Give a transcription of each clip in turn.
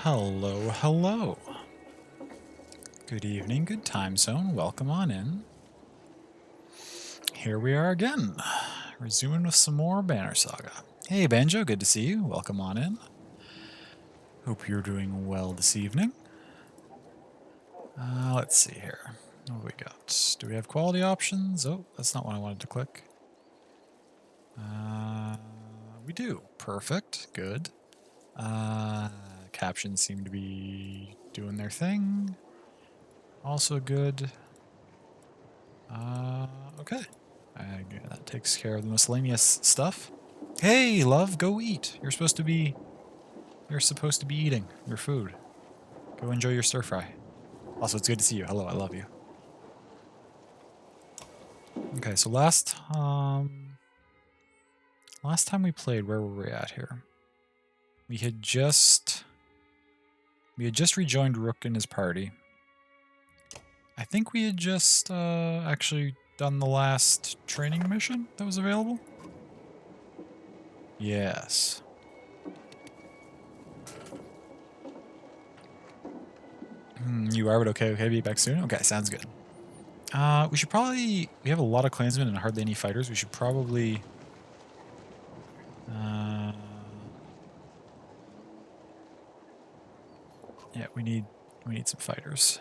Hello, hello. Good evening, good time zone. Welcome on in. Here we are again, resuming with some more Banner Saga. Hey, Banjo, good to see you. Welcome on in. Hope you're doing well this evening. Let's see here. What do we got? Do we have quality options? Oh, that's not what I wanted to click. We do. Perfect. Good. Captions seem to be doing their thing. Also good. Okay. That takes care of the miscellaneous stuff. Hey, love, go eat. You're supposed to be eating your food. Go enjoy your stir fry. Also, it's good to see you. Hello, I love you. Okay, so last time we played, where were we at here? We had just rejoined Rook and his party. I think we had just actually done the last training mission that was available. Yes. You are, but okay, be back soon? Okay, sounds good. We should probably... We have a lot of clansmen and hardly any fighters. We should probably... yeah, we need some fighters.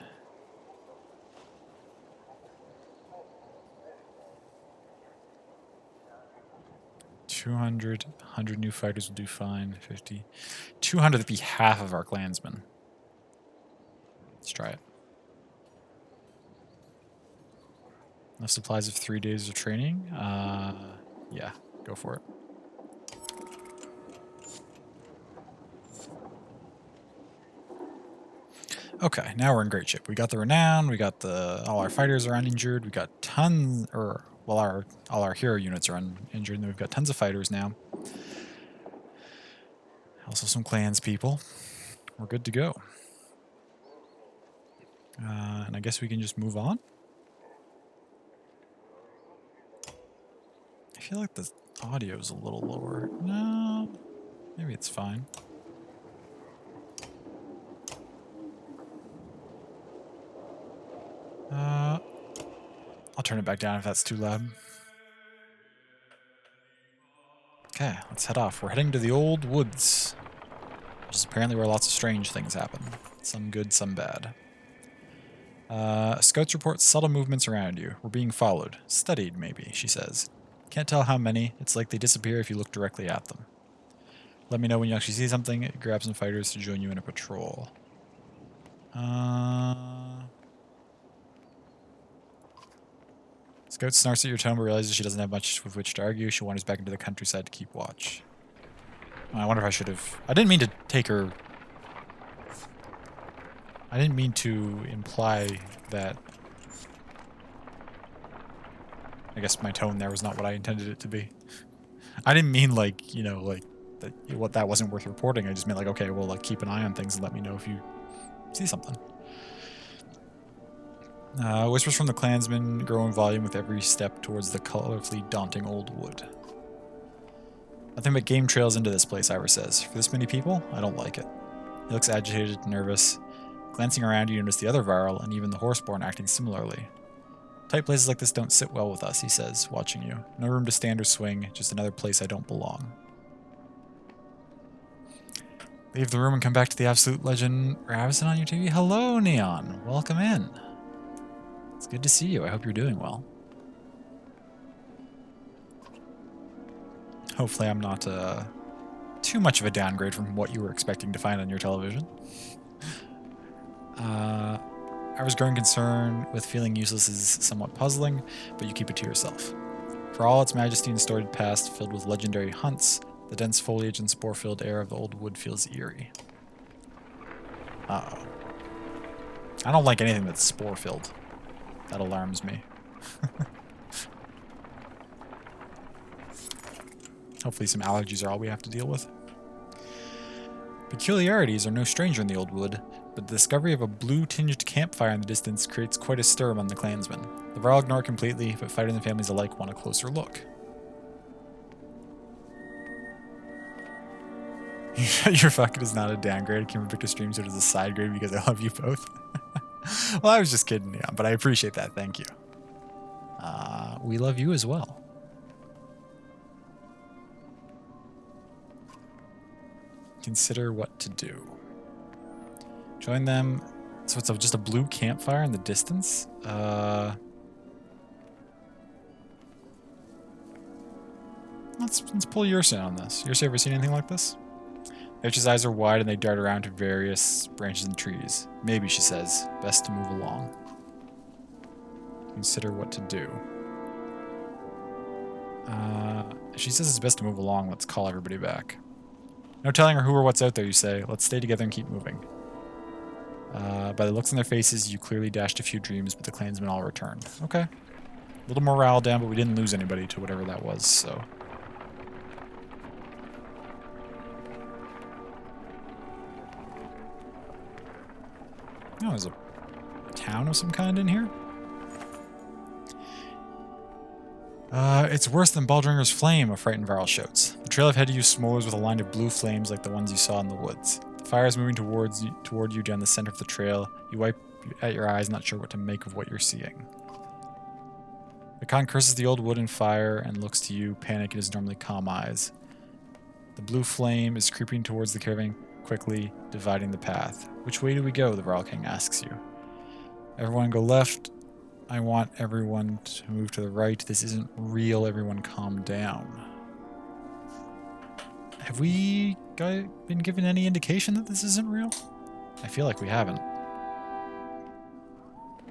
$200 new fighters will do fine. 50. 200 would be half of our clansmen. Let's try it. Enough supplies of 3 days of training. Yeah, go for it. Okay, now we're in great shape. We got the renown. We got all our fighters are uninjured. We got tons, all our hero units are uninjured. And we've got tons of fighters now. Also some clans people. We're good to go. And I guess we can just move on. I feel like the audio is a little lower. No, maybe it's fine. I'll turn it back down if that's too loud. Okay, let's head off. We're heading to the Old Woods, which is apparently where lots of strange things happen. Some good, some bad. Scouts report subtle movements around you. We're being followed. Studied, maybe, she says. Can't tell how many. It's like they disappear if you look directly at them. Let me know when you actually see something. Grab some fighters to join you in a patrol. Scout snarks at your tone but realizes she doesn't have much with which to argue. She wanders back into the countryside to keep watch. I wonder if I should have... I didn't mean to take her... I didn't mean to imply that... I guess my tone there was not what I intended it to be. I didn't mean like, you know, like that wasn't worth reporting. I just meant like, okay, well, like keep an eye on things and let me know if you see something. Whispers from the clansmen grow in volume with every step towards the colorfully daunting old wood. Nothing but game trails into this place, Ira says. For this many people, I don't like it. He looks agitated, nervous. Glancing around, you notice the other Varl and even the Horseborn acting similarly. Tight places like this don't sit well with us, he says, watching you. No room to stand or swing, just another place I don't belong. Leave the room and come back to the absolute legend Ravison on your TV. Hello, Neon. Welcome in. It's good to see you. I hope you're doing well. Hopefully I'm not too much of a downgrade from what you were expecting to find on your television. I was growing concerned with feeling useless is somewhat puzzling, but you keep it to yourself. For all its majesty and storied past filled with legendary hunts, the dense foliage and spore-filled air of the old wood feels eerie. Uh-oh. I don't like anything that's spore-filled. That alarms me. Hopefully some allergies are all we have to deal with. Peculiarities are no stranger in the old wood, but the discovery of a blue-tinged campfire in the distance creates quite a stir among the clansmen. The Varl ignore completely, but fighters and families alike want a closer look. Your fucking is not a downgrade. It came from Victor Stream, so it is a side grade because I love you both. Well, I was just kidding, yeah, but I appreciate that. Thank you. We love you as well. Consider what to do. Join them. So it's just a blue campfire in the distance. Let's pull Yersa on this. Yersa, ever seen anything like this? Vetch's eyes are wide and they dart around to various branches and trees. Maybe, she says. Best to move along. Consider what to do. If she says it's best to move along, let's call everybody back. No telling her who or what's out there, you say. Let's stay together and keep moving. By the looks on their faces, you clearly dashed a few dreams, but the clansmen all returned. Okay. A little morale down, but we didn't lose anybody to whatever that was, so... Oh, there's a town of some kind in here? It's worse than Baldringer's flame, a frightened Varl shouts. The trail ahead of you smolders with a line of blue flames like the ones you saw in the woods. The fire is moving toward you down the center of the trail. You wipe at your eyes, not sure what to make of what you're seeing. The Khan curses the old wood and fire and looks to you, panic in his normally calm eyes. The blue flame is creeping towards the caravan quickly, dividing the path. Which way do we go? The Varl King asks you. Everyone go left. I want everyone to move to the right. This isn't real. Everyone calm down. Have we been given any indication that this isn't real? I feel like we haven't. I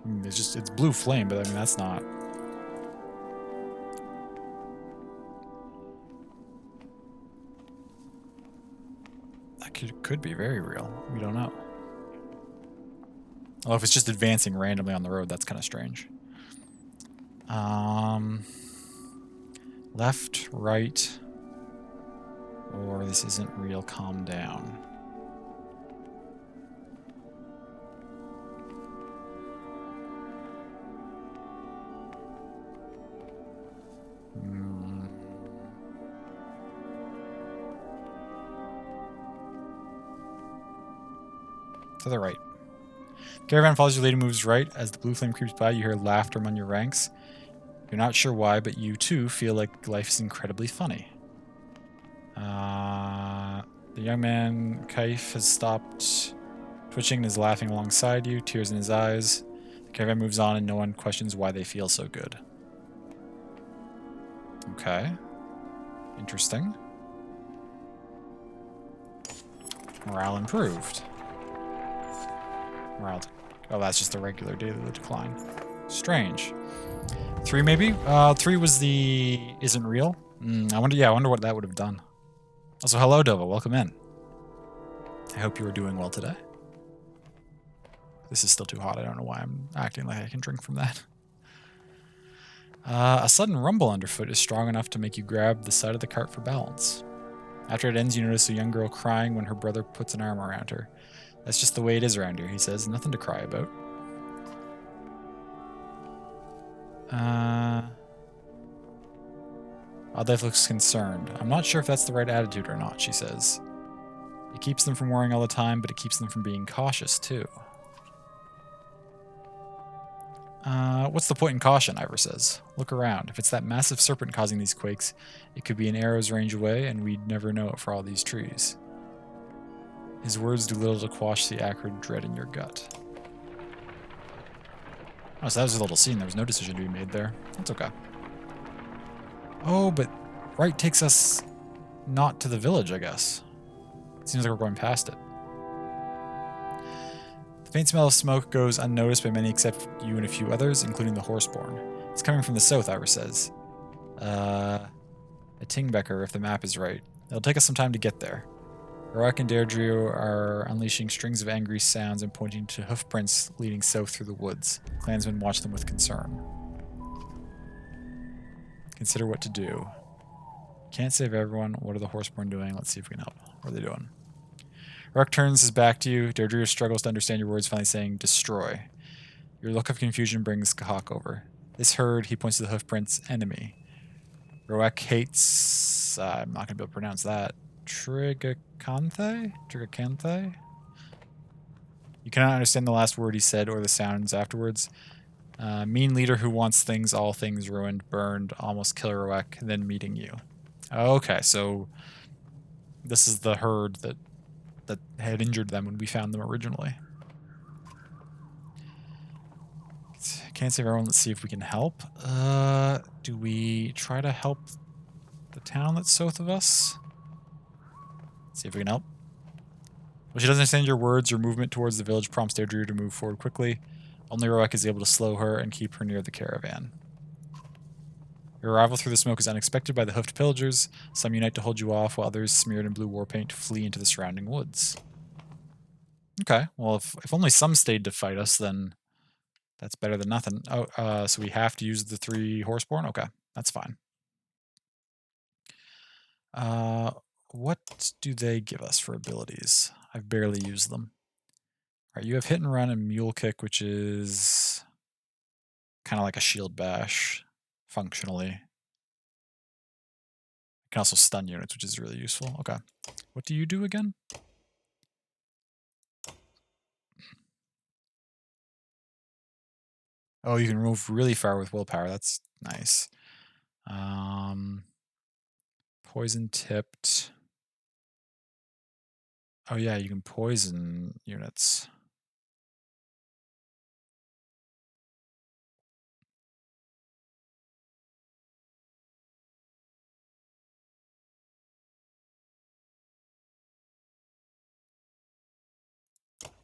mean, it's blue flame, but I mean, that's not... That could be very real. We don't know. Although if it's just advancing randomly on the road, that's kind of strange. Left, right, or this isn't real, calm down. To the right. Caravan follows your lead and moves right. As the blue flame creeps by, you hear laughter among your ranks. You're not sure why, but you too feel like life is incredibly funny. The young man, Kaif, has stopped twitching and is laughing alongside you, tears in his eyes. The caravan moves on and no one questions why they feel so good. Okay. Interesting. Morale improved. Morale. Oh, that's just the regular daily decline. Strange. 3 maybe? 3 was the isn't real. I wonder what that would have done. Also, hello, Dova. Welcome in. I hope you are doing well today. This is still too hot. I don't know why I'm acting like I can drink from that. A sudden rumble underfoot is strong enough to make you grab the side of the cart for balance. After it ends, you notice a young girl crying when her brother puts an arm around her. That's just the way it is around here, he says. Nothing to cry about. Oddlife looks concerned. I'm not sure if that's the right attitude or not, she says. It keeps them from worrying all the time, but it keeps them from being cautious, too. What's the point in caution, Ivor says. Look around. If it's that massive serpent causing these quakes, it could be an arrow's range away, and we'd never know it for all these trees. His words do little to quash the acrid dread in your gut. Oh, so that was a little scene. There was no decision to be made there. That's okay. Oh, but right takes us not to the village, I guess. Seems like we're going past it. The faint smell of smoke goes unnoticed by many except you and a few others, including the horseborn. It's coming from the south, Ivor says. A Tingbecker, if the map is right. It'll take us some time to get there. Roak and Deirdre are unleashing strings of angry sounds and pointing to hoofprints leading south through the woods. Clansmen watch them with concern. Consider what to do. Can't save everyone. What are the horseborn doing? Let's see if we can help. What are they doing? Roak turns his back to you. Deirdre struggles to understand your words, finally saying, destroy. Your look of confusion brings Kahak over. This herd, he points to the hoofprints, enemy. Roak hates... I'm not going to be able to pronounce that. Trigacanthe? You cannot understand the last word he said or the sounds afterwards. Mean leader who wants things, all things ruined, burned, almost kill Roek, then meeting you. Okay, so this is the herd that had injured them when we found them originally. Can't save everyone. Let's see if we can help. Do we try to help the town that's south of us? See if we can help. Well, she doesn't understand your words. Your movement towards the village prompts Deirdre to move forward quickly. Only Roek is able to slow her and keep her near the caravan. Your arrival through the smoke is unexpected by the hoofed pillagers. Some unite to hold you off, while others, smeared in blue war paint, flee into the surrounding woods. Okay, well, if only some stayed to fight us, then that's better than nothing. Oh, so we have to use the 3 horseborn? Okay, that's fine. What do they give us for abilities? I've barely used them. All right, you have hit and run and mule kick, which is kind of like a shield bash, functionally. You can also stun units, which is really useful. Okay. What do you do again? Oh, you can move really far with willpower. That's nice. Poison tipped. Oh yeah, you can poison units.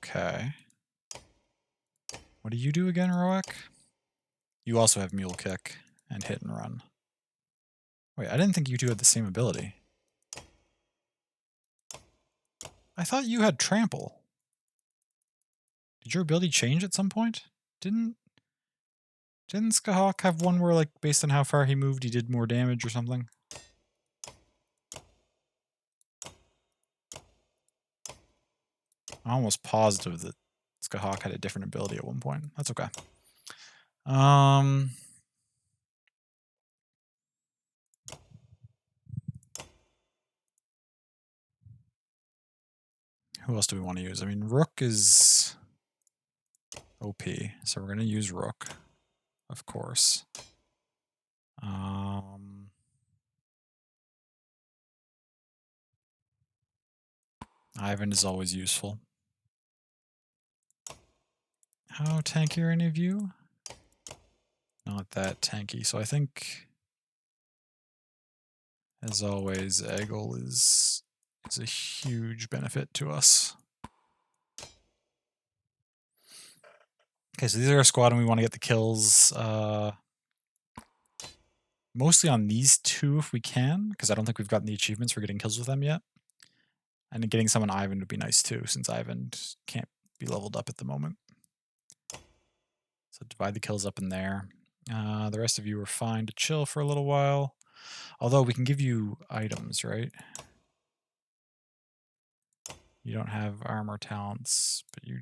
Okay. What do you do again, Roek? You also have mule kick and hit and run. Wait, I didn't think you two had the same ability. I thought you had trample. Did your ability change at some point? Didn't Skahawk have one where, like, based on how far he moved, he did more damage or something? I'm almost positive that Skahawk had a different ability at one point. That's okay. Who else do we want to use? I mean, Rook is OP, so we're going to use Rook, of course. Ivan is always useful. How tanky are any of you? Not that tanky, so I think, as always, Eggle is a huge benefit to us. Okay, so these are our squad, and we want to get the kills mostly on these 2 if we can, because I don't think we've gotten the achievements for getting kills with them yet. And getting someone Ivan would be nice too, since Ivan can't be leveled up at the moment. So divide the kills up in there. The rest of you are fine to chill for a little while. Although we can give you items, right? You don't have armor talents, but you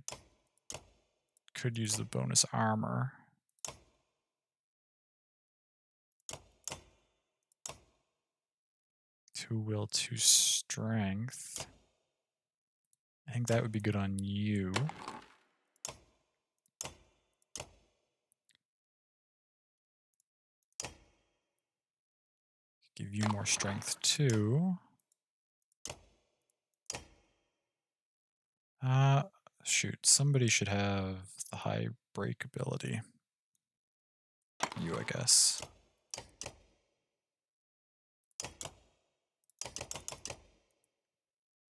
could use the bonus armor. Two will, 2 strength. I think that would be good on you. Give you more strength too. Shoot, somebody should have the high break ability. You, I guess.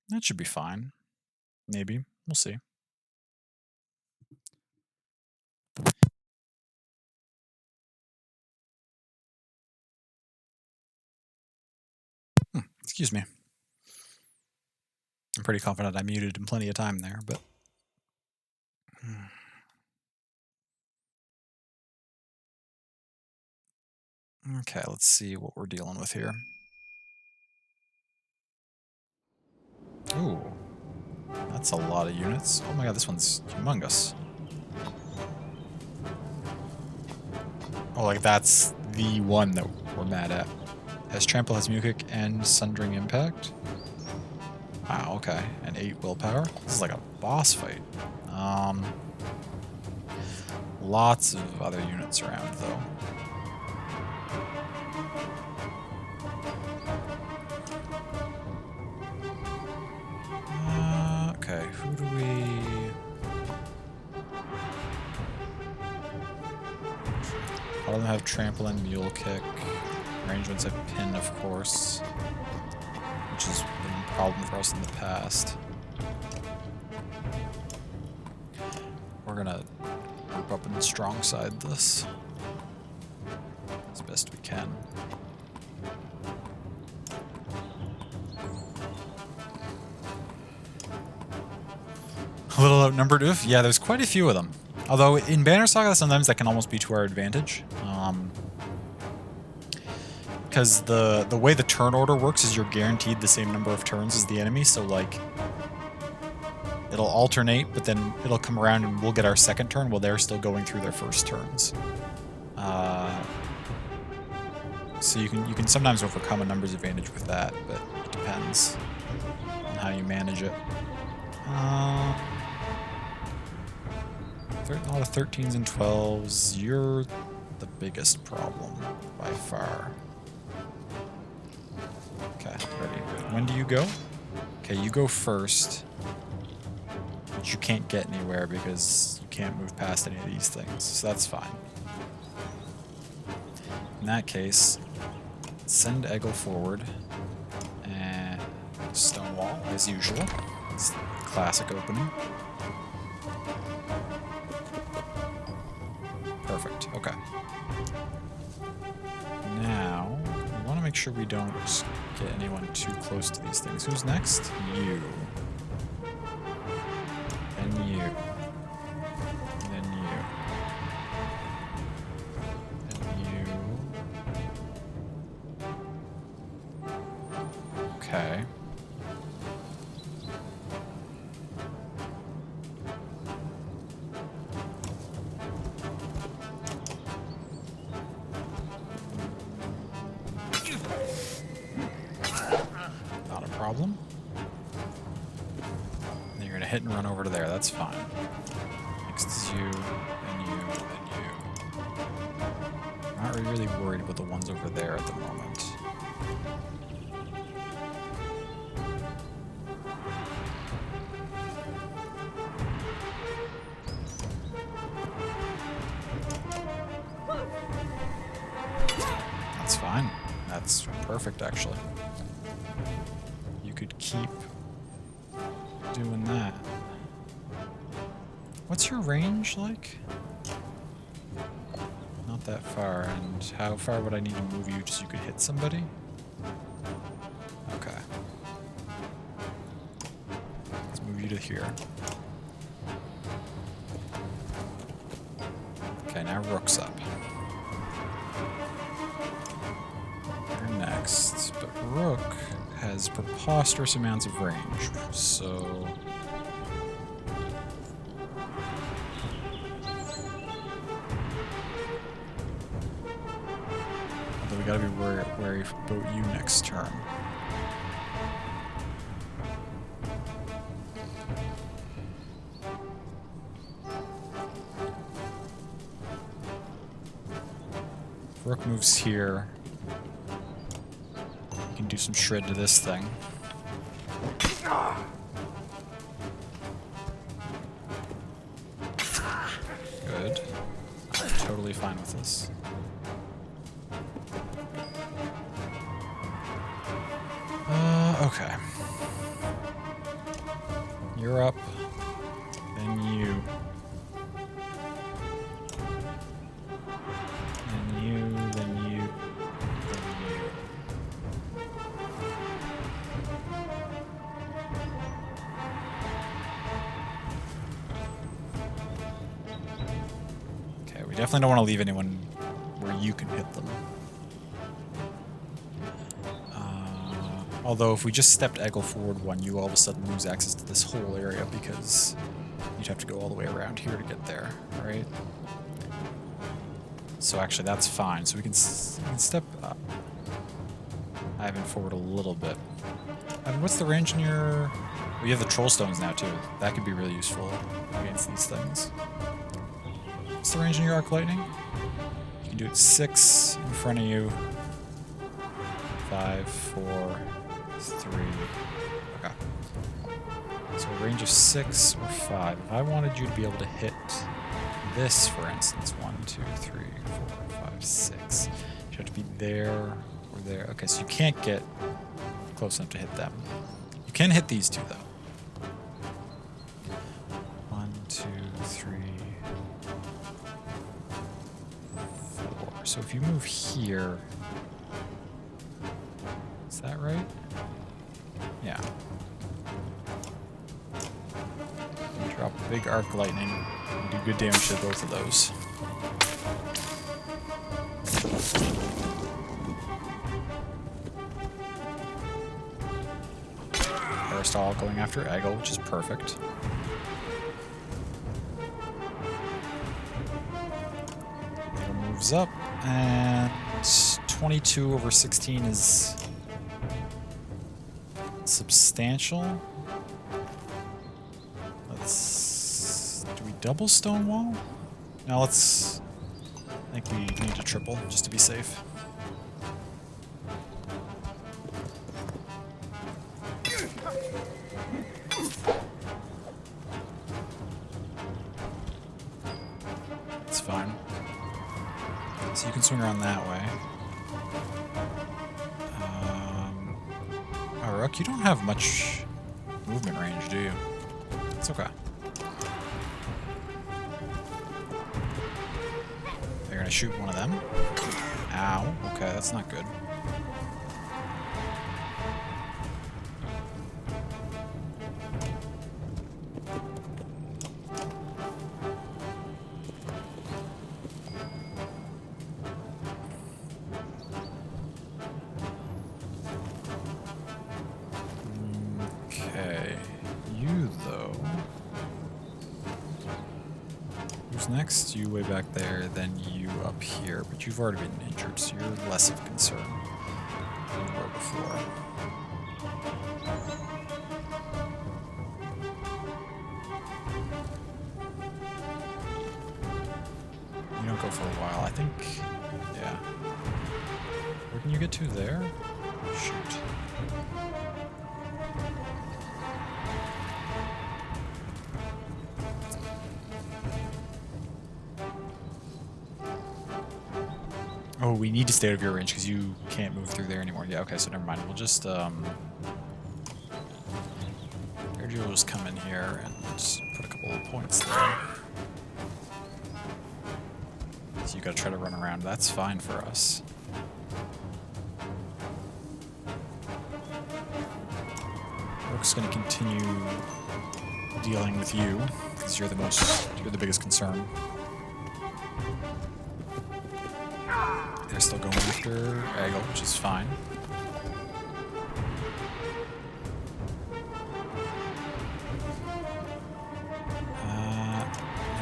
That should be fine. Maybe. We'll see. Excuse me. I'm pretty confident I muted in plenty of time there, but... Okay, let's see what we're dealing with here. Ooh. That's a lot of units. Oh my god, this one's humongous. Oh, like that's the one that we're mad at. Has Trample, has Mule Kick, and Sundering Impact. Wow, okay. And 8 willpower. This is like a boss fight. Lots of other units around, though. Okay, who do we... All of them have trample and mule kick. Arrangements have pin, of course, which has been a problem for us in the past. We're gonna group up and strong side this as best we can. A little outnumbered, oof. Yeah, there's quite a few of them. Although in Banner Saga, sometimes that can almost be to our advantage. Because the way the turn order works is you're guaranteed the same number of turns as the enemy, so like it'll alternate, but then it'll come around and we'll get our second turn while they're still going through their first turns. So you can sometimes overcome a numbers advantage with that, but it depends on how you manage it. A lot of 13s and 12s. You're the biggest problem by far. Okay, ready. When do you go? Okay, you go first. But you can't get anywhere because you can't move past any of these things, so that's fine. In that case, send Eggle forward. And Stonewall, as usual. It's the classic opening. Perfect, okay. Now, we want to make sure we don't get anyone too close to these things. Who's next? You. Then you. Then you. Then you. Okay. Not a problem. And you're gonna hit and run over to there, that's fine. Next is you, and you, and you. I'm not really worried about the ones over there at the moment. That's fine. That's perfect, actually. You could keep doing that. What's your range like? Not that far. And how far would I need to move you just so you could hit somebody? Okay. Let's move you to here. Okay, now Rook's up. You're next, but Rook has preposterous amounts of range, so... Although we gotta be wary about you next turn. If Rook moves here, you can do some shred to this thing. Good. I'm totally fine with this. Okay. You're up. Then you. Then you, then you, then you. Okay, we definitely don't want to leave anyone where you can hit them. Although if we just stepped Eggle forward one, you all of a sudden lose access to this whole area because you'd have to go all the way around here to get there, right? So actually that's fine. So we can step up. Ivan forward a little bit. Ivan, what's the range in your... Oh, you have the troll stones now too. That could be really useful against these things. What's the range in your arc lightning? You can do it 6 in front of you. 5, 4, 3. Okay. So a range of 6 or 5. If I wanted you to be able to hit this, for instance, 1, 2, 3, 4, 5, 6. You have to be there or there. Okay, so you can't get close enough to hit them. You can hit these two, though. 1, 2, 3, 4. So if you move here... Is that right? Yeah. Drop a big arc lightning and do good damage to both of those. Aristotle going after Eggle, which is perfect. Eggle moves up, and 22 over 16 is substantial. Do we double stonewall? No, let's... I think we need to triple, just to be safe. It's fine. So you can swing around that way. Oh, Rook, you don't have much movement range, do you? It's okay. They're gonna shoot one of them. Ow. Okay, that's not good. Okay. You, though... Who's next? You way back there, then you up here, but you've already been injured, so you're less of a concern than you were before. You don't go for a while, I think. Yeah. Where can you get to there? Shoot. Oh, we need to stay out of your range because you can't move through there anymore. Yeah, okay, so never mind. We'll just, Ergy will just come in here and put a couple of points there. So you gotta try to run around. That's fine for us. Rook's gonna continue dealing with you because you're the biggest concern. They're still going after Eggle, which is fine.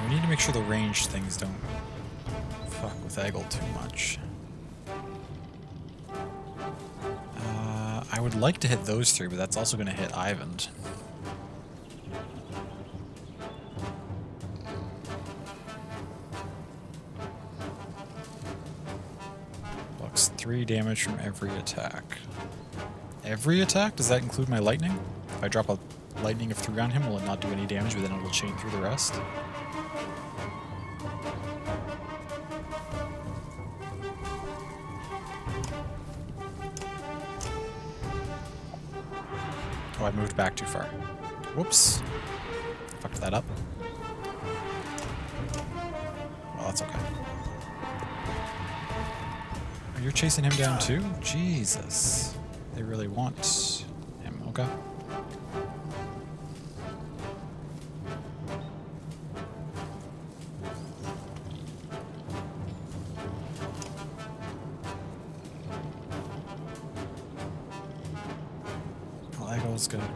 We need to make sure the range things don't fuck with Eggle too much. I would like to hit those three, but that's also going to hit Ivan. Blocks 3 damage from every attack. Every attack? Does that include my lightning? If I drop a lightning of 3 on him, will it not do any damage, but then it will chain through the rest? Oh, I moved back too far. Whoops. Fucked that up. Well, that's okay. Oh, you're chasing him down too? Jesus. They really want him. Okay. Eggle's gonna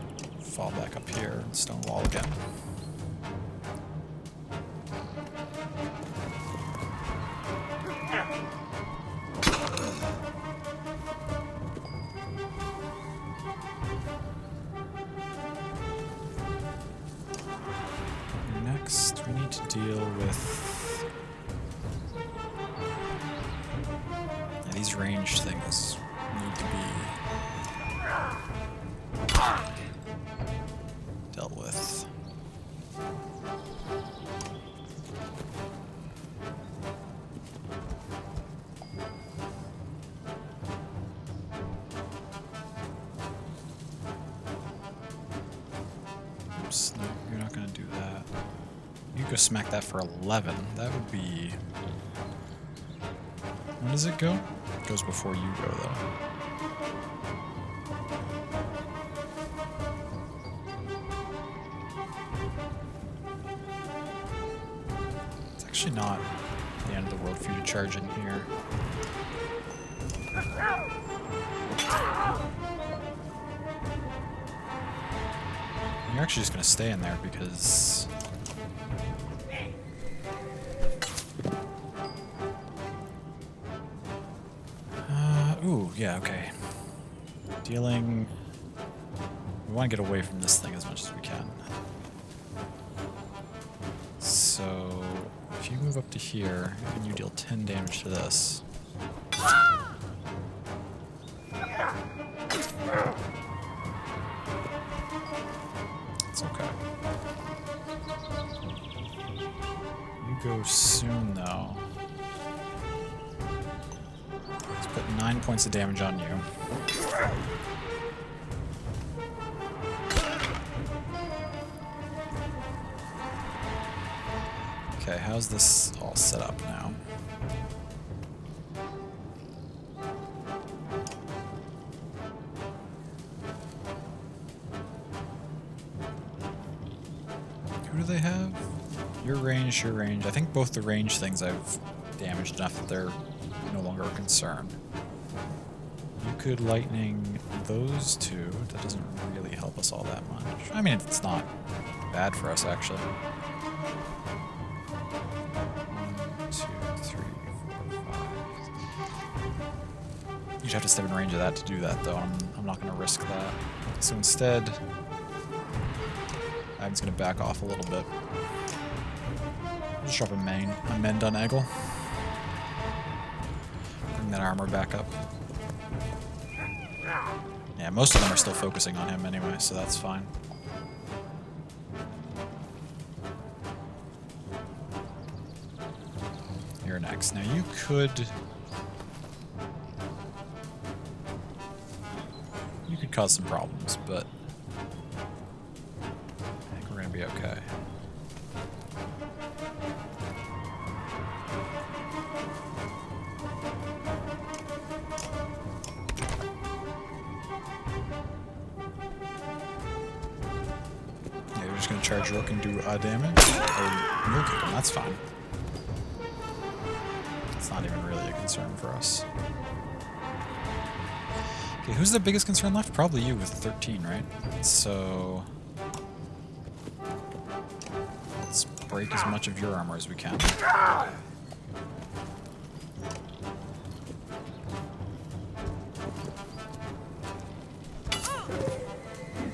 fall back up here and stonewall again. next? We need to deal with these ranged things. Need to be dealt with. Oops, no, you're not gonna do that. You go smack that for 11. That would be... When does it go? It goes before you go, though. It's actually not the end of the world for you to charge in here. You're actually just going to stay in there because... ooh, yeah, okay. Dealing... We want to get away from this thing as much as we can. So, if you move up to here, and you deal 10 damage to this... It's okay. You go soon, though. Let's put 9 points of damage on you. Okay, how's this all set up now? Who do they have? Your range, your range. I think both the range things I've damaged enough that they're no longer a concern. You could lightning those two. That doesn't really help us all that much. I mean, it's not bad for us, actually. 1, 2, 3, 4, 5. You'd have to step in range of that to do that, though. I'm not going to risk that. So instead, I'm just going to back off a little bit. I'll just drop a mend on Eggle. Bring that armor back up. Yeah, most of them are still focusing on him anyway, so that's fine. You're next. Now you could... You could cause some problems, but... I think we're gonna be okay. Gonna charge Rook and do damage. Or mule kick him, that's fine. It's not even really a concern for us. Okay, who's the biggest concern left? Probably you with 13, right? So... let's break as much of your armor as we can.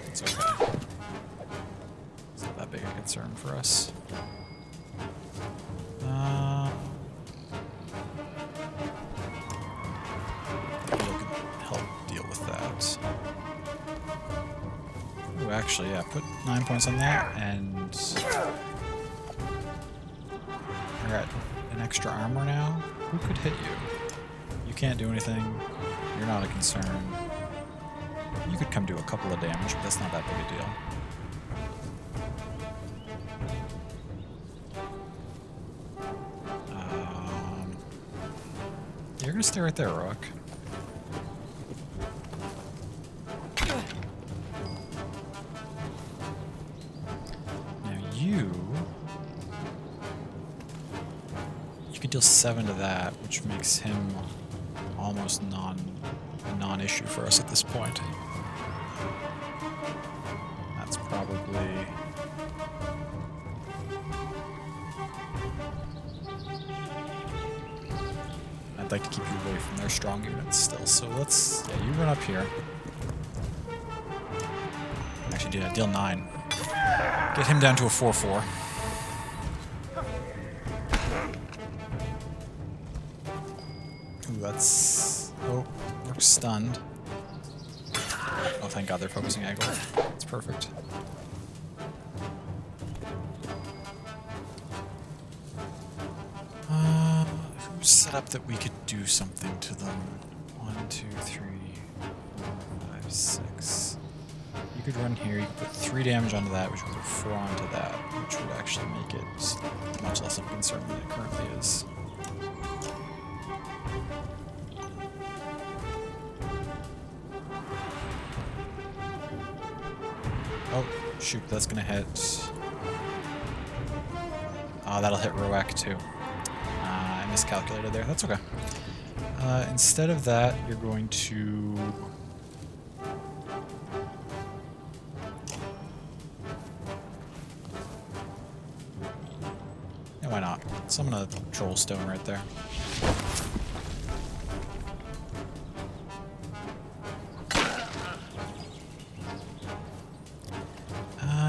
It's okay. Big a concern for us. You can help deal with that. Ooh, actually, yeah, put 9 points on that, and you're at an extra armor now. Who could hit you? You can't do anything. You're not a concern. You could come do a couple of damage, but that's not that big a deal. You're gonna stay right there, Rook. Now you could deal 7 to that, which makes him almost non-issue for us at this point. That's probably... I'd like to keep you away from their strong units still, so let's... yeah, you run up here. Actually, deal 9. Get him down to a 4-4. that's... Oh, Rook's stunned. Oh, thank God they're focusing Eggle. It's perfect. Who's set up that we could do something to them? 1, 2, 3, 4, 5, 6. You could run here, you could put 3 damage onto that, which would put 4 onto that, which would actually make it much less of a concern than it currently is. Oh, shoot, that's gonna hit. Oh, that'll hit Roak too. I miscalculated there. That's okay. Instead of that, you're going to... Yeah, why not? Summon a Troll Stone right there.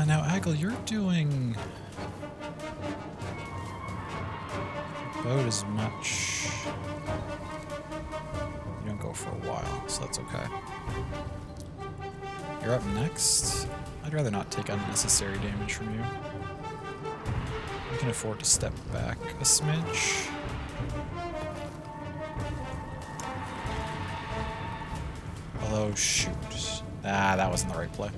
Now, Aggle, you're doing... about as much... You don't go for a while, so that's okay. You're up next. I'd rather not take unnecessary damage from you. You can afford to step back a smidge. Although, shoot. Ah, that wasn't the right play.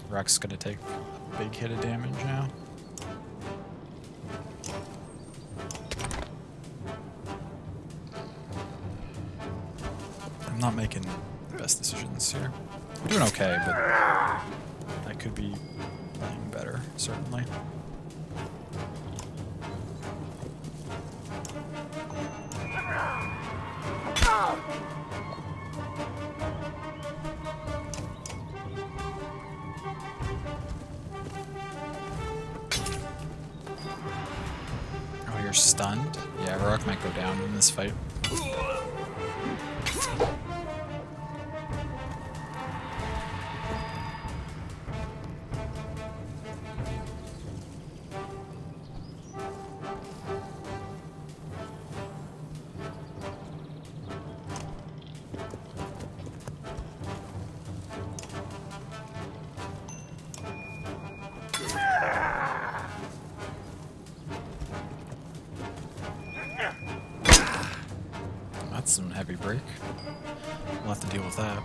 Rook's gonna take a big hit of damage now. I'm not making the best decisions here. We're doing okay, but I could be playing better, certainly. Oh, you're stunned? Yeah, Rook might go down in this fight. That's some heavy break. We'll have to deal with that.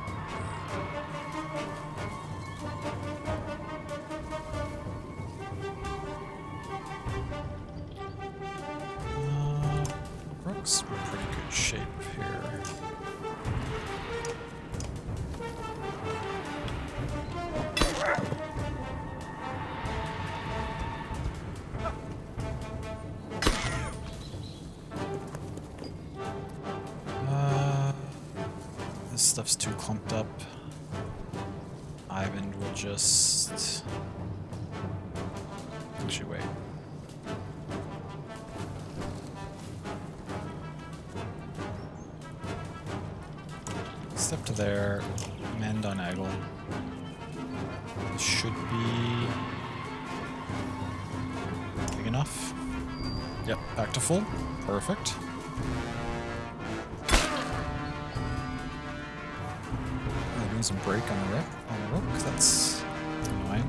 Rook's in pretty good shape here. This stuff's too clumped up. Ivan will just... Actually, wait. Step to there. Mend on Eggle. Should be... big enough. Yep, back to full. Perfect. Some break on the Rook. That's annoying.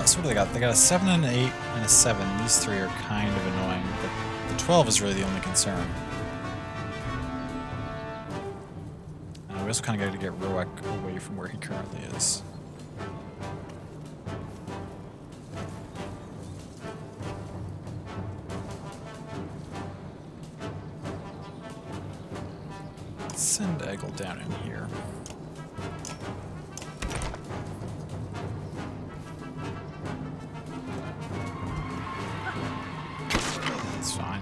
So what do they got? They got a 7 and an 8 and a 7. These three are kind of annoying, but the 12 is really the only concern. We also kind of got to get Roak away from where he currently is. Let's send Eggle down in here. Fine.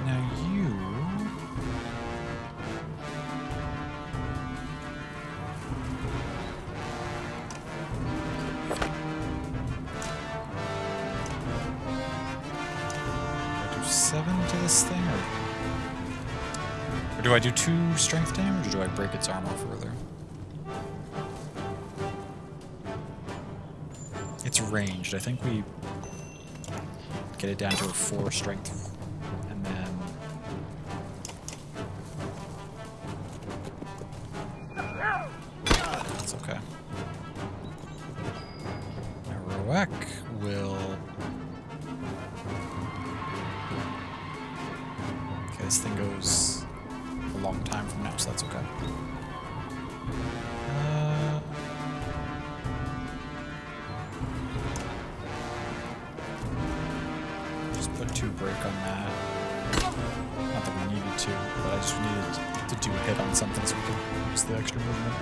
Now you... Do I do 7 to this thing, or do I do 2 strength damage, or do I break its armor further? It's ranged. I think we... get it down to a 4 strength, and Roek will... Okay, this thing goes a long time from now, so that's okay. Just put 2 break on that. Not that we needed to, but I just needed to do a hit on something so we could use the extra movement.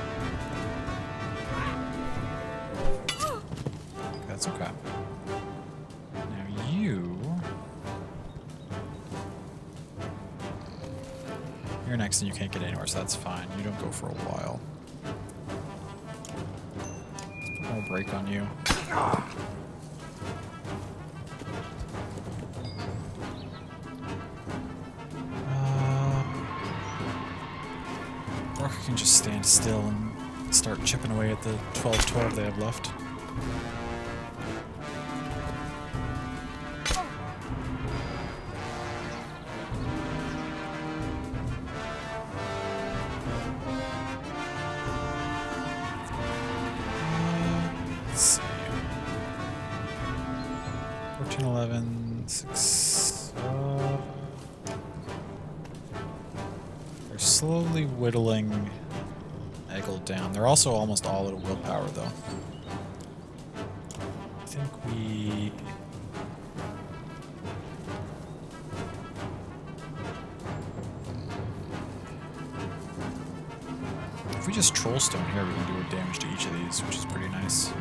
Okay, that's okay. Now you're next and you can't get anywhere, so that's fine. You don't go for a while. Let's put more break on you. Or you can just stand still and start chipping away at the 12-12 they have left. Let's see. 14, 11, 6. They're slowly whittling Eggle down. They're also almost all out of willpower, though. I think we... If we just Trollstone here, we can do damage to each of these, which is pretty nice.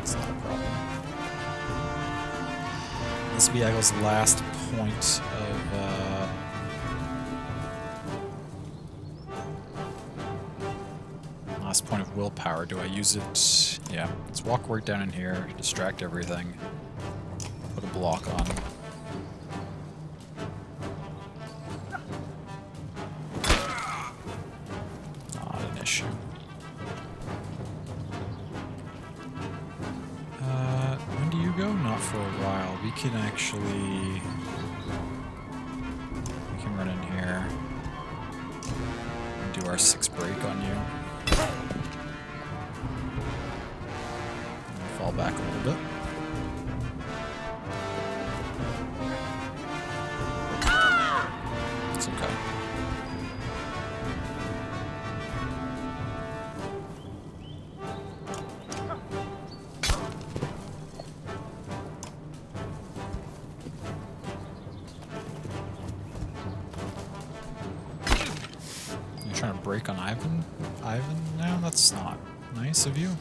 It's not a problem. This will be Eggle's last point of... last point of willpower. Do I use it? Yeah. Let's walk right down in here, distract everything, put a block on. Not an issue. When do you go? Not for a while. We can actually... We can run in here and do our 6 break on you. Fall back a little bit. It's okay. You're trying to break on Ivan? Ivan now? That's not nice of you.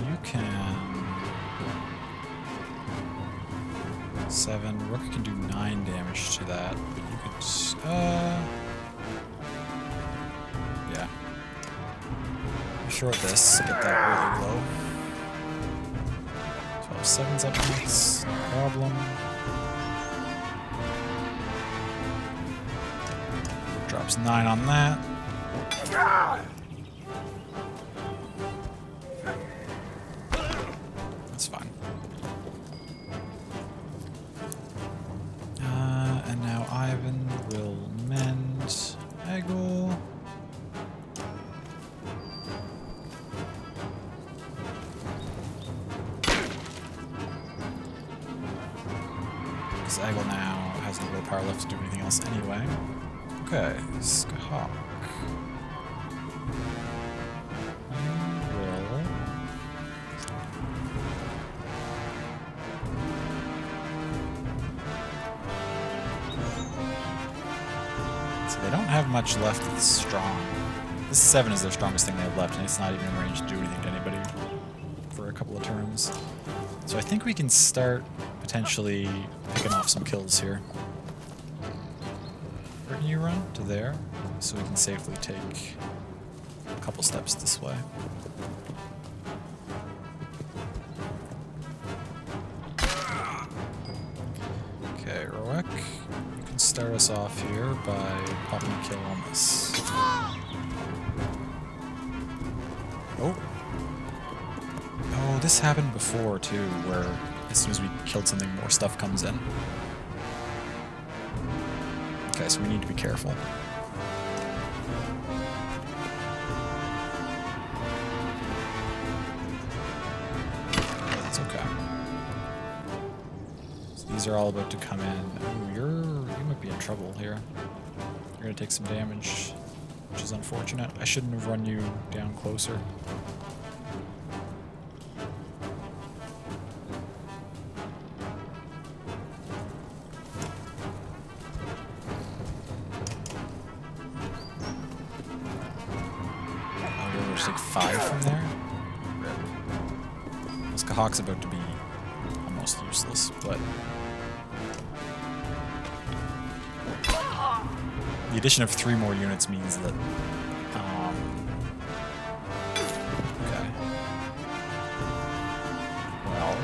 You can... 7. Rook can do 9 damage to that, but you could... yeah. You throw at this, get that really low. 12-7's up next, no problem. Drops 9 on that. That's fine. And now Ivan will mend Eggle. Because Eggle now has no willpower left to do anything else anyway. Okay, Skahak. They don't have much left that's strong. This 7 is their strongest thing they have left, and it's not even in range to do anything to anybody for a couple of turns. So I think we can start potentially picking off some kills here. Where can you run? To there, so we can safely take a couple steps this way. Okay, Roek. Start us off here by popping a kill on this. Oh, this happened before too, where as soon as we killed something, more stuff comes in. Okay, so we need to be careful. That's okay. So these are all about to come in. Ooh, you might be in trouble here. You're gonna take some damage, which is unfortunate. I shouldn't have run you down closer. Take 5 from there. This Kahawk's about to be almost useless, but the addition of 3 more units means that okay. Well,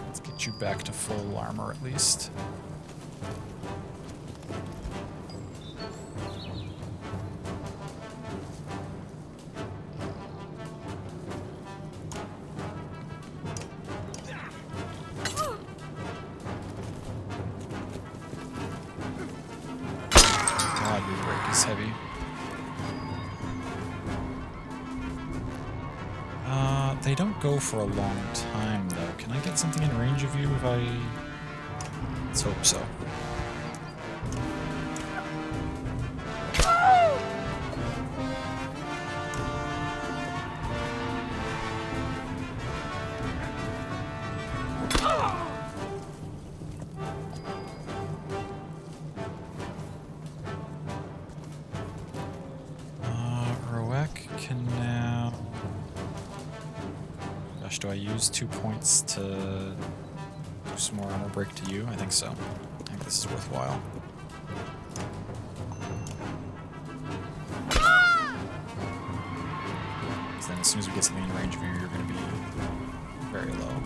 let's get you back to full armor at least. Heavy. They don't go for a long time, though. Can I get something in range of you if I... Let's hope so. Can now... Gosh, do I use 2 points to do some more armor break to you? I think so. I think this is worthwhile. Because then as soon as we get something in range of you, you're going to be very low.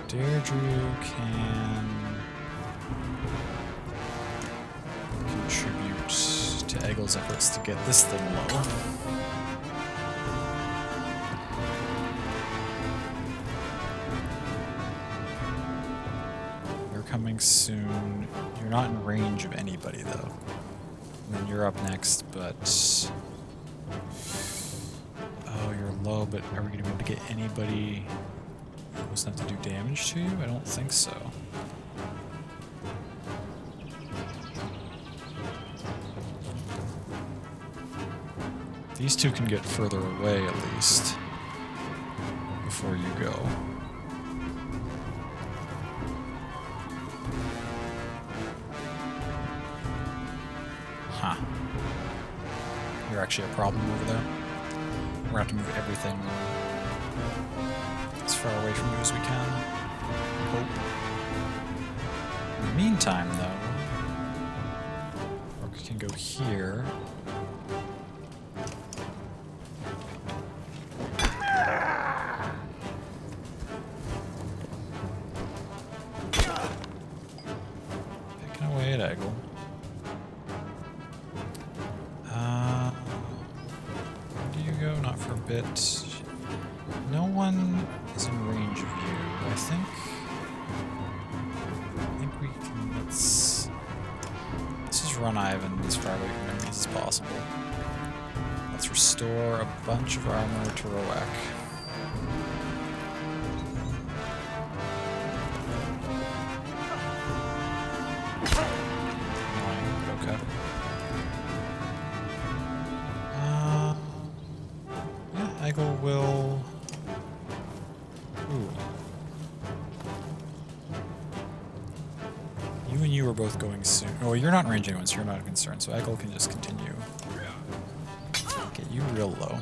Deirdre can contribute to Eggle's efforts to get this thing low. You're coming soon. You're not in range of anybody, though. And then you're up next, but... Oh, you're low, but are we going to be able to get anybody close enough to do damage to you? I don't think so. These two can get further away, at least, before you go. Huh. You're actually a problem over there. We're gonna have to move everything as far away from you as we can. I hope. In the meantime, though, Orc can go here. No one is in range of you. I think we can. Let's just run Ivan as far away from enemies as possible. Let's restore a bunch of armor to Roak. Okay. Eggle will... Ooh. You and you are both going soon. Oh, you're not in range anyone, so you're not a concern, so Eggle can just continue. Get you real low.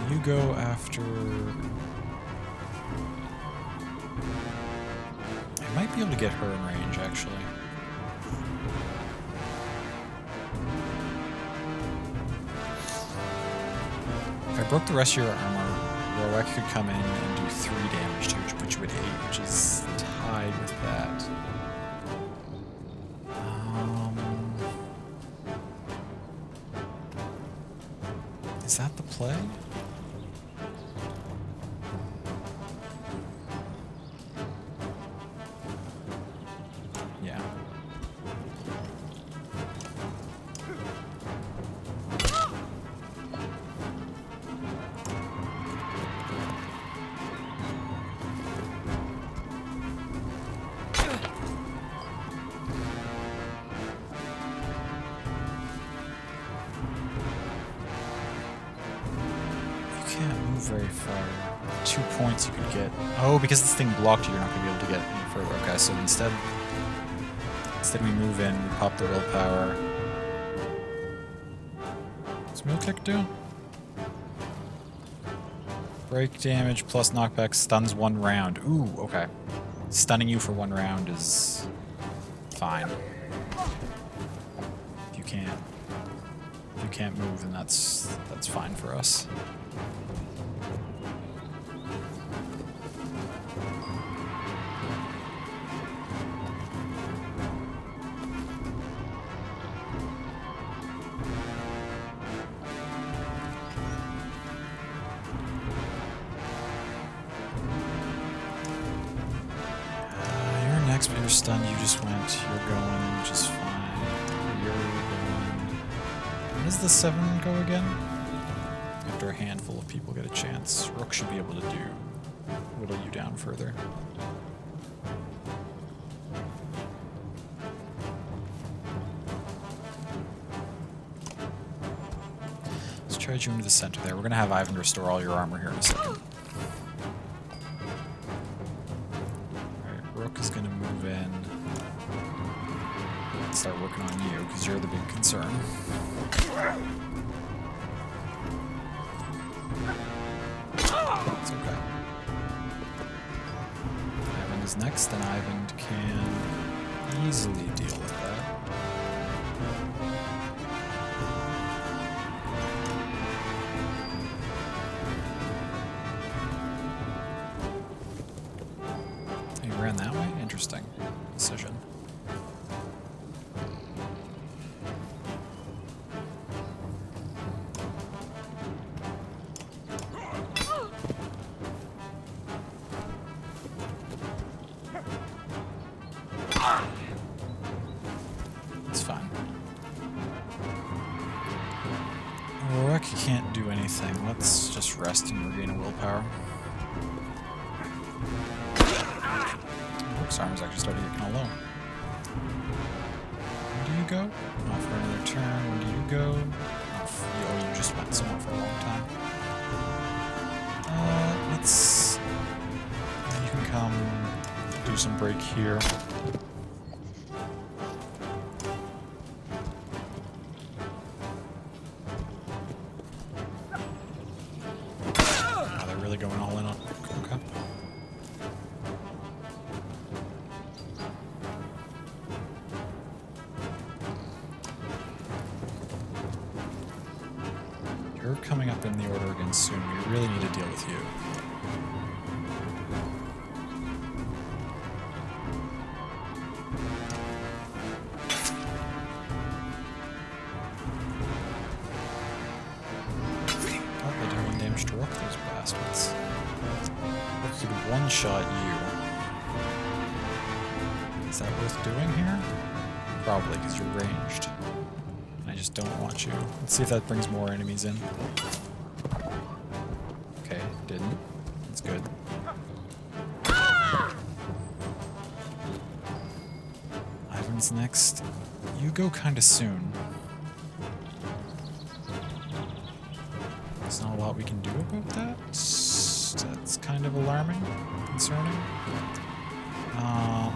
You go after... I might be able to get her in range, actually. broke the rest of your armor, Roek could come in and do 3 damage to you, which puts you at 8, which is tied with that. Is that the play? Yeah. Very far. 2 points you could get. Oh, because this thing blocked you, you're not going to be able to get any further. Okay, so instead we move in, we pop the willpower. What's Mule Kick do? Break damage plus knockback stuns 1 round. Ooh, okay. Stunning you for 1 round is fine. If you can't move, then that's fine for us. But you're stunned, you just went, you're going, which is fine. You're going. When does the 7 go again? After a handful of people get a chance. Rook should be able to whittle you down further. Let's charge you into the center there. We're going to have Ivan restore all your armor here in a second. Rook is going to move in and start working on you, because you're the big concern. It's okay. Ivan is next, and Ivan can easily deal with that. Ran that way? Interesting decision. It's fine. Roek can't do anything. Let's just rest and regain a willpower. Armor's actually starting to get kind of low. When do you go? Not for another turn. When do you go? Oh, you just went somewhere for a long time. Let's... You can come do some break here. Oh, they're really going all in on... Okay. You're coming up in the order again soon. We really need to deal with you. Oh, they do 1 damage to Rook, those bastards. Rook could one-shot you. Is that worth doing here? Probably, because you're ranged. I just don't want you. Let's see if that brings more enemies in. Okay, didn't. That's good. Ivan's next. You go kinda soon. There's not a lot we can do about that. That's kind of alarming, concerning. Oh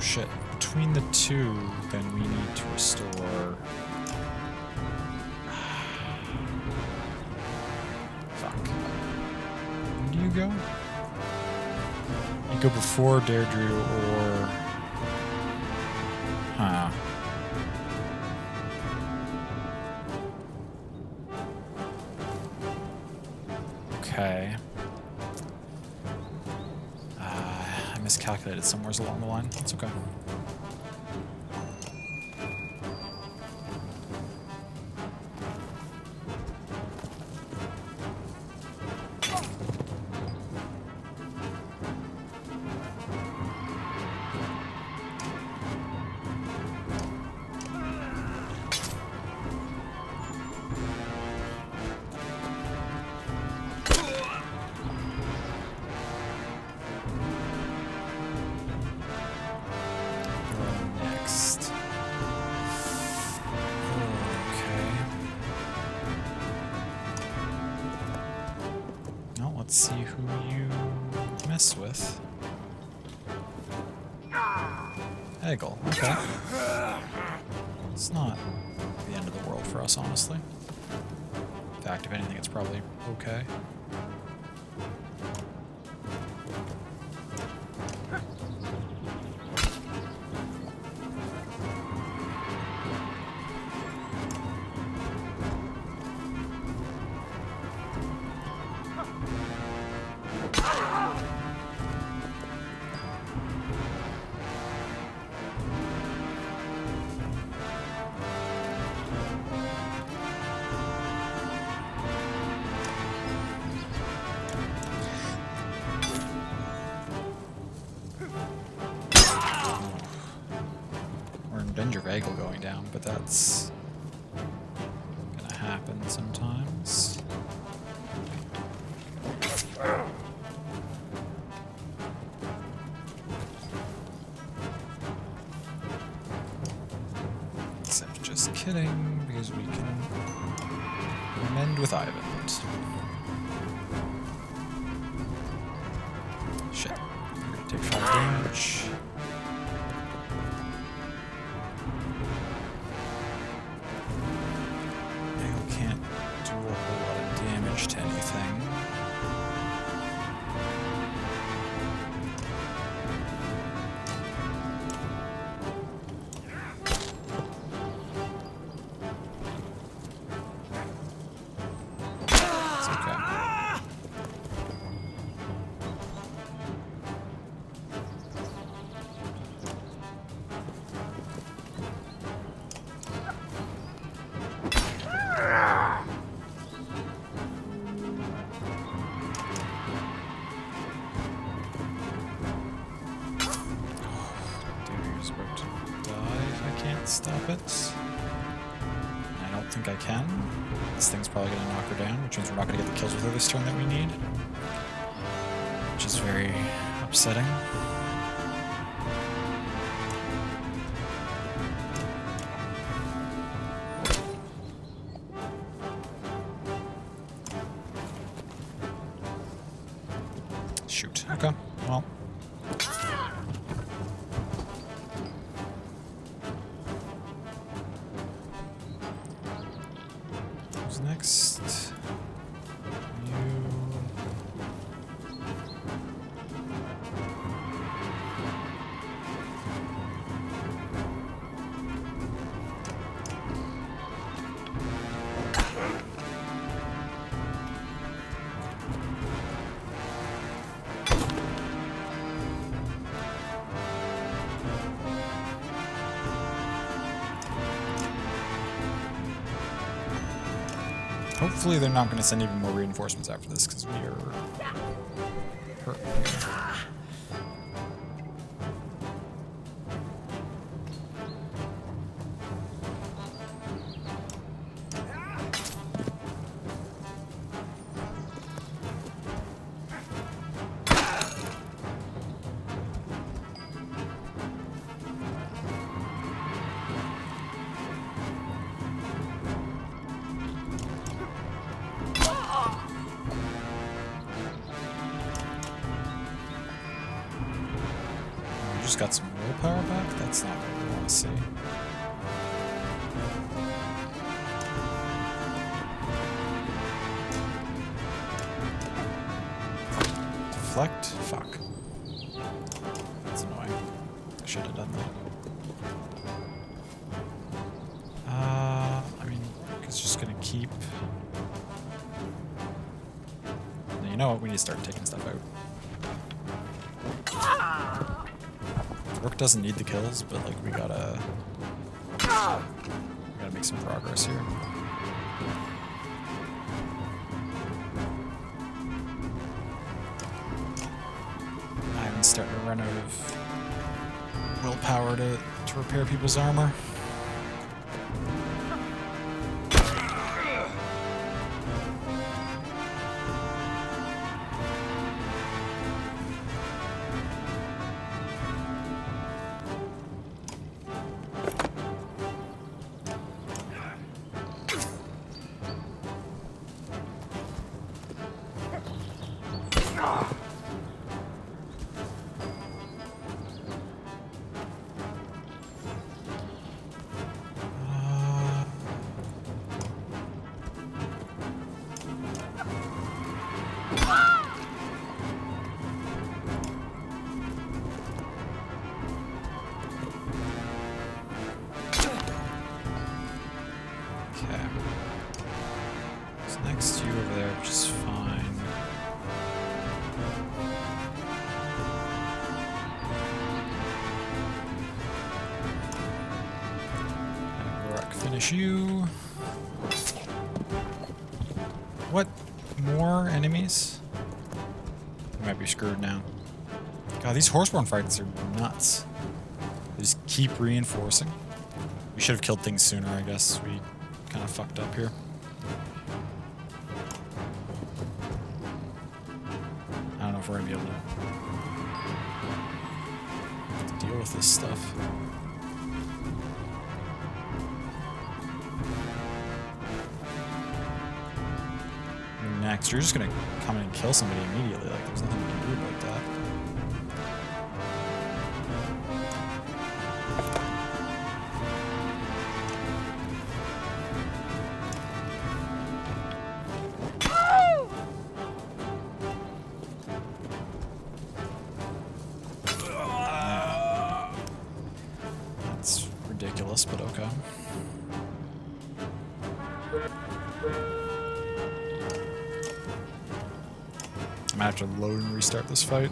shit. Between the two, then we need to restore... Fuck. When do you go? You go before Deirdre or... I miscalculated somewhere along the line. That's okay. Next. Okay. Now let's see who you mess with. Eggle. Okay. It's not the end of the world for us, honestly. In fact, if anything, it's probably okay. Danger of Eggle going down, but that's gonna happen sometimes. Except just kidding, because we can mend with Ivan. Shit. We're gonna take 5 damage. To anything. It's okay. Stop it. I don't think I can. This thing's probably going to knock her down, which means we're not going to get the kills with her this turn that we need. Which is very upsetting. Shoot. Okay. Well. Next, hopefully they're not going to send even more reinforcements after this, because we are hurt. Just got some willpower back? That's not what we want to see. Deflect? Fuck. That's annoying. I should have done that. I mean, it's just gonna keep... you know what? We need to start taking stuff out. Rook doesn't need the kills, but like we gotta make some progress here. Ivan's starting to run out of willpower to repair people's armor. Next to you over there, which is fine. Rock, finish you. What? More enemies? We might be screwed now. God, these Horseborn fights are nuts. They just keep reinforcing. We should have killed things sooner, I guess. We kind of fucked up here. I don't know if we're gonna be able to deal with this stuff. Next, you're just gonna come in and kill somebody immediately. Like, there's nothing we can do about that. That's ridiculous, but okay. I might have to load and restart this fight.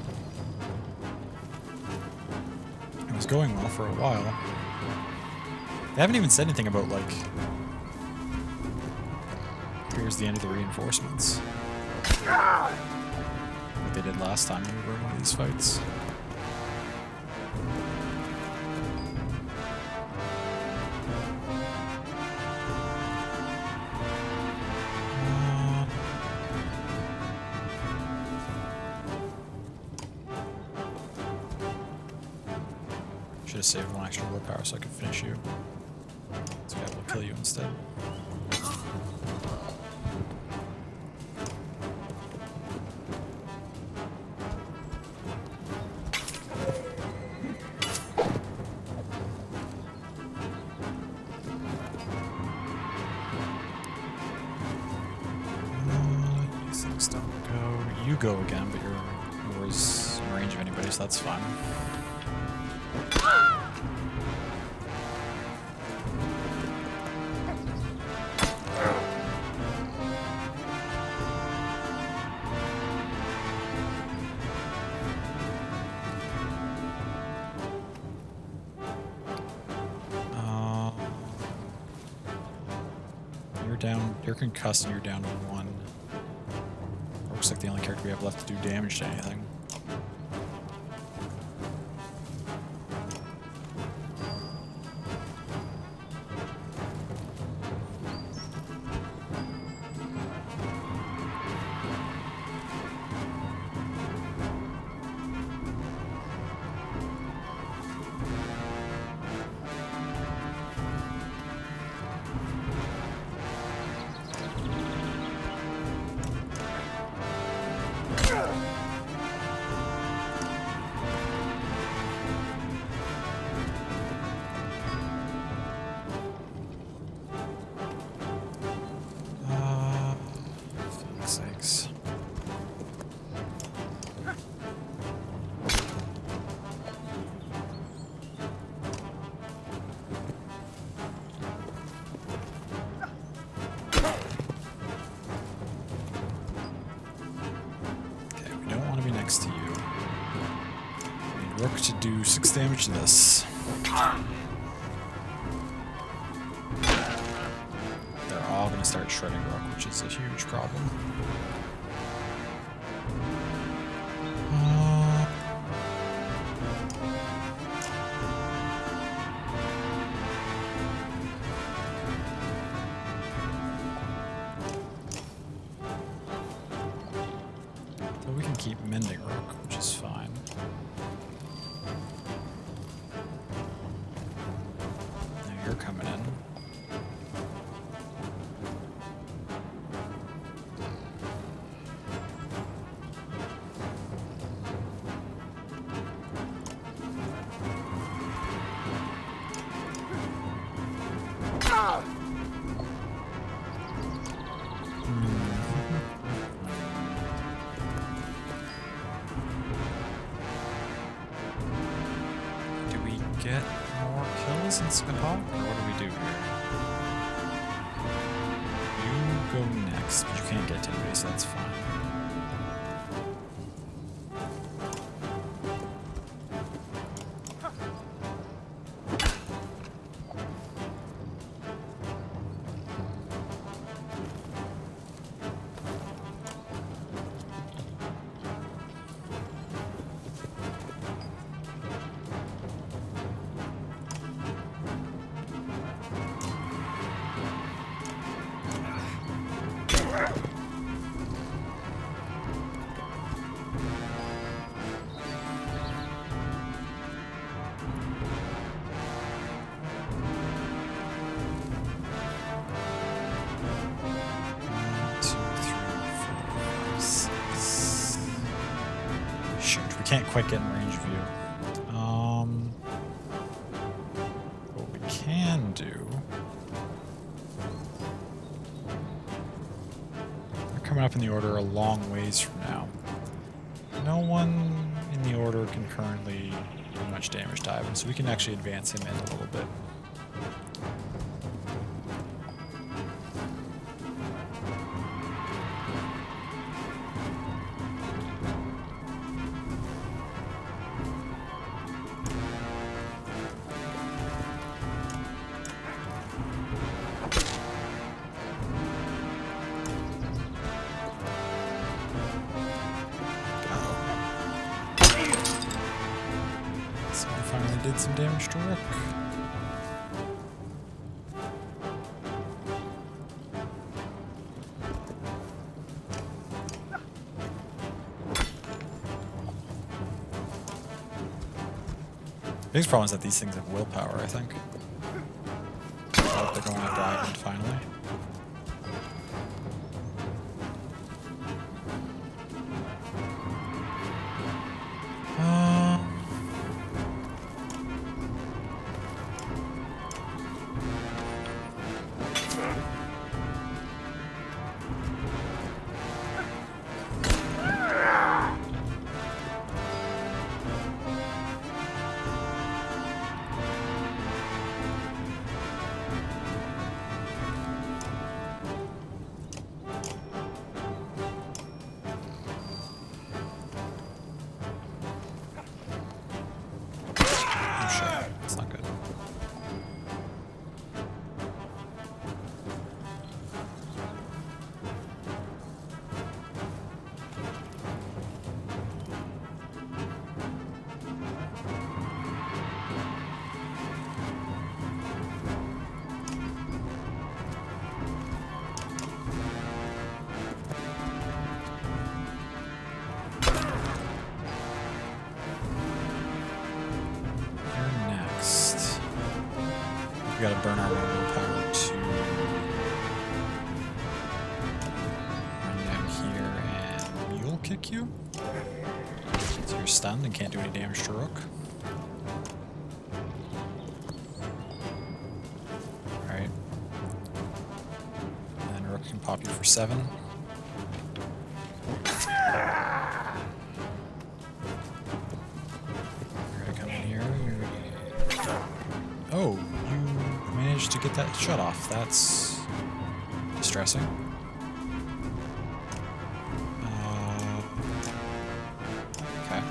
It was going well for a while. They haven't even said anything about, like, here's the end of the reinforcements. Like they did last time we were in one of these fights. Should have saved one extra willpower so I could finish you. So I will kill you instead. These things don't go. You go again, but you're always in range of anybody, so that's fine. You're concussed and you're down to 1. Looks like the only character we have left to do damage to anything. Rook to do 6 damage to this. They're all going to start shredding Rook, which is a huge problem. So we can keep mending Rook, which is fine. Now you're coming in. Get more kills in Skahak, or what do we do here? You go next, but you can't get to anybody, so that's fine. Can't quite get in range view. What we can do... They're coming up in the order a long ways from now. No one in the order can currently do much damage to Ivan, so we can actually advance him in a little bit. Did some damage to Rook. Biggest problem is that these things have willpower, I think. Oh, they're going after Ivan finally. We gotta burn our willpower to run down here and mule kick you. So you're stunned and can't do any damage to Rook. Alright. And then Rook can pop you for 7. You're gonna come in here. Oh, you managed to get that shut off. That's distressing. Okay.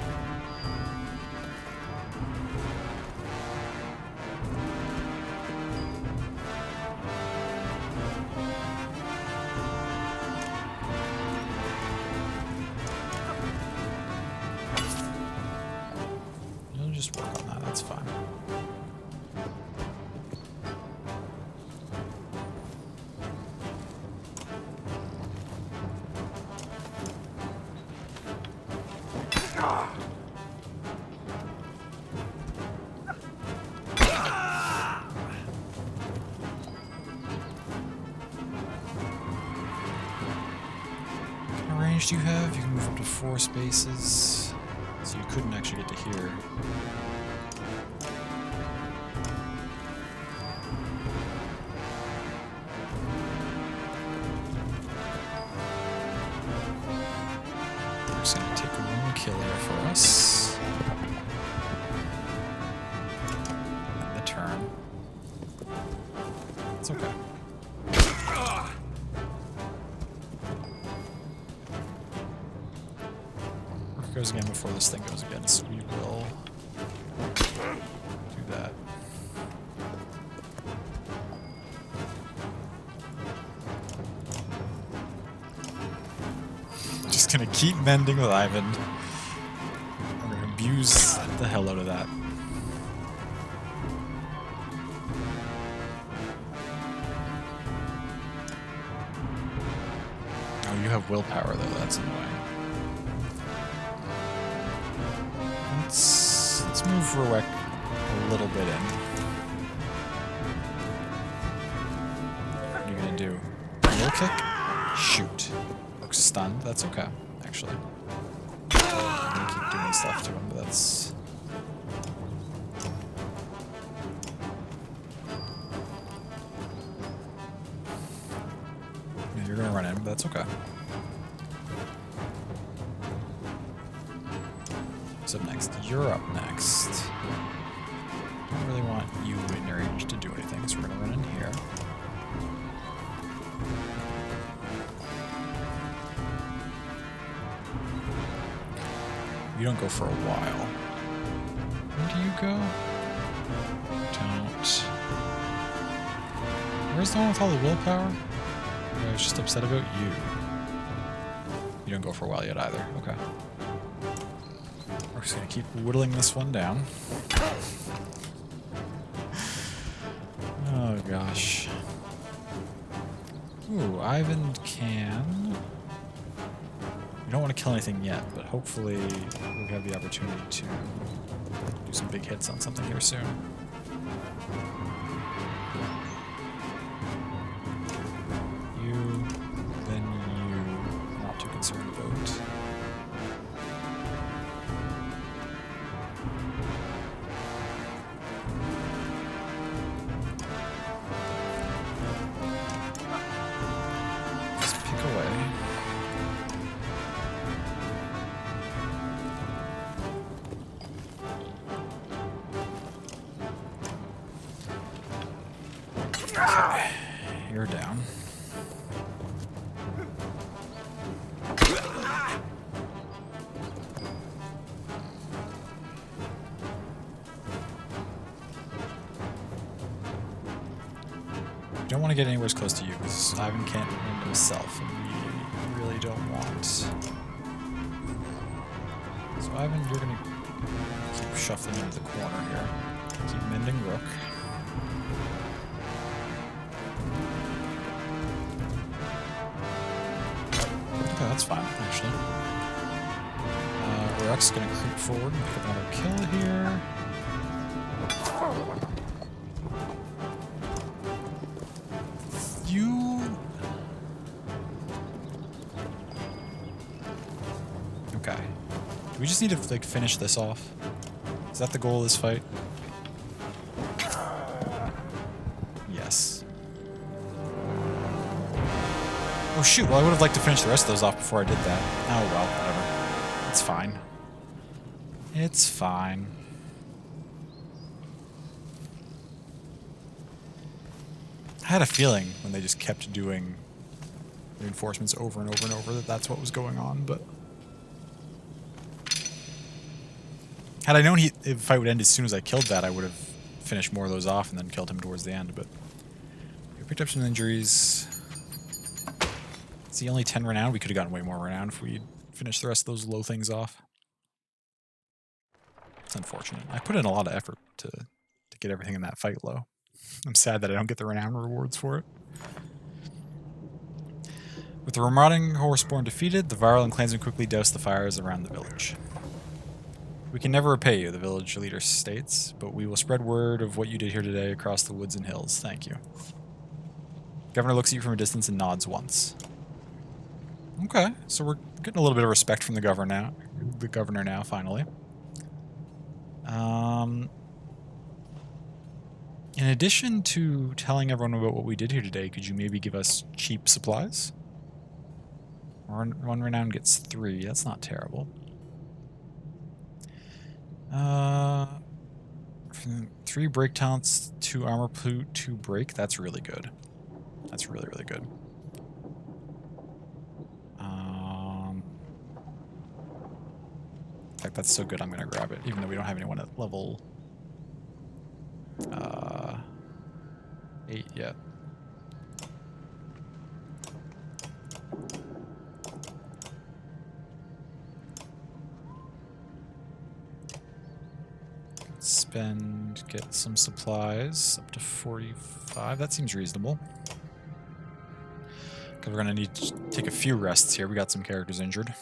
just work on that. That's fine. Do you have? You can move up to 4 spaces. So you couldn't actually get to here. We're just gonna take 1 kill here for us. And the turn. It's okay. Goes again before this thing goes again, so we will do that. Just gonna keep mending with Ivan. We're gonna abuse the hell out of that. Oh, you have willpower though, that's annoying. Let's move Roek a little bit in. What are you gonna do? Roll kick? Shoot. Roek's stunned. That's okay, actually. I'm gonna keep doing stuff to him, but that's... Yeah, you're gonna run in, but that's okay. Up next. You're up next. Don't really want you in your range to do anything, so we're gonna run in here. You don't go for a while. Where do you go? Don't. Where's the one with all the willpower? I was just upset about you. You don't go for a while yet either. Okay. We're just gonna keep whittling this one down. Oh gosh. Ooh, Ivan can... We don't want to kill anything yet, but hopefully we'll have the opportunity to do some big hits on something here soon. You, then you, not too concerned about. You're down. We don't want to get anywhere as close to you because Ivan can't win himself, and we really don't want. So Ivan, you're gonna keep shuffling into the corner here. Keep mending Rook. Okay, that's fine, actually. Rook's gonna creep forward and pick up another kill here. Okay. Do we just need to, like, finish this off? Is that the goal of this fight? Yes. Oh shoot, well I would have liked to finish the rest of those off before I did that. Oh well, whatever. It's fine. It's fine. I had a feeling when they just kept doing reinforcements over and over and over that that's what was going on, but... Had I known the fight would end as soon as I killed that, I would have finished more of those off and then killed him towards the end, but... We picked up some injuries. It's the only 10 renown. We could have gotten way more renown if we'd finished the rest of those low things off. It's unfortunate. I put in a lot of effort to get everything in that fight low. I'm sad that I don't get the renown rewards for it. With the marauding horseborn defeated, the Varl and clansmen quickly doused the fires around the village. We can never repay you, the village leader states, but we will spread word of what you did here today across the woods and hills. Thank you. Governor looks at you from a distance and nods once. Okay, so we're getting a little bit of respect from the governor now, finally. In addition to telling everyone about what we did here today, could you maybe give us cheap supplies? One renown gets 3. That's not terrible. 3 break talents, 2 armor, 2 break. That's really good. That's really, really good. In fact, that's so good I'm going to grab it, even though we don't have anyone at level 8 yet. Spend, get some supplies, up to 45. That seems reasonable. Because we're going to need to take a few rests here. We got some characters injured.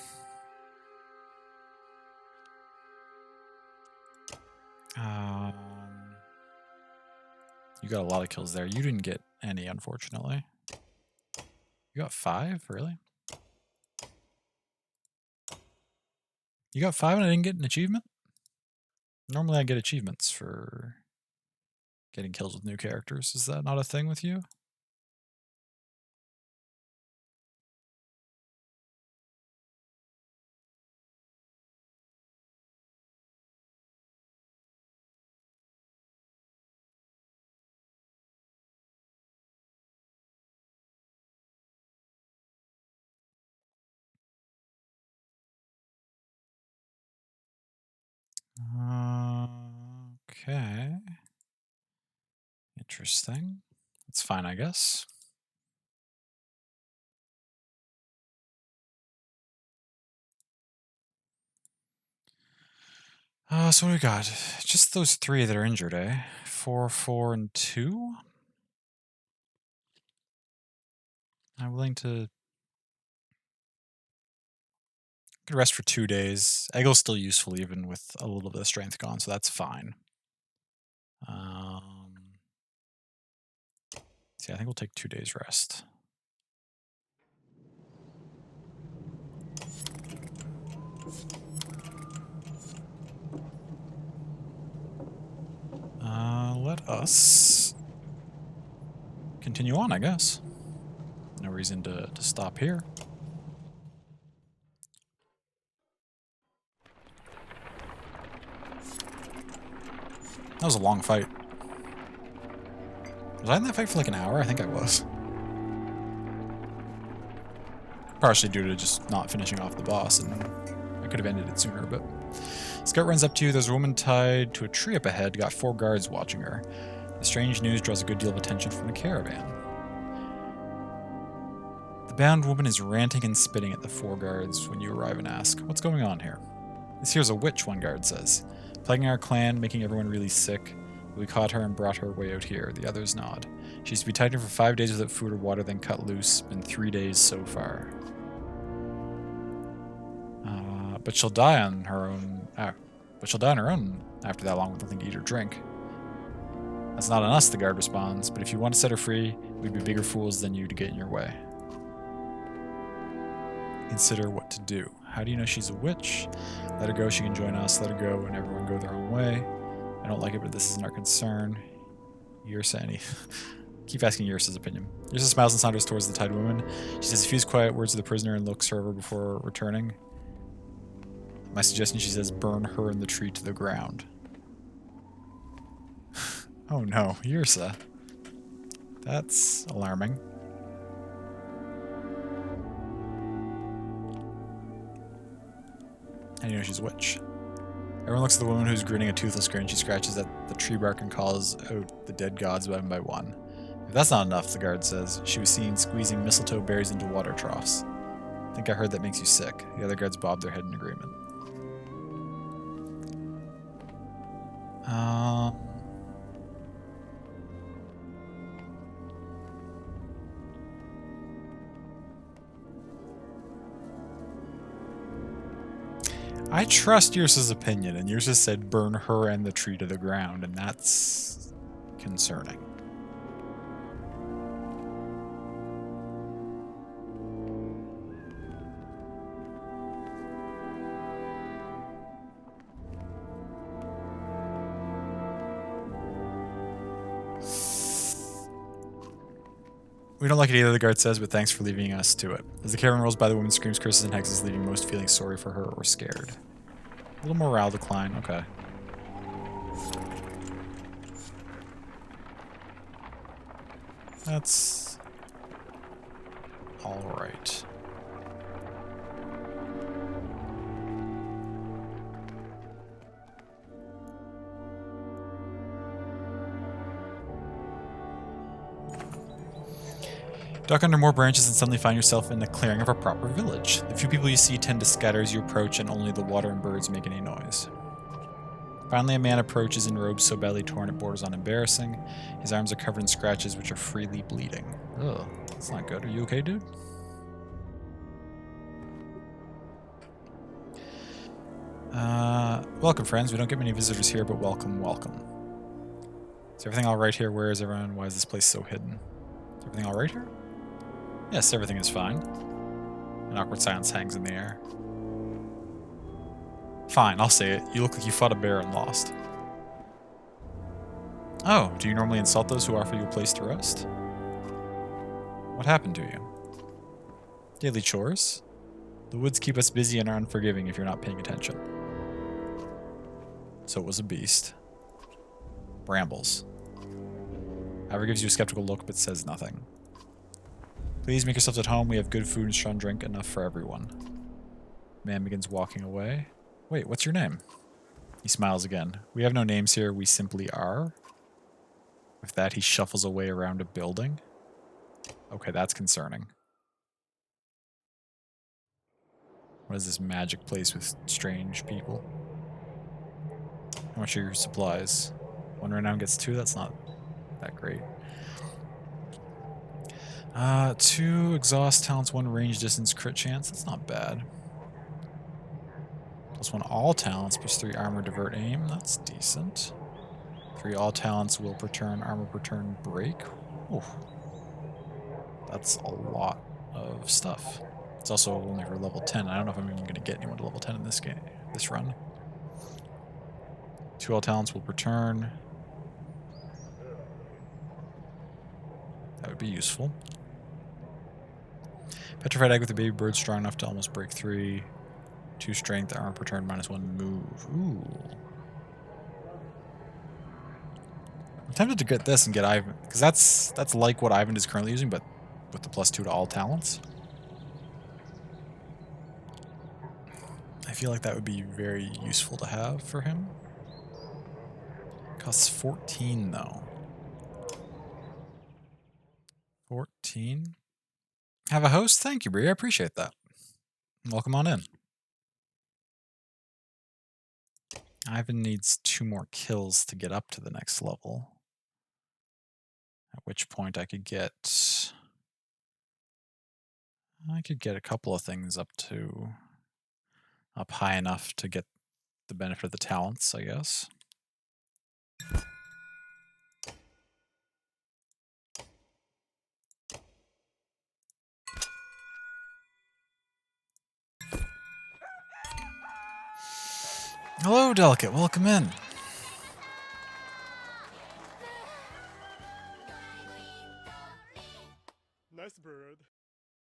You got a lot of kills there. You didn't get any, unfortunately. You got 5? Really? You got 5 and I didn't get an achievement? Normally I get achievements for getting kills with new characters. Is that not a thing with you? Okay. Interesting. That's fine, I guess. So what do we got? Just those 3 that are injured, eh? 4, 4, and 2? I'm willing to... Could rest for 2 days. Eggle's still useful even with a little bit of strength gone, so that's fine. See, I think we'll take 2 days rest. Let us continue on, I guess. No reason to stop here. That was a long fight. Was I in that fight for like an hour? I think I was. Partially due to just not finishing off the boss, and I could have ended it sooner, but... Scout runs up to you. There's a woman tied to a tree up ahead, got 4 guards watching her. The strange news draws a good deal of attention from the caravan. The bound woman is ranting and spitting at the 4 guards when you arrive and ask, "What's going on here?" "This here's a witch," one guard says. "Plaguing our clan, making everyone really sick. We caught her and brought her way out here." The others nod. "She's to be tied in for 5 days without food or water, then cut loose. Been 3 days so far. But she'll die on her own. After that long with nothing to eat or drink." "That's not on us," the guard responds. "But if you want to set her free, we'd be bigger fools than you to get in your way. Consider what to do." "How do you know she's a witch?" "Let her go, she can join us. Let her go and everyone go their own way. I don't like it, but this isn't our concern." Yrsa, keep asking Yrsa's opinion. Yrsa smiles and saunters towards the tied woman. She says a few quiet words to the prisoner and looks her over before returning. "My suggestion," she says, "burn her and the tree to the ground." Oh no, Yrsa. That's alarming. How do you know she's a witch? Everyone looks at the woman who's grinning a toothless grin. She scratches at the tree bark and calls out the dead gods one by one. "If that's not enough," the guard says, "she was seen squeezing mistletoe berries into water troughs. I think I heard that makes you sick." The other guards bob their head in agreement. I trust Yrsa's opinion, and Yrsa said burn her and the tree to the ground, and that's concerning. We don't like it either, the guard says, but thanks for leaving us to it. As the caravan rolls by, the woman screams curses and hexes, leaving most feeling sorry for her or scared. A little morale decline, okay. That's alright. Duck under more branches and suddenly find yourself in the clearing of a proper village. The few people you see tend to scatter as you approach, and only the water and birds make any noise. Finally, a man approaches in robes so badly torn it borders on embarrassing. His arms are covered in scratches which are freely bleeding. Ugh, that's not good. Are you okay, dude? Welcome, friends. We don't get many visitors here, but welcome, welcome. Is everything alright here? Where is everyone? Why is this place so hidden? Is everything alright here? Yes, everything is fine. An awkward silence hangs in the air. Fine, I'll say it. You look like you fought a bear and lost. Oh, do you normally insult those who offer you a place to rest? What happened to you? Daily chores? The woods keep us busy and are unforgiving if you're not paying attention. So it was a beast. Brambles. Ivor gives you a skeptical look but says nothing. Please make yourselves at home. We have good food and strong drink, enough for everyone. Man begins walking away. Wait, what's your name? He smiles again. We have no names here. We simply are. With that, he shuffles away around a building. Okay, that's concerning. What is this magic place with strange people? How much are your supplies? One renown gets 2. That's not that great. 2 exhaust talents, 1 range distance crit chance. That's not bad. +1 all talents, +3 armor divert aim. That's decent. 3 all talents, will per turn, armor per turn, break. Ooh. That's a lot of stuff. It's also only for level 10. I don't know if I'm even going to get anyone to level 10 in this game, this run. 2 all talents will per turn. That would be useful. Petrified egg with a baby bird strong enough to almost break 3. 2 strength, armor per turn, -1 move. Ooh. I'm tempted to get this and get Ivan, because that's like what Ivan is currently using, but with the +2 to all talents. I feel like that would be very useful to have for him. Costs 14 though. 14. Have a host? Thank you, Bree. I appreciate that. Welcome on in. Ivan needs 2 more kills to get up to the next level. At which point I could get a couple of things up high enough to get the benefit of the talents, I guess. Hello, Delicate. Welcome in. Nice bird.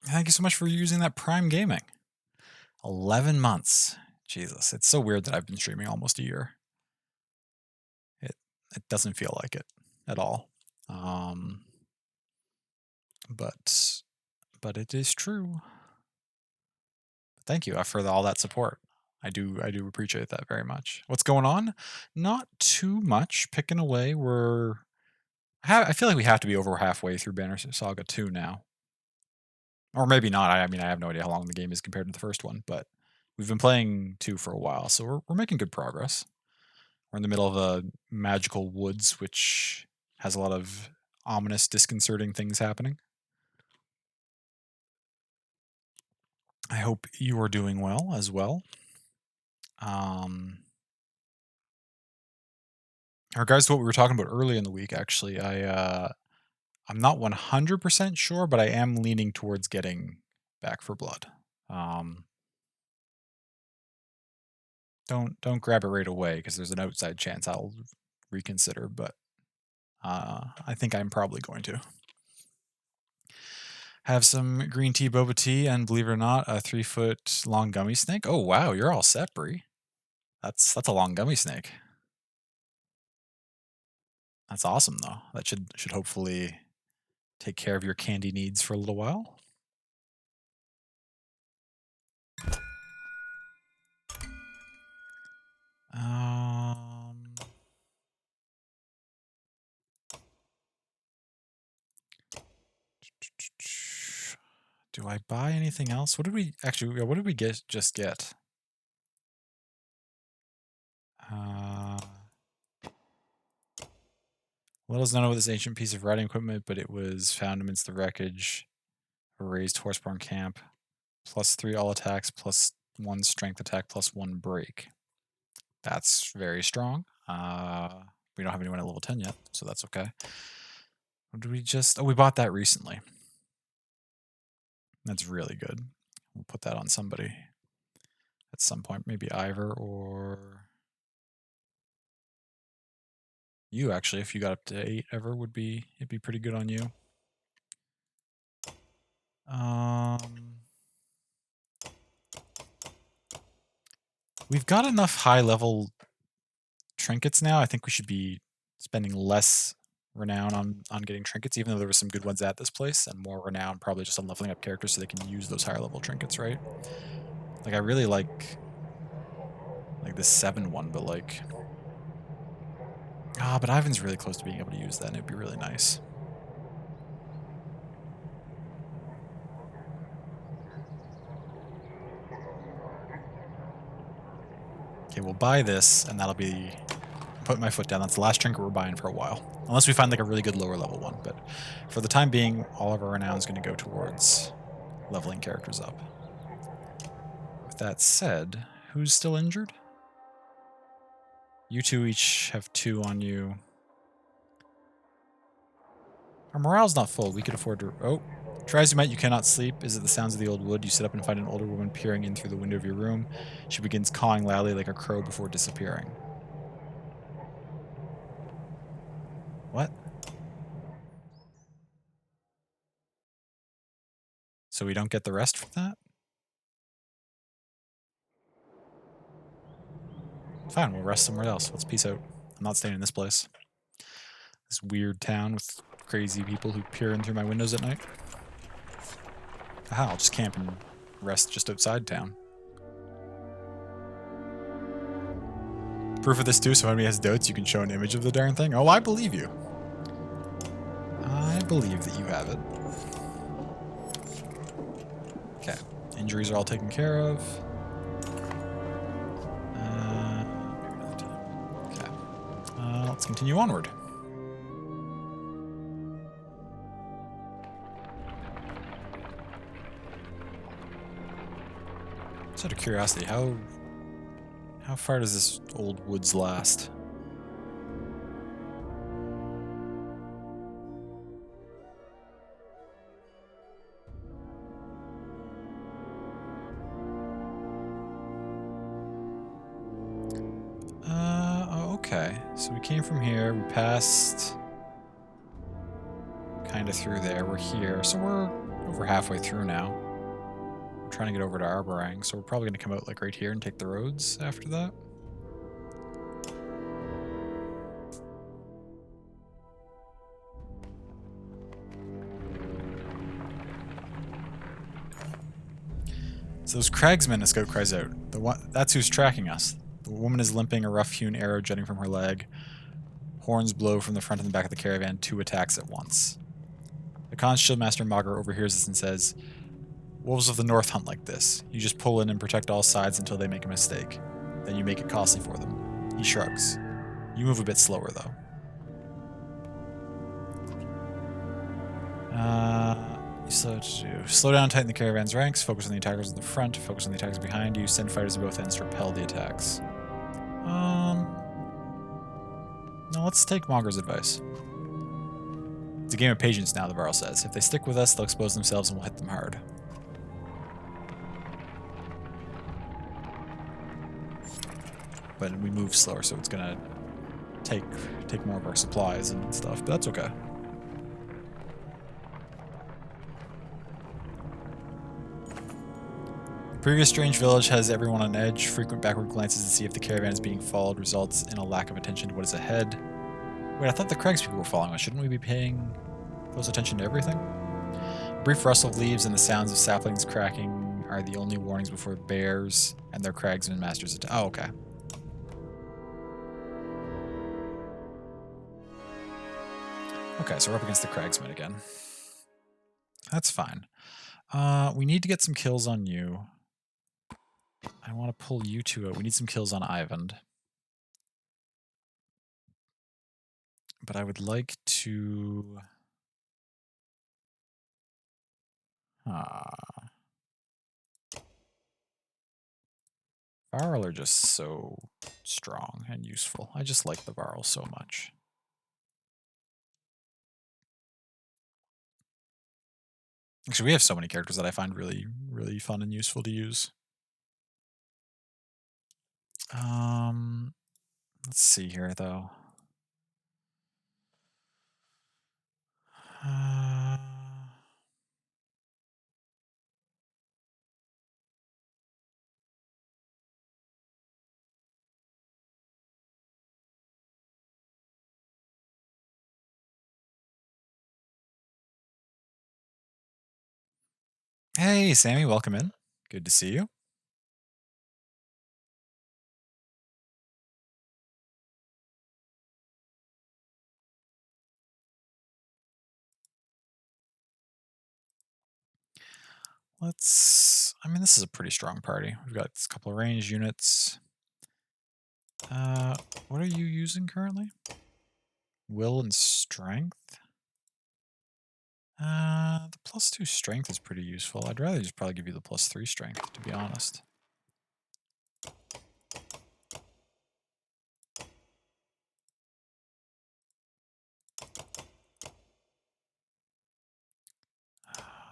Thank you so much for using that Prime Gaming. 11 months. Jesus, it's so weird that I've been streaming almost a year. It doesn't feel like it at all. But it is true. Thank you for all that support. I do appreciate that very much. What's going on? Not too much. Picking away. I feel like we have to be over halfway through Banner Saga 2 now. Or maybe not. I mean, I have no idea how long the game is compared to the first one, but we've been playing 2 for a while, so we're making good progress. We're in the middle of a magical woods, which has a lot of ominous, disconcerting things happening. I hope you are doing well as well. In regards to what we were talking about early in the week, actually, I'm not 100% sure, but I am leaning towards getting Back for Blood. Don't grab it right away because there's an outside chance I'll reconsider, but I think I'm probably going to. Have some green tea, boba tea, and believe it or not, a 3-foot long gummy snake. Oh wow, you're all set, Bree. That's a long gummy snake. That's awesome though. That should hopefully take care of your candy needs for a little while. Do I buy anything else? What did we just get? Let us not know what this ancient piece of riding equipment, but it was found amidst the wreckage of a raised horse-borne camp. +3 all attacks, +1 strength attack, +1 break. That's very strong. We don't have anyone at level 10 yet, so that's okay. What did we just... Oh, we bought that recently. That's really good. We'll put that on somebody at some point. Maybe Ivor or... You, actually, if you got up to 8 ever, it'd be pretty good on you. We've got enough high-level trinkets now. I think we should be spending less renown on getting trinkets, even though there were some good ones at this place, and more renown probably just on leveling up characters so they can use those higher-level trinkets, right? Like, I really like this 7 one, but like... but Ivan's really close to being able to use that, and it'd be really nice. Okay, we'll buy this, and that'll be... Put my foot down. That's the last trinket we're buying for a while. Unless we find like a really good lower level one. But for the time being, all of our renown is going to go towards leveling characters up. With that said, who's still injured? You two each have 2 on you. Our morale's not full. We could afford to... Oh. Try as you might, you cannot sleep. Is it the sounds of the old wood? You sit up and find an older woman peering in through the window of your room. She begins cawing loudly like a crow before disappearing. What? So we don't get the rest from that? Fine, we'll rest somewhere else. Let's peace out. I'm not staying in this place. This weird town with crazy people who peer in through my windows at night. Aha, I'll just camp and rest just outside town. Proof of this too, so if anybody has doubts, you can show an image of the darn thing. Oh, I believe you. I believe that you have it. Okay, injuries are all taken care of. Maybe another time. Okay, let's continue onward. Just out of curiosity, how far does this old woods last? Okay, so we came from here, we passed kind of through there, we're here, so we're over halfway through now. We're trying to get over to Arborang, so we're probably going to come out like right here and take the roads after that. So those cragsmen, a scout cries out. That's who's tracking us. The woman is limping, a rough-hewn arrow jutting from her leg. Horns blow from the front and the back of the caravan, 2 attacks at once. The Khan's Shieldmaster Magar overhears this and says, "Wolves of the North hunt like this. You just pull in and protect all sides until they make a mistake. Then you make it costly for them." He shrugs. You move a bit slower, though. Slow down, tighten the caravan's ranks, focus on the attackers in the front, focus on the attackers behind you, send fighters to both ends to repel the attacks. No, let's take Monger's advice. It's a game of patience now, the Varl says. If they stick with us, they'll expose themselves and we'll hit them hard. But we move slower, so it's gonna take more of our supplies and stuff, but that's okay. Previous strange village has everyone on edge. Frequent backward glances to see if the caravan is being followed results in a lack of attention to what is ahead. Wait, I thought the Crags people were following us. Shouldn't we be paying close attention to everything? Brief rustle of leaves and the sounds of saplings cracking are the only warnings before bears and their Cragsman masters attack. Oh, okay. Okay, so we're up against the Cragsmen again. That's fine. We need to get some kills on you. I want to pull you two out. We need some kills on Ivan. But I would like to... Varl are just so strong and useful. I just like the Varl so much. Actually, we have so many characters that I find really, really fun and useful to use. Let's see here, though. Hey, Sammy, welcome in. Good to see you. I mean, this is a pretty strong party. We've got a couple of ranged units. What are you using currently? Will and strength? The +2 strength is pretty useful. I'd rather just probably give you the +3 strength, to be honest.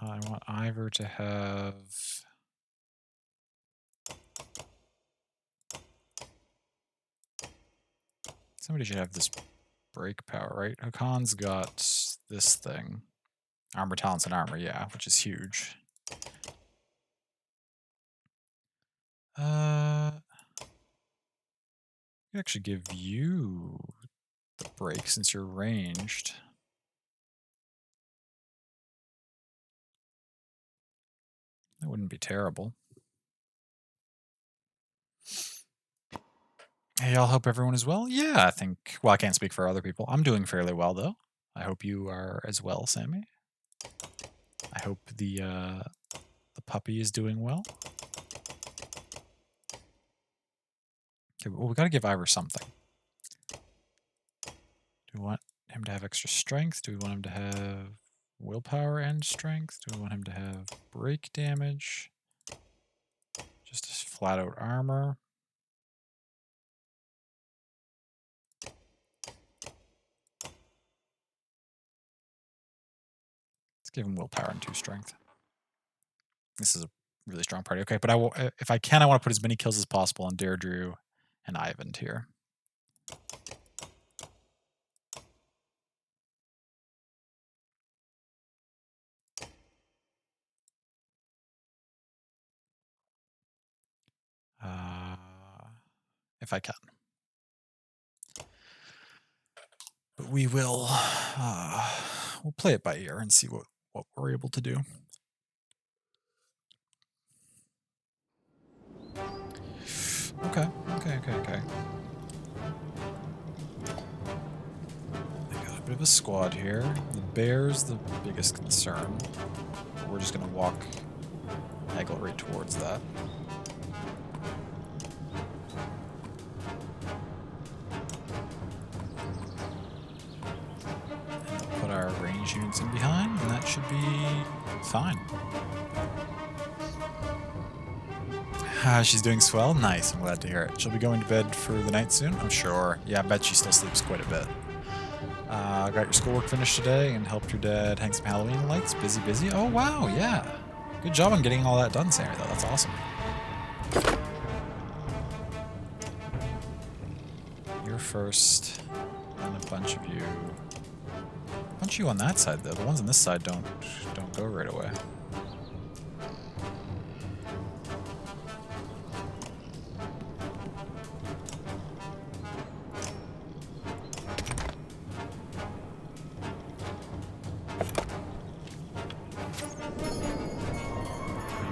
I want Ivor to have... Somebody should have this break power, right? Hakon's got this thing. Armor, talents, and armor, yeah, which is huge. I could actually give you the break since you're ranged. That wouldn't be terrible. Hey, y'all, hope everyone is well. Yeah, I think, well, I can't speak for other people. I'm doing fairly well, though. I hope you are as well, Sammy. I hope the puppy is doing well. Okay, well, we gotta give Ivor something. Do we want him to have extra strength? Do we want him to have willpower and strength? Do we want him to have break damage? Just flat out armor? Let's give him willpower and 2 strength. This is a really strong party. Okay, but if I can, I want to put as many kills as possible on Deirdre and Ivan here. If I can. But we will we'll play it by ear and see what we're able to do. Okay. I got a bit of a squad here. The bear's the biggest concern. We're just gonna walk Haggle right towards that. Put our range units in behind, and that should be Fine. She's doing swell? Nice, I'm glad to hear it. She'll be going to bed for the night soon? I'm sure. Yeah, I bet she still sleeps quite a bit. Got your schoolwork finished today and helped your dad hang some Halloween lights. Busy, busy? Oh, wow, yeah. Good job on getting all that done, Sammy, though. That's awesome. You're first, and a bunch of you. A bunch of you on that side, though. The ones on this side don't go right away.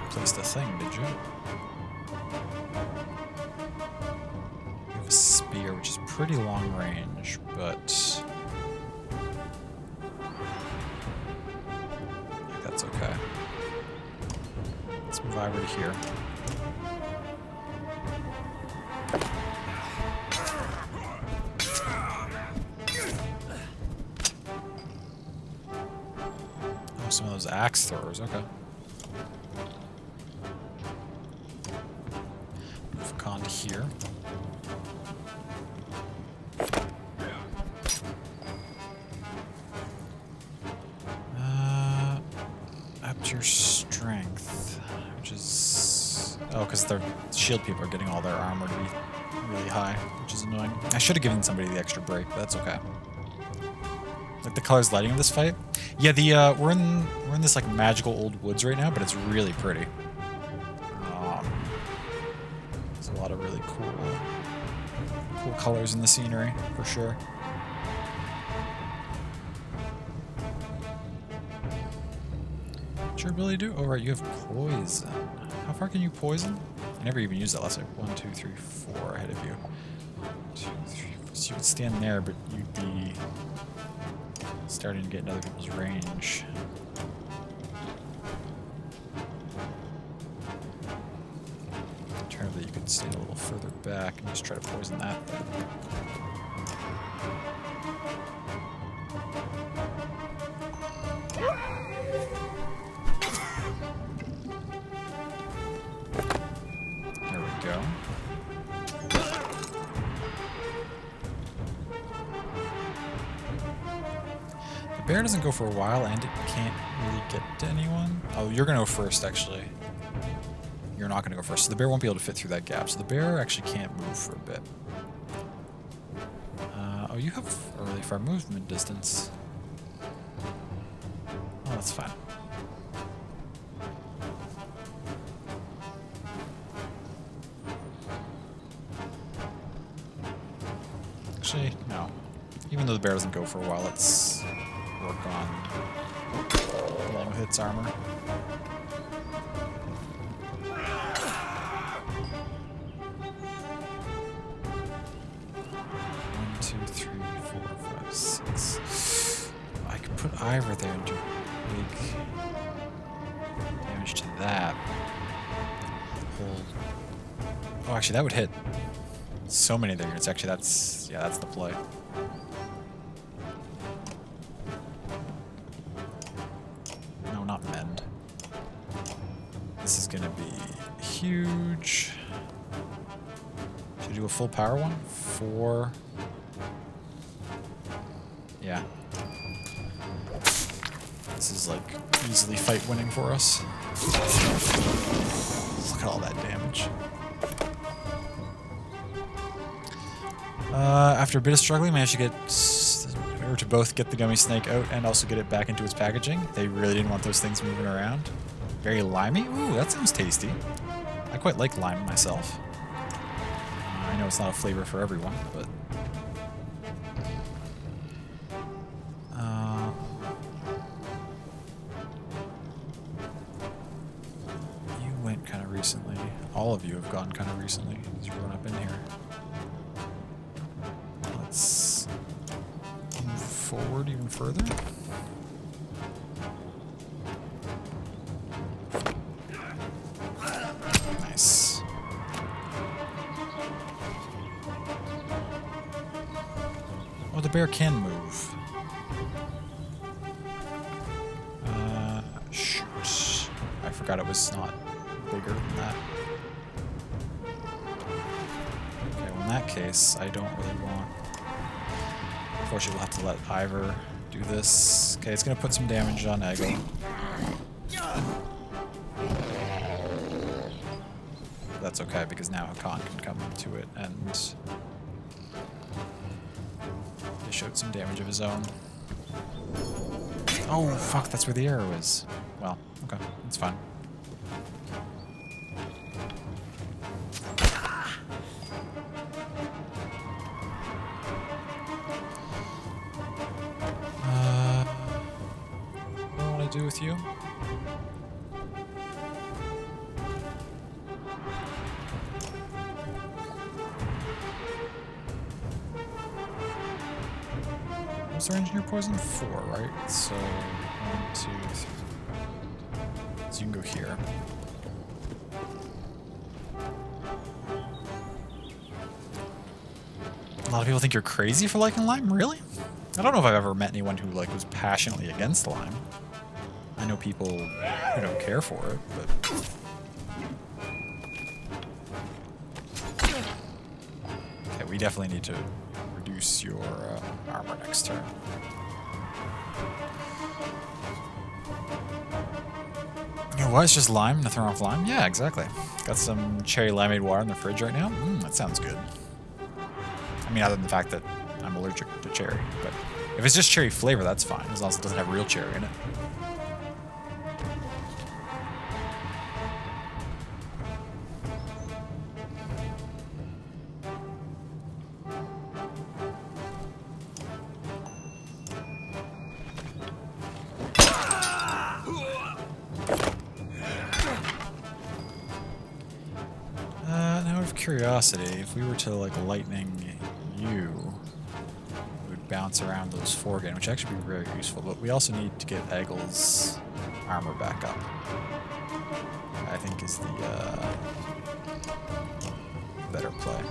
Placed a thing, did you? You have a spear, which is pretty long range, but I think that's okay. Let's move over to here. Oh, some of those axe throwers, okay. Here. Up to your strength, which is... Oh, because the shield people are getting all their armor to be really high, which is annoying. I should have given somebody the extra break, but that's okay. Like the colors lighting of this fight. Yeah, the we're in this like magical old woods right now, but it's really pretty. There's a lot of really cool colors in the scenery, for sure. What's your ability to do? Oh, right, you have poison. How far can you poison? I never even used that last time. 1, 2, 3, 4 ahead of you. 2, 3, 4. So you could stand there, but you'd be starting to get into other people's range. That you could stand a little further back and just try to poison that thing. There we go. The bear doesn't go for a while and it can't really get to anyone. Oh, you're gonna go first, actually. You're not going to go first, so the bear won't be able to fit through that gap. So the bear actually can't move for a bit. Oh, you have a really far movement distance. Oh, that's fine. Actually, no. Even though the bear doesn't go for a while, let's work on dealing with its armor. 1, 2, 3, 4, 5, 6. I could put Ivor there and do big damage to that. Hold. Oh, actually, that would hit so many of their units. Actually, that's the play. No, not mend. This is gonna be huge. Should we do a full power one? 4. Yeah. This is like easily fight winning for us. Look at all that damage. After a bit of struggling, managed to get, to both get the gummy snake out and also get it back into its packaging. They really didn't want those things moving around. Very limey. Ooh, that sounds tasty. I quite like lime myself. I know it's not a flavor for everyone, but... you went kind of recently. All of you have gone kind of recently as you're going up in here. Let's move forward even further. Nice. Oh, the bear can move. Shoot. forgot it was not bigger than that. Okay, well in that case, I don't really want... Unfortunately, we'll have to let Ivor do this. Okay, it's going to put some damage on Eggle. That's okay, because now Hakan can come to it and dish out some damage of his own. Oh, fuck, that's where the arrow is. Well, okay, it's fine. What do I want to do with you? Was our engineer poison? 4, right? So, 1, 2, 3. So you can go here. A lot of people think you're crazy for liking lime? Really? I don't know if I've ever met anyone who was passionately against lime. I know people who don't care for it, but... Okay, we definitely need to reduce your armor next turn. You know what? It's just lime? Nothing wrong with lime? Yeah, exactly. Got some cherry limeade water in the fridge right now. That sounds good. I mean, other than the fact that I'm allergic to cherry. But if it's just cherry flavor, that's fine, as long as it doesn't have real cherry in it. Now, out of curiosity, if we were to lightning you, we would bounce around those 4 again, which actually would be very useful. But we also need to get Eggle's armor back up. I think is the better play.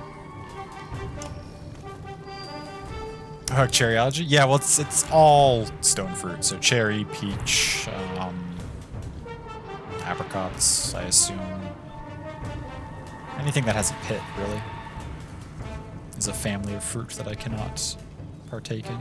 Oh, cherry allergy? Yeah, well, it's all stone fruit. So cherry, peach, apricots, I assume. Anything that has a pit, really, is a family of fruit that I cannot partake in.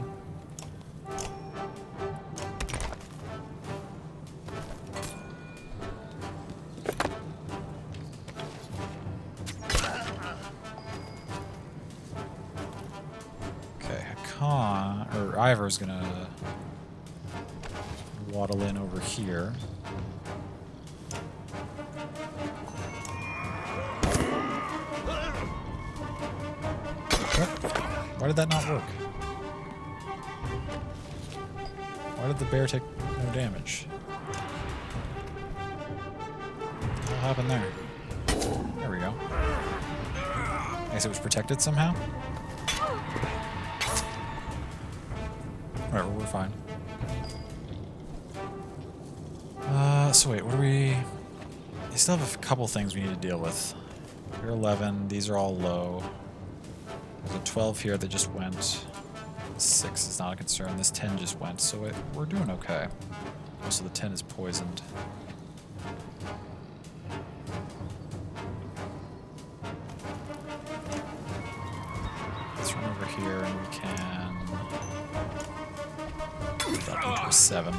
Okay, Hakan, or Ivor's gonna waddle in over here. Why did that not work? Why did the bear take no damage? What happened there? There we go. I guess it was protected somehow? Whatever, we're fine. So wait, what do we... We still have a couple things we need to deal with. You're 11, these are all low. There's a 12 here that just went. 6 is not a concern. This 10 just went, so we're doing okay. Also, the 10 is poisoned. Let's run over here and we can put that into a 7.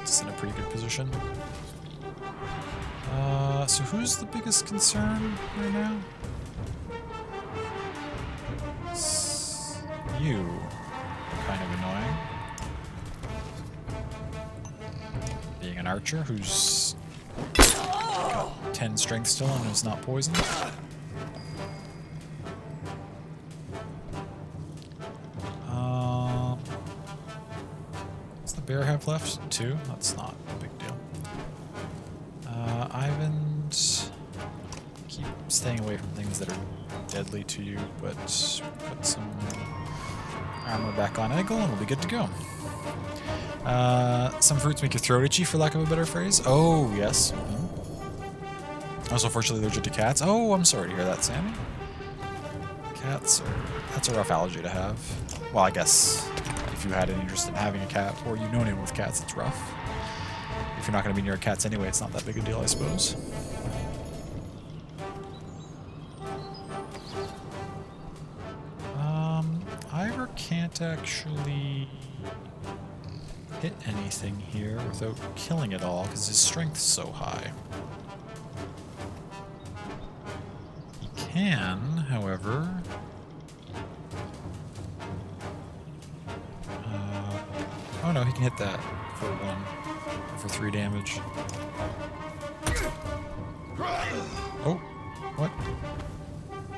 It's in a pretty good position. So who's the biggest concern right now? You are kind of annoying. Being an archer who's got 10 strength still and is not poisoned. What's the bear have left? 2? That's not a big deal. Ivan, keep staying away from things that are deadly to you, but put some armor back on Eggle and we'll be good to go. Some fruits make your throat itchy, for lack of a better phrase. Oh, yes. Also, fortunately, allergic to cats. Oh, I'm sorry to hear that, Sammy. Cats are... That's a rough allergy to have. Well, I guess if you had any interest in having a cat, or you know anyone with cats, it's rough. If you're not going to be near cats anyway, it's not that big a deal, I suppose. Ivor can't actually hit anything here without killing it all because his strength's so high. He can, however... oh no, he can hit that for 1, for 3 damage. Oh, what?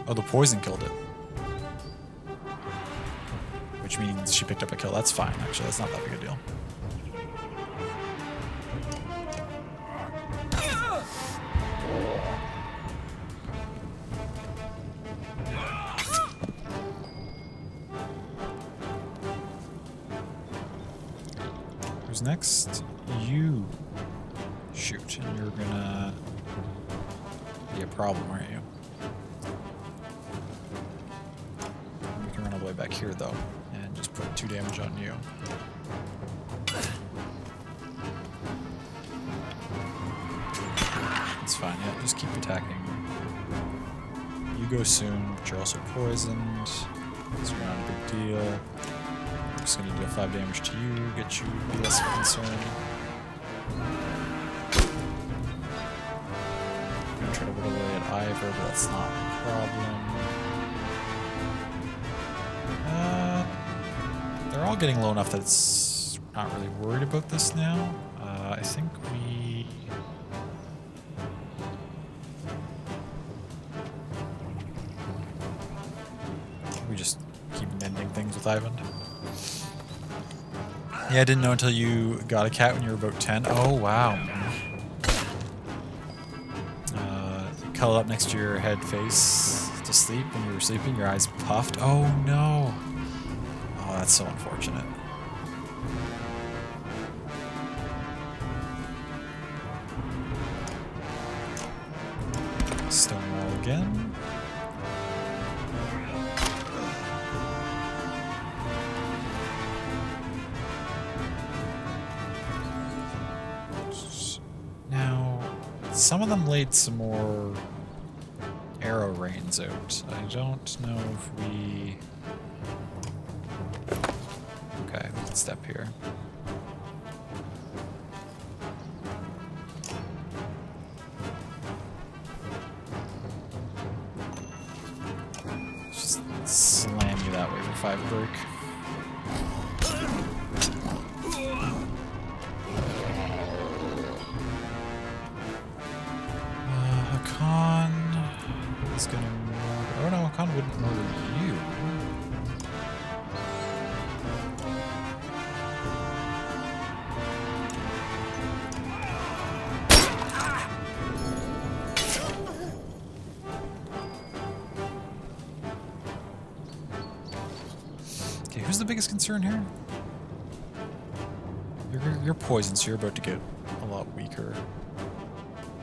Oh, the poison killed it. Which means she picked up a kill. That's fine, actually. That's not that big a deal. Who's next? You. Shoot, and you're gonna be a problem, aren't you? We can run all the way back here, though, and just put 2 damage on you. It's fine, yeah, just keep attacking. You go soon, but you're also poisoned, so you're not a big deal. I'm just gonna deal 5 damage to you, get you to be less of a concern. I'm gonna try to whittle away at Ivor, but that's not a problem. They're all getting low enough that it's not really worried about this now. I think we just keep mending things with Ivan. Yeah, I didn't know until you got a cat when you were about 10. Oh, wow. Cuddle up next to your head face to sleep when you were sleeping, your eyes puffed. Oh, no. Oh, that's so unfortunate. Stonewall again. Now, some of them laid some more arrow rains out. I don't know if we... Okay, we can step here. Just slam you that way for 5 break. Hakan is gonna murder... Oh no, Hakan wouldn't murder you. Okay, who's the biggest concern here? You're poisoned, so you're about to get a lot weaker.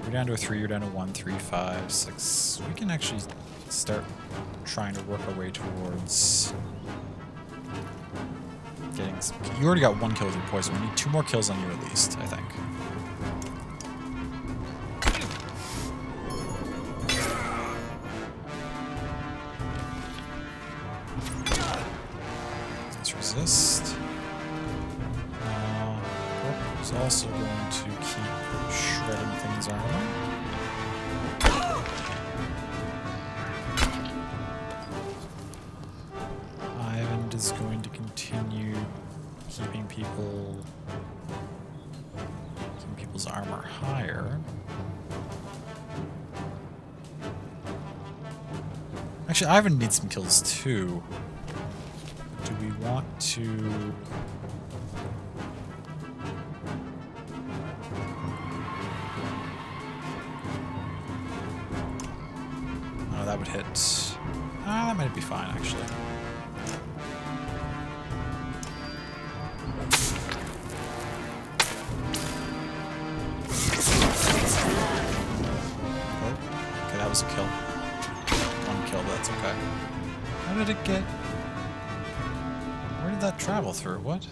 You're down to a 3, you're down to 1, 3, 5, 6. We can actually start trying to work our way towards getting some... You already got 1 kill with your poison. We need 2 more kills on you at least, I think. Let's resist. He's also going to keep shredding things armor. Ivan is going to continue keeping people's armor higher. Actually, Ivan needs some kills too. Do we want to... That would hit. That might be fine, actually. Oh, okay, that was a kill. 1 kill, but that's okay. How did it get... Where did that travel through? What?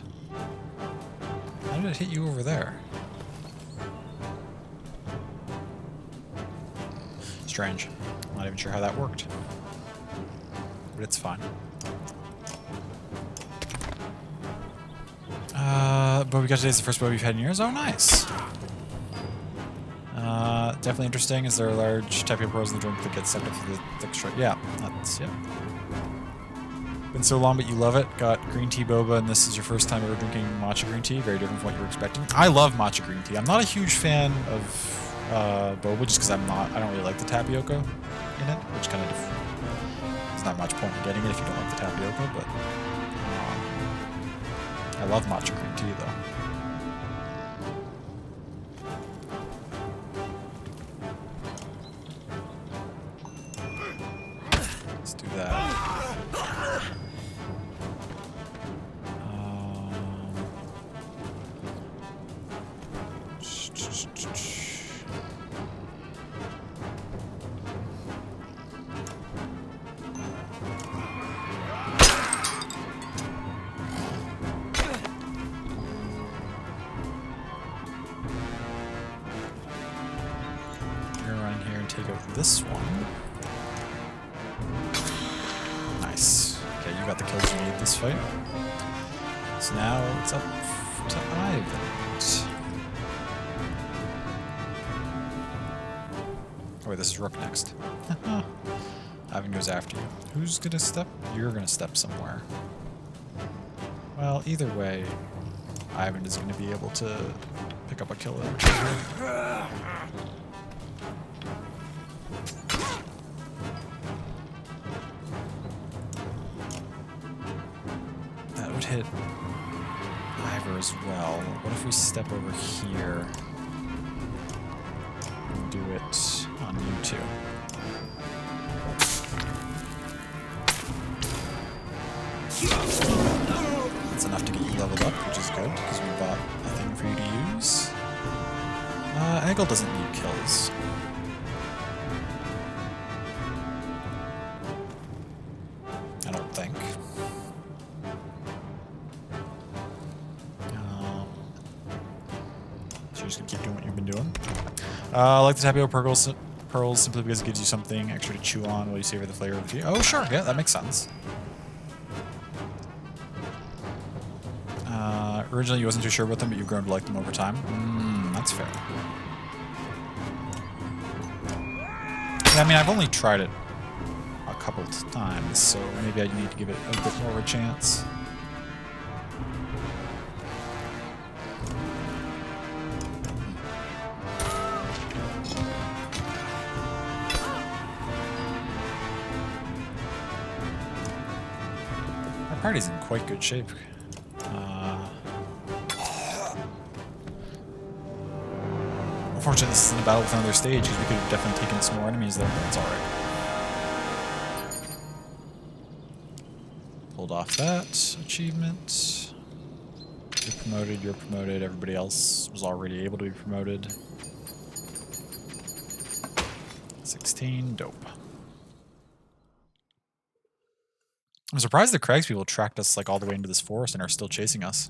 How did it hit you over there? Strange. I'm not even sure how that worked. But it's fine. But we got today's the first boat we've had in years. Oh, nice. Definitely interesting. Is there a large tapioca pearls in the drink that gets sucked up through the thick stripe? Yeah, that's, yeah. Been so long, but you love it. Got green tea boba, and this is your first time ever drinking matcha green tea. Very different from what you were expecting. I love matcha green tea. I'm not a huge fan of boba just because I don't really like the tapioca in it, which kind of, there's not much point in getting it if you don't like the tapioca, but I love matcha green tea though. Let's do that. Take out this one. Nice. Okay, you got the kills you need this fight. So now it's up to Ivan. Oh wait, this is Rook next. Ivan goes after you. Who's gonna step? You're gonna step somewhere. Well, either way, Ivan is gonna be able to pick up a kill or two. Hit Ivor as well. What if we step over here and do it on you two? That's enough to get you leveled up, which is good because we bought a thing for you to use. Eggle doesn't need kills. I don't think. You're just gonna keep doing what you've been doing. I like the tapioca pearls simply because it gives you something extra to chew on while you savor the flavor of the tea. Oh, sure, yeah, that makes sense. Originally, you wasn't too sure about them, but you've grown to like them over time. That's fair. Yeah, I mean, I've only tried it a couple times, so maybe I need to give it a bit more of a chance. Our party's in quite good shape. Unfortunately, this isn't a battle with another stage, because we could have definitely taken some more enemies there, but that's alright. Pulled off that achievement. You're promoted, everybody else was already able to be promoted. 16, dope. I'm surprised the Crags people tracked us like all the way into this forest and are still chasing us.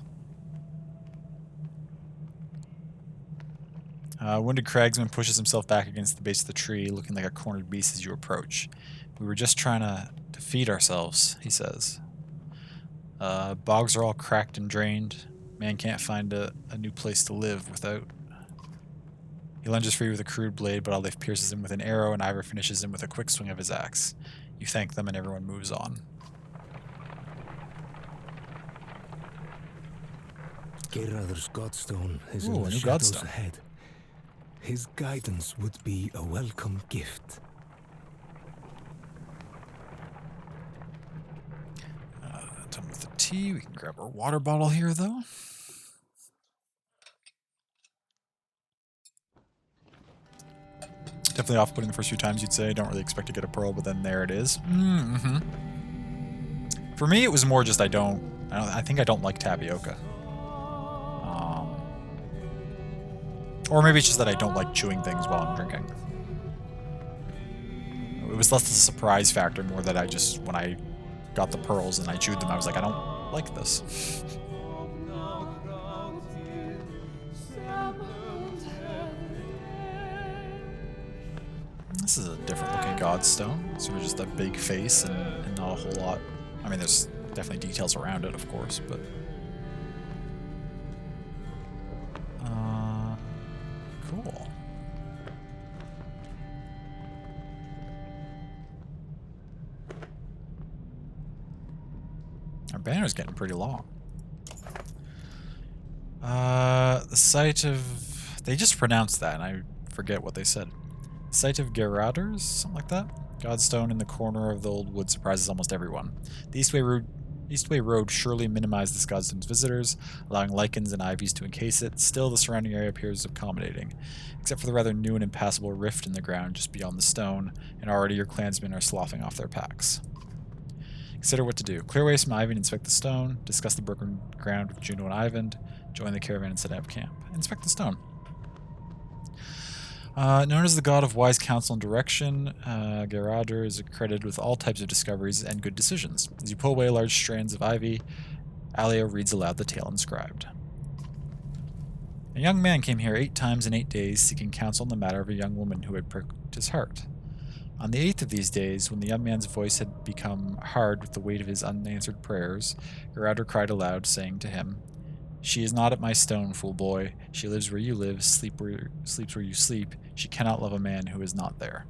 Wounded Cragsman pushes himself back against the base of the tree, looking like a cornered beast as you approach. We were just trying to feed ourselves, he says. Bogs are all cracked and drained. Man can't find a new place to live without. He lunges free with a crude blade, but Olive pierces him with an arrow, and Ivor finishes him with a quick swing of his axe. You thank them, and everyone moves on. Geirröðr's Godstone is in Ooh, the a new shadows Godstone. ahead. His guidance would be a welcome gift. Done with the tea. We can grab our water bottle here, though. Definitely off-putting the first few times, you'd say. Don't really expect to get a pearl, but then there it is. For me, it was more just I think I don't like tapioca. Or maybe it's just that I don't like chewing things while I'm drinking. It was less the surprise factor, more that I just, when I got the pearls and I chewed them, I was like, I don't like this. This is a different looking godstone. Sort of just a big face and not a whole lot. I mean, there's definitely details around it, of course, but... cool. Our banner's getting pretty long. The site of... They just pronounced that, and I forget what they said. Site of Geraders? Something like that? Godstone in the corner of the old wood surprises almost everyone. The Eastway Road surely minimized this godstone's visitors, allowing lichens and ivies to encase it. Still, the surrounding area appears accommodating, except for the rather new and impassable rift in the ground just beyond the stone, and already your clansmen are sloughing off their packs. Consider what to do. Clear away some ivy and inspect the stone. Discuss the broken ground with Juno and Ivan. Join the caravan and set up camp. Inspect the stone. Known as the god of wise counsel and direction, Gerador is credited with all types of discoveries and good decisions. As you pull away large strands of ivy, Alia reads aloud the tale inscribed. A young man came here 8 times in 8 days, seeking counsel in the matter of a young woman who had pricked his heart. On the 8th of these days, when the young man's voice had become hard with the weight of his unanswered prayers, Gerador cried aloud, saying to him, "She is not at my stone, fool boy. She lives where you live, sleeps where you sleep. She cannot love a man who is not there."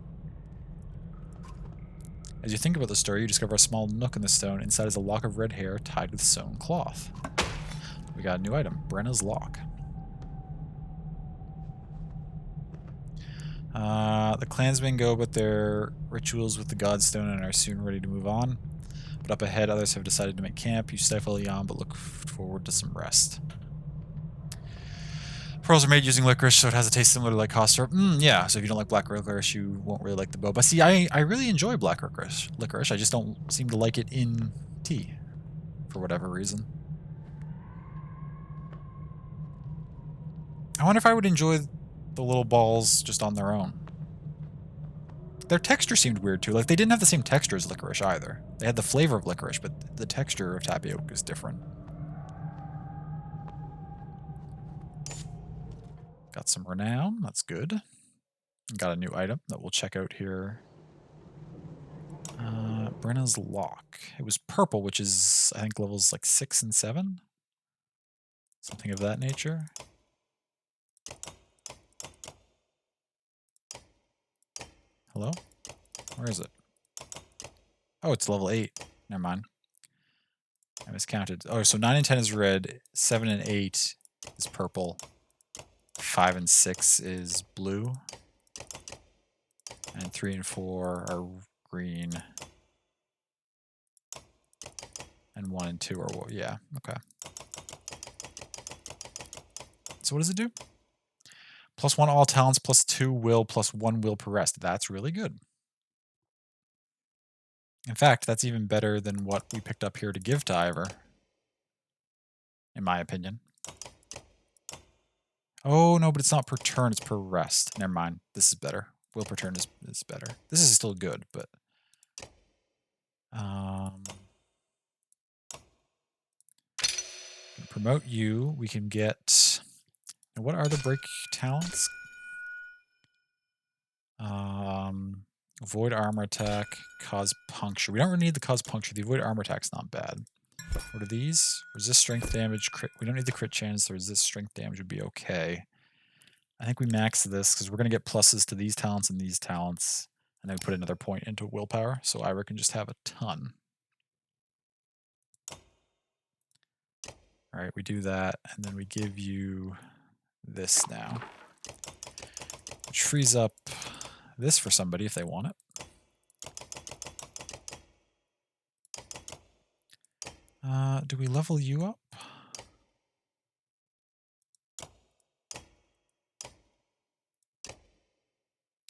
As you think about the story, you discover a small nook in the stone. Inside is a lock of red hair tied with sewn cloth. We got a new item, Brenna's Lock. The clansmen go about their rituals with the godstone and are soon ready to move on. But up ahead, others have decided to make camp. You stifle a yawn, but look forward to some rest. Pearls are made using licorice, so it has a taste similar to like cough syrup. Yeah, so if you don't like black licorice, you won't really like the boba. See, I really enjoy black licorice. I just don't seem to like it in tea, for whatever reason. I wonder if I would enjoy the little balls just on their own. Their texture seemed weird too. Like, they didn't have the same texture as licorice either. They had the flavor of licorice, but the texture of tapioca is different. Got some renown. That's good. Got a new item that we'll check out here. Brenna's Lock. It was purple, which is, I think, levels like 6 and 7. Something of that nature. Hello? Where is it? Oh, it's level 8. Never mind. I miscounted. Oh, so 9 and 10 is red, 7 and 8 is purple, 5 and 6 is blue, and 3 and 4 are green, and 1 and 2 are, yeah, okay. So what does it do? +1 all talents, +2 will, +1 will per rest. That's really good. In fact, that's even better than what we picked up here to give to Ivor, in my opinion. Oh, no, but it's not per turn, it's per rest. Never mind. This is better. Will per turn is better. This is still good, but... promote you. We can get... Now, what are the break talents? Avoid armor attack, cause puncture. We don't really need the cause puncture. The avoid armor attack's not bad. What are these? Resist strength damage, crit. We don't need the crit chance. The resist strength damage would be okay. I think we max this because we're going to get pluses to these talents and these talents. And then we put another point into willpower. So Ira can just have a ton. All right, we do that. And then we give you this now, which frees up this for somebody if they want it. Do we level you up?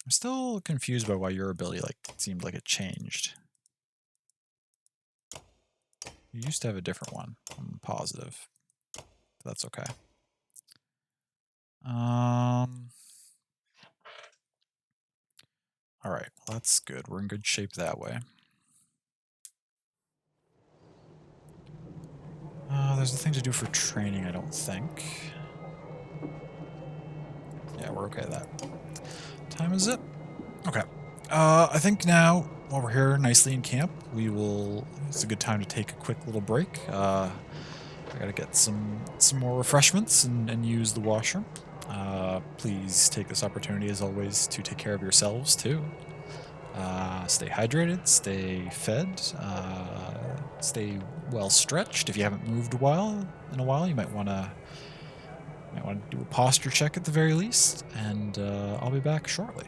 I'm still confused by why your ability seemed like it changed. You used to have a different one, I'm positive. But that's okay. Alright, well that's good. We're in good shape that way. There's nothing to do for training, I don't think. Yeah, we're okay with that. Time is it? Okay. I think now, while we're here nicely in camp, we will. It's a good time to take a quick little break. I gotta get some more refreshments and use the washroom. Please take this opportunity, as always, to take care of yourselves too. Stay hydrated, stay fed, stay well stretched. If you haven't moved in a while, you might want to do a posture check at the very least. And I'll be back shortly.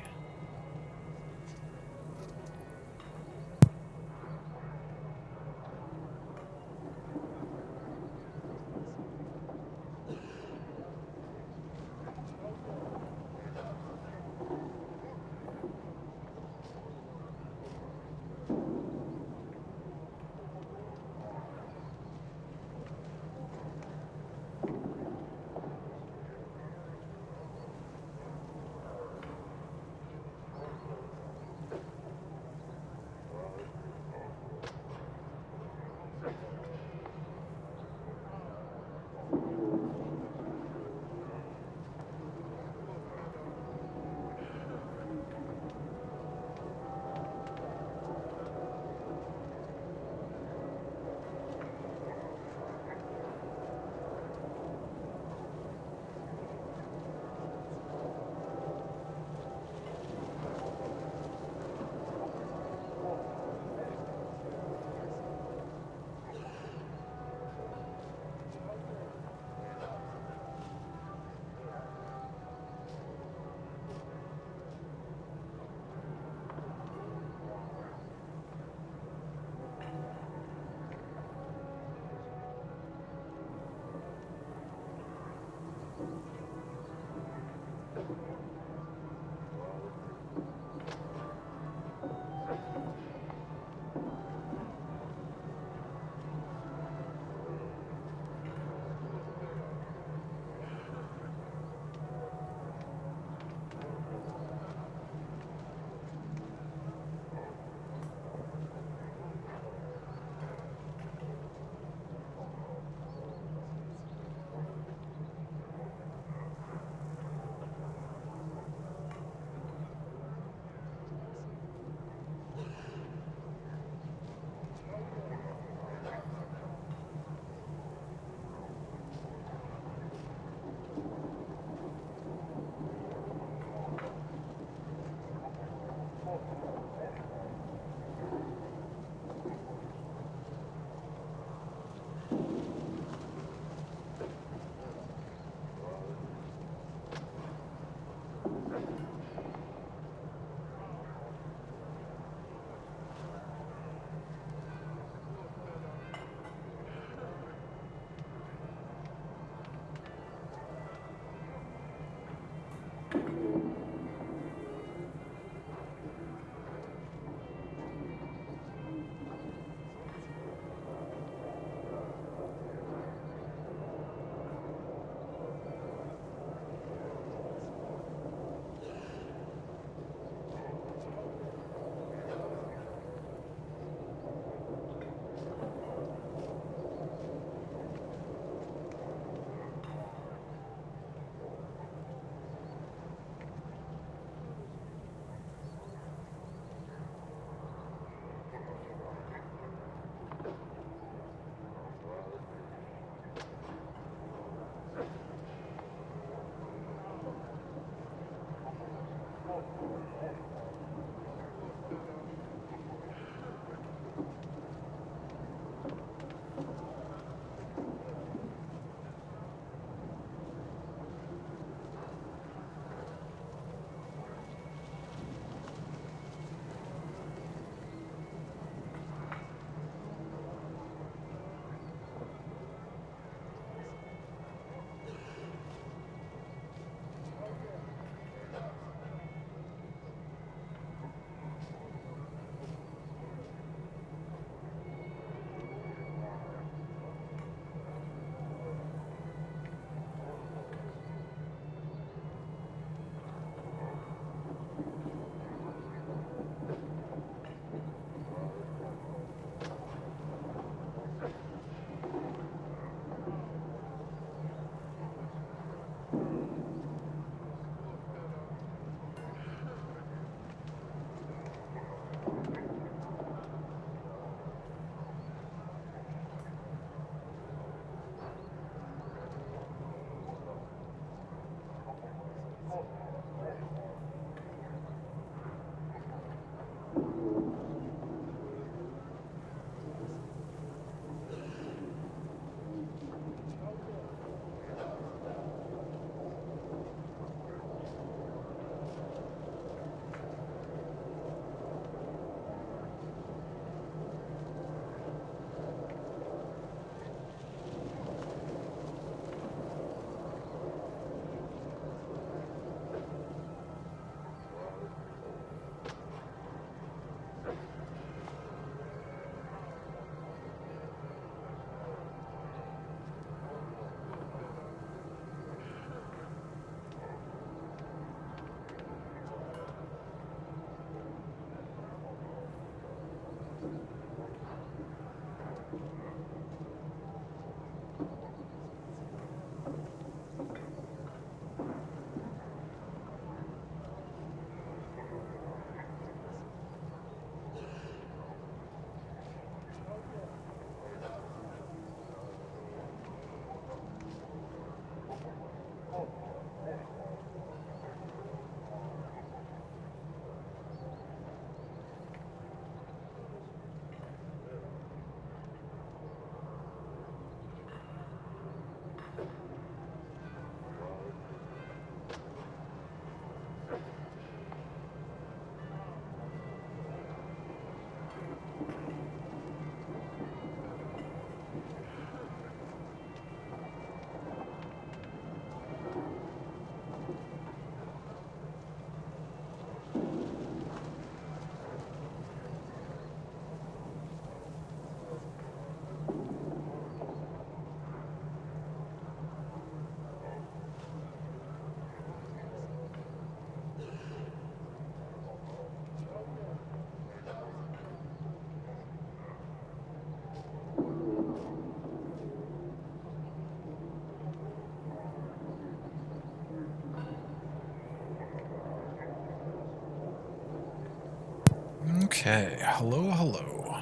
Okay, hello, hello.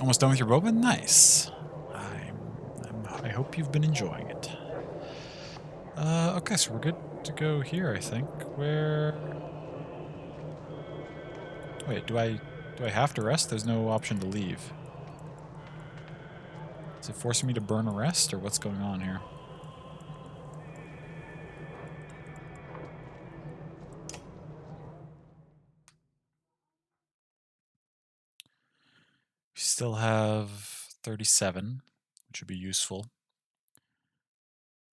Almost done with your boba? Nice. I hope you've been enjoying it. Okay, so we're good to go here, I think. Where... Wait, do I have to rest? There's no option to leave. Is it forcing me to burn a rest, or what's going on here? We still have 37, which would be useful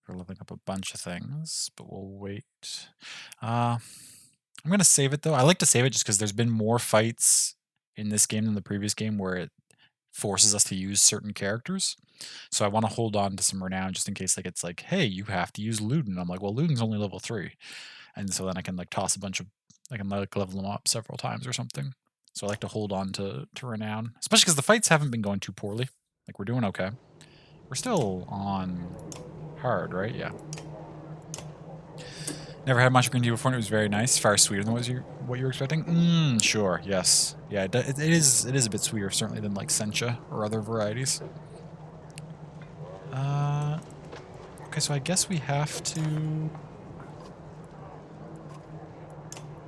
for leveling up a bunch of things, but we'll wait. I'm going to save it, though. I like to save it just because there's been more fights in this game than the previous game where it forces us to use certain characters. So I want to hold on to some renown just in case like it's like, hey, you have to use Luden. I'm like, well, Luden's only level 3. And so then I can like toss a bunch of, I can like level them up several times or something. So I like to hold on to renown, especially because the fights haven't been going too poorly. Like we're doing okay. We're still on hard, right? Yeah. Never had much green tea before, and it was very nice. Far sweeter than what you were expecting. Sure, yes, yeah. It is a bit sweeter, certainly than like sencha or other varieties. Okay, so I guess we have to.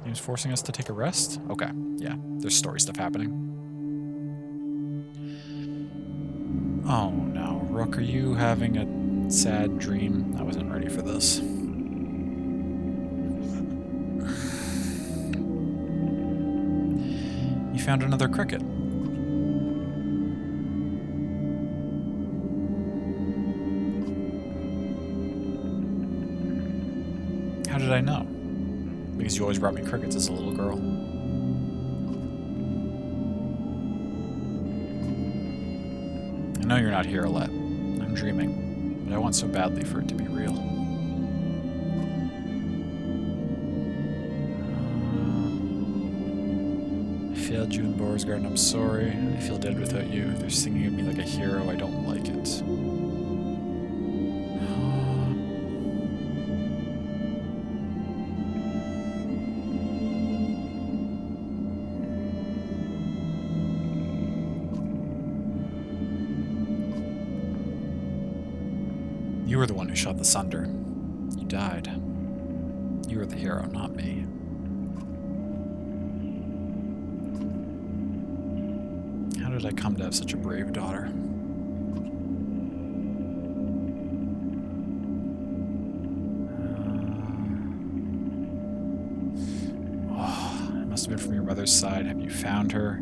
Game's forcing us to take a rest. Okay, yeah. There's story stuff happening. Oh no, Rook, are you having a sad dream? I wasn't ready for this. You found another cricket. How did I know? Because you always brought me crickets as a little girl. I know you're not here, Alette. I'm dreaming, but I want so badly for it to be real. I failed you in Boar's Garden, I'm sorry. I feel dead without you. They're singing of me like a hero, I don't like it. You were the one who shot the Sunder. You died. You were the hero, not me. How did I come to have such a brave daughter? It must have been from your mother's side. Have you found her?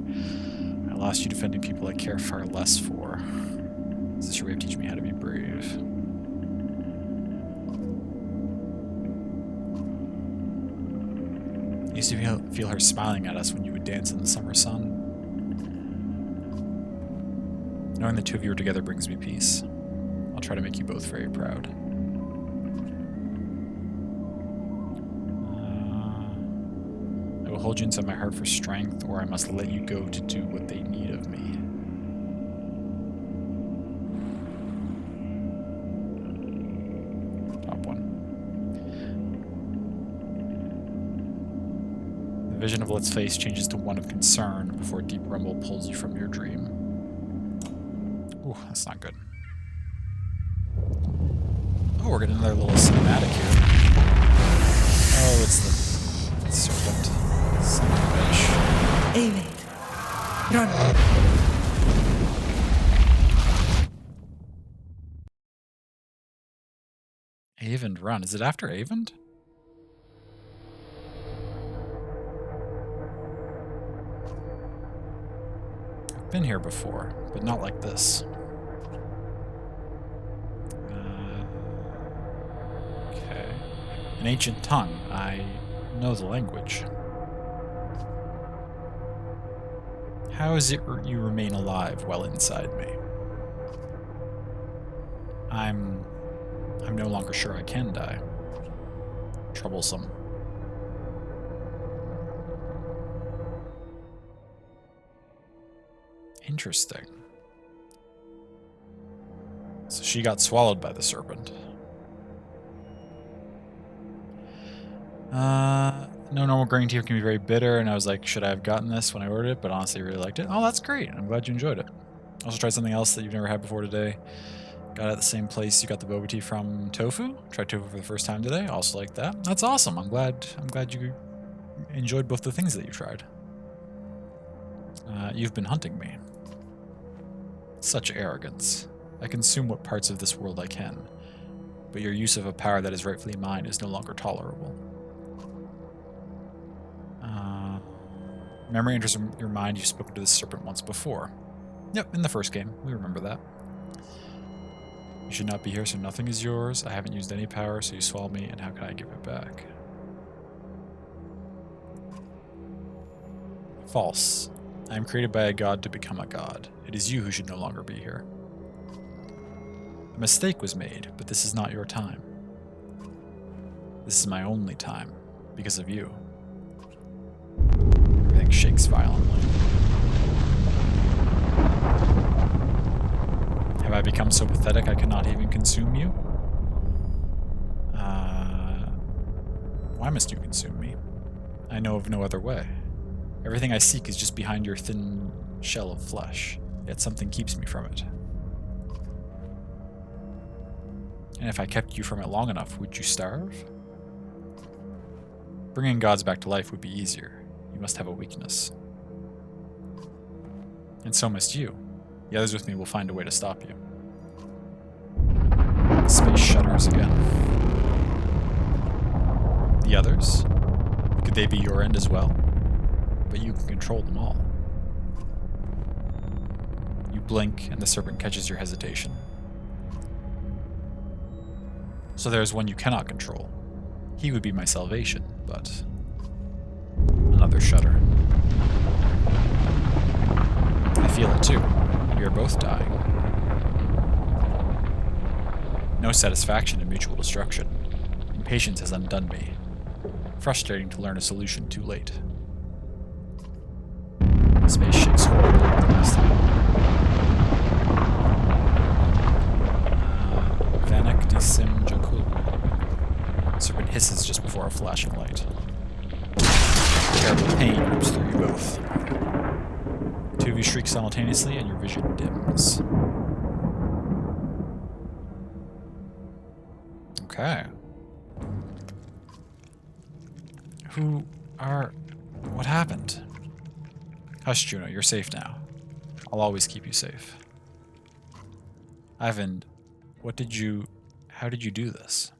I lost you defending people I care far less for. Is this your way of teaching me how to be brave? I used to feel her smiling at us when you would dance in the summer sun. Knowing the two of you are together brings me peace. I'll try to make you both very proud. I will hold you inside my heart for strength, or I must let you go to do what they need of me. Top one. The vision of Let's Face changes to one of concern before a deep rumble pulls you from your dream. Ooh, that's not good. Oh, we're getting another little cinematic here. Oh, it's the serpent. Son of a bitch. Eyvind, run! Eyvind, run. Is it after Eyvind? I've been here before, but not like this. Okay. An ancient tongue. I know the language. How is it you remain alive while inside me? I'm no longer sure I can die. Troublesome. Interesting. So she got swallowed by the serpent. No normal green tea can be very bitter, and I was like, should I have gotten this when I ordered it? But honestly, I really liked it. Oh, that's great. I'm glad you enjoyed it. Also tried something else that you've never had before today. Got it at the same place you got the boba tea from, Tofu. Tried Tofu for the first time today. Also like that. That's awesome. I'm glad you enjoyed both the things that you tried. You've been hunting me. Such arrogance. I consume what parts of this world I can, but your use of a power that is rightfully mine is no longer tolerable. Memory enters your mind. You've spoken to this serpent once before. Yep, in the first game. We remember that. You should not be here, so nothing is yours. I haven't used any power, so you swallow me, and how can I give it back? False. I am created by a god to become a god. It is you who should no longer be here. A mistake was made, but this is not your time. This is my only time, because of you. Everything shakes violently. Have I become so pathetic I cannot even consume you? Why must you consume me? I know of no other way. Everything I seek is just behind your thin shell of flesh, yet something keeps me from it. And if I kept you from it long enough, would you starve? Bringing gods back to life would be easier. You must have a weakness. And so must you. The others with me will find a way to stop you. Space shudders again. The others? Could they be your end as well? But you can control them all. You blink, and the serpent catches your hesitation. So there is one you cannot control. He would be my salvation, but... Another shudder. I feel it too. We are both dying. No satisfaction in mutual destruction. Impatience has undone me. Frustrating to learn a solution too late. Space shakes horribly like the last time. Vanek de Sim Jakul. Serpent hisses just before a flashing light. Terrible pain rips through you both. Two of you shriek simultaneously and your vision dims. Okay. What happened? Hush, Juno, you're safe now. I'll always keep you safe. Ivan, how did you do this?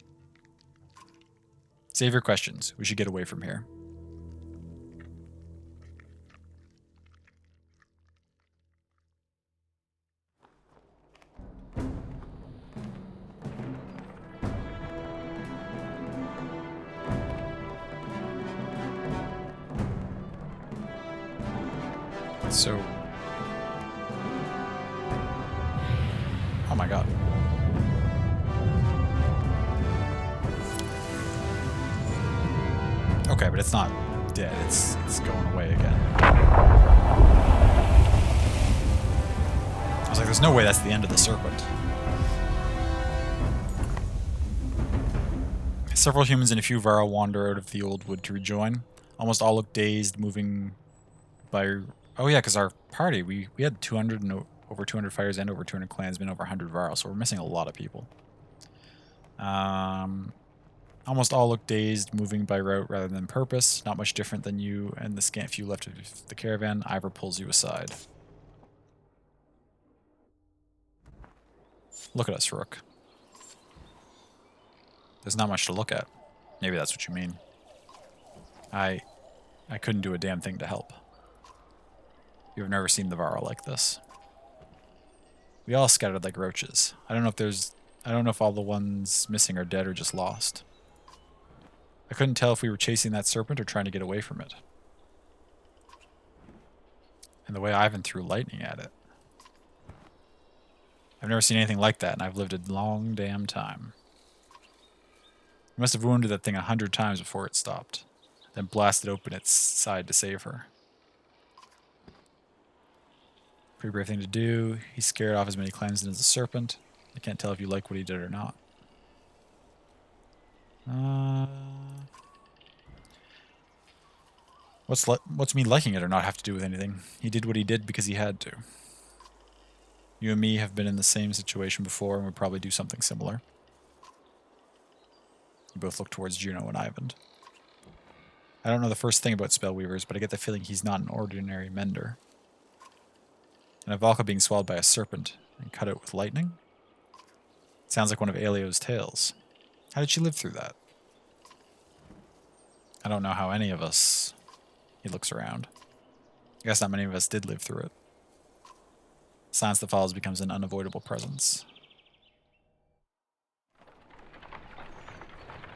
Save your questions. We should get away from here. So... Oh my god. Okay, but it's not dead. It's going away again. I was like, there's no way that's the end of the serpent. Several humans and a few Varl wander out of the old wood to rejoin. Almost all look dazed, moving by... Oh yeah, because our party, we had 200 and over 200 fighters and over 200 clansmen, over 100 Varl, so we're missing a lot of people. Almost all look dazed, moving by route rather than purpose. Not much different than you and the scant few left of the caravan. Ivor pulls you aside. Look at us, Rook. There's not much to look at. Maybe that's what you mean. I couldn't do a damn thing to help. You've never seen the Varl like this. We all scattered like roaches. I don't know if all the ones missing are dead or just lost. I couldn't tell if we were chasing that serpent or trying to get away from it. And the way Ivan threw lightning at it. I've never seen anything like that, and I've lived a long damn time. You must have wounded that thing 100 times before it stopped, then blasted open its side to save her. Pretty brave thing to do. He scared off as many clansmen as the serpent. I can't tell if you like what he did or not. What's me liking it or not have to do with anything? He did what he did because he had to. You and me have been in the same situation before and would probably do something similar. You both look towards Juno and Ivan. I don't know the first thing about Spellweavers, but I get the feeling he's not an ordinary mender. And a Valka being swallowed by a serpent and cut out with lightning? Sounds like one of Aelio's tales. How did she live through that? I don't know how any of us... He looks around. I guess not many of us did live through it. Silence that follows becomes an unavoidable presence.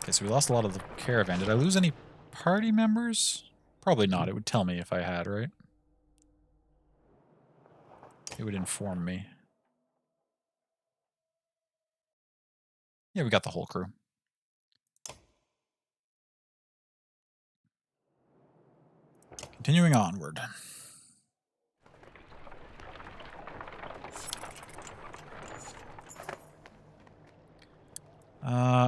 Okay, so we lost a lot of the caravan. Did I lose any party members? Probably not. It would tell me if I had, right? It would inform me. Yeah, we got the whole crew. Continuing onward.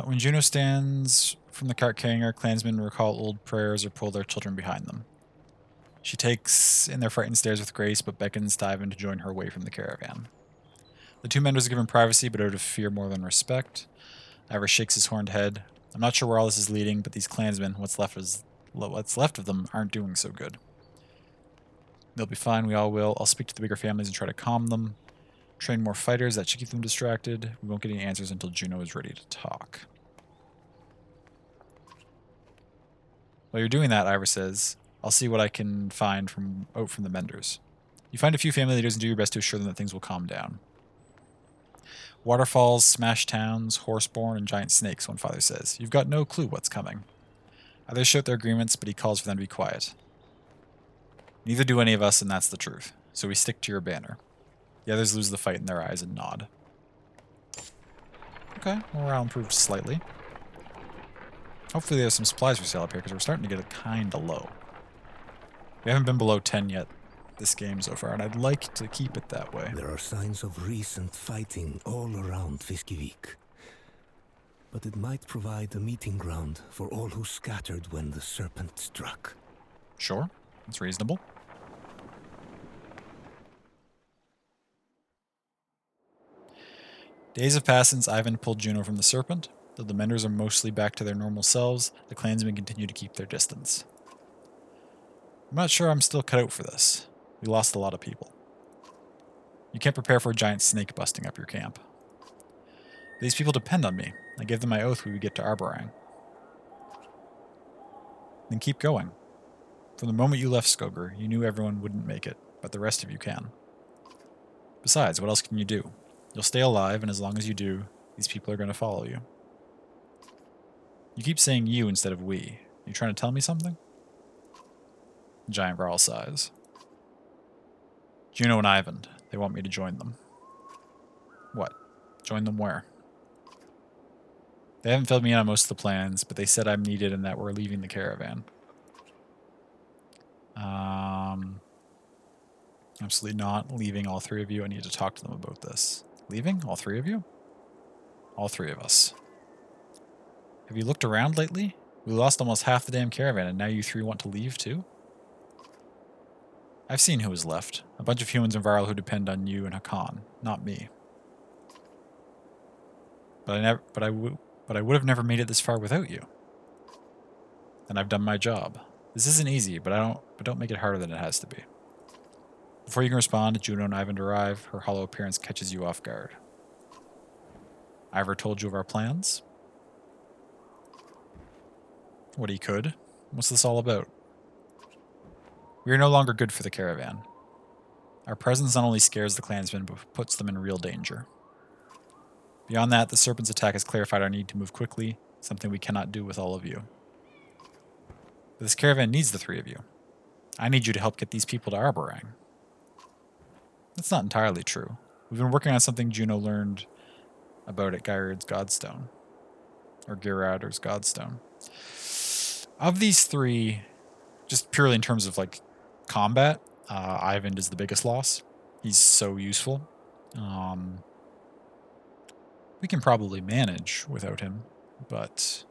When Juno stands from the cart carrying her, clansmen recall old prayers or pull their children behind them. She takes in their frightened stares with grace, but beckons to Ivan to join her away from the caravan. The two men are given privacy, but out of fear more than respect. Ivor shakes his horned head. I'm not sure where all this is leading, but these clansmen, what's left of them, aren't doing so good. They'll be fine, we all will. I'll speak to the bigger families and try to calm them. Train more fighters, that should keep them distracted. We won't get any answers until Juno is ready to talk. While you're doing that, Ivor says, I'll see what I can find out from the menders. You find a few family leaders and do your best to assure them that things will calm down. Waterfalls, smashed towns, horseborn, and giant snakes, one father says. You've got no clue what's coming. Others shout their agreements, but he calls for them to be quiet. Neither do any of us, and that's the truth. So we stick to your banner. The others lose the fight in their eyes and nod. Okay, morale improved slightly. Hopefully there's some supplies for sale up here, because we're starting to get it kinda low. We haven't been below 10 yet this game so far, and I'd like to keep it that way. There are signs of recent fighting all around Fiskevik. But it might provide a meeting ground for all who scattered when the serpent struck. Sure, that's reasonable. Days have passed since Ivan pulled Juno from the serpent. Though the menders are mostly back to their normal selves, the clansmen continue to keep their distance. I'm not sure I'm still cut out for this. We lost a lot of people. You can't prepare for a giant snake busting up your camp. These people depend on me. I gave them my oath we would get to Arborang. Then keep going. From the moment you left Skoger, you knew everyone wouldn't make it, but the rest of you can. Besides, what else can you do? You'll stay alive, and as long as you do, these people are going to follow you. You keep saying you instead of we. You trying to tell me something? Giant Varl sighs. Juno and Ivan, they want me to join them. What? Join them where? They haven't filled me in on most of the plans, but they said I'm needed and that we're leaving the caravan. Absolutely not leaving all three of you. I need to talk to them about this. Leaving? All three of you? All three of us. Have you looked around lately? We lost almost half the damn caravan, and now you three want to leave too? I've seen who is left. A bunch of humans in Varl who depend on you and Hakan, not me. But I would have never made it this far without you. And I've done my job. This isn't easy, but don't make it harder than it has to be. Before you can respond, Juno and Ivan arrive. Her hollow appearance catches you off guard. Ivor told you of our plans? What he could. What's this all about? We are no longer good for the caravan. Our presence not only scares the clansmen, but puts them in real danger. Beyond that, the Serpent's attack has clarified our need to move quickly, something we cannot do with all of you. But this caravan needs the three of you. I need you to help get these people to Arborang. That's not entirely true. We've been working on something Juno learned about at Gyrod's Godstone. Or Gyrod's Godstone. Of these three, just purely in terms of like combat, Ivan is the biggest loss. He's so useful. We can probably manage without him, but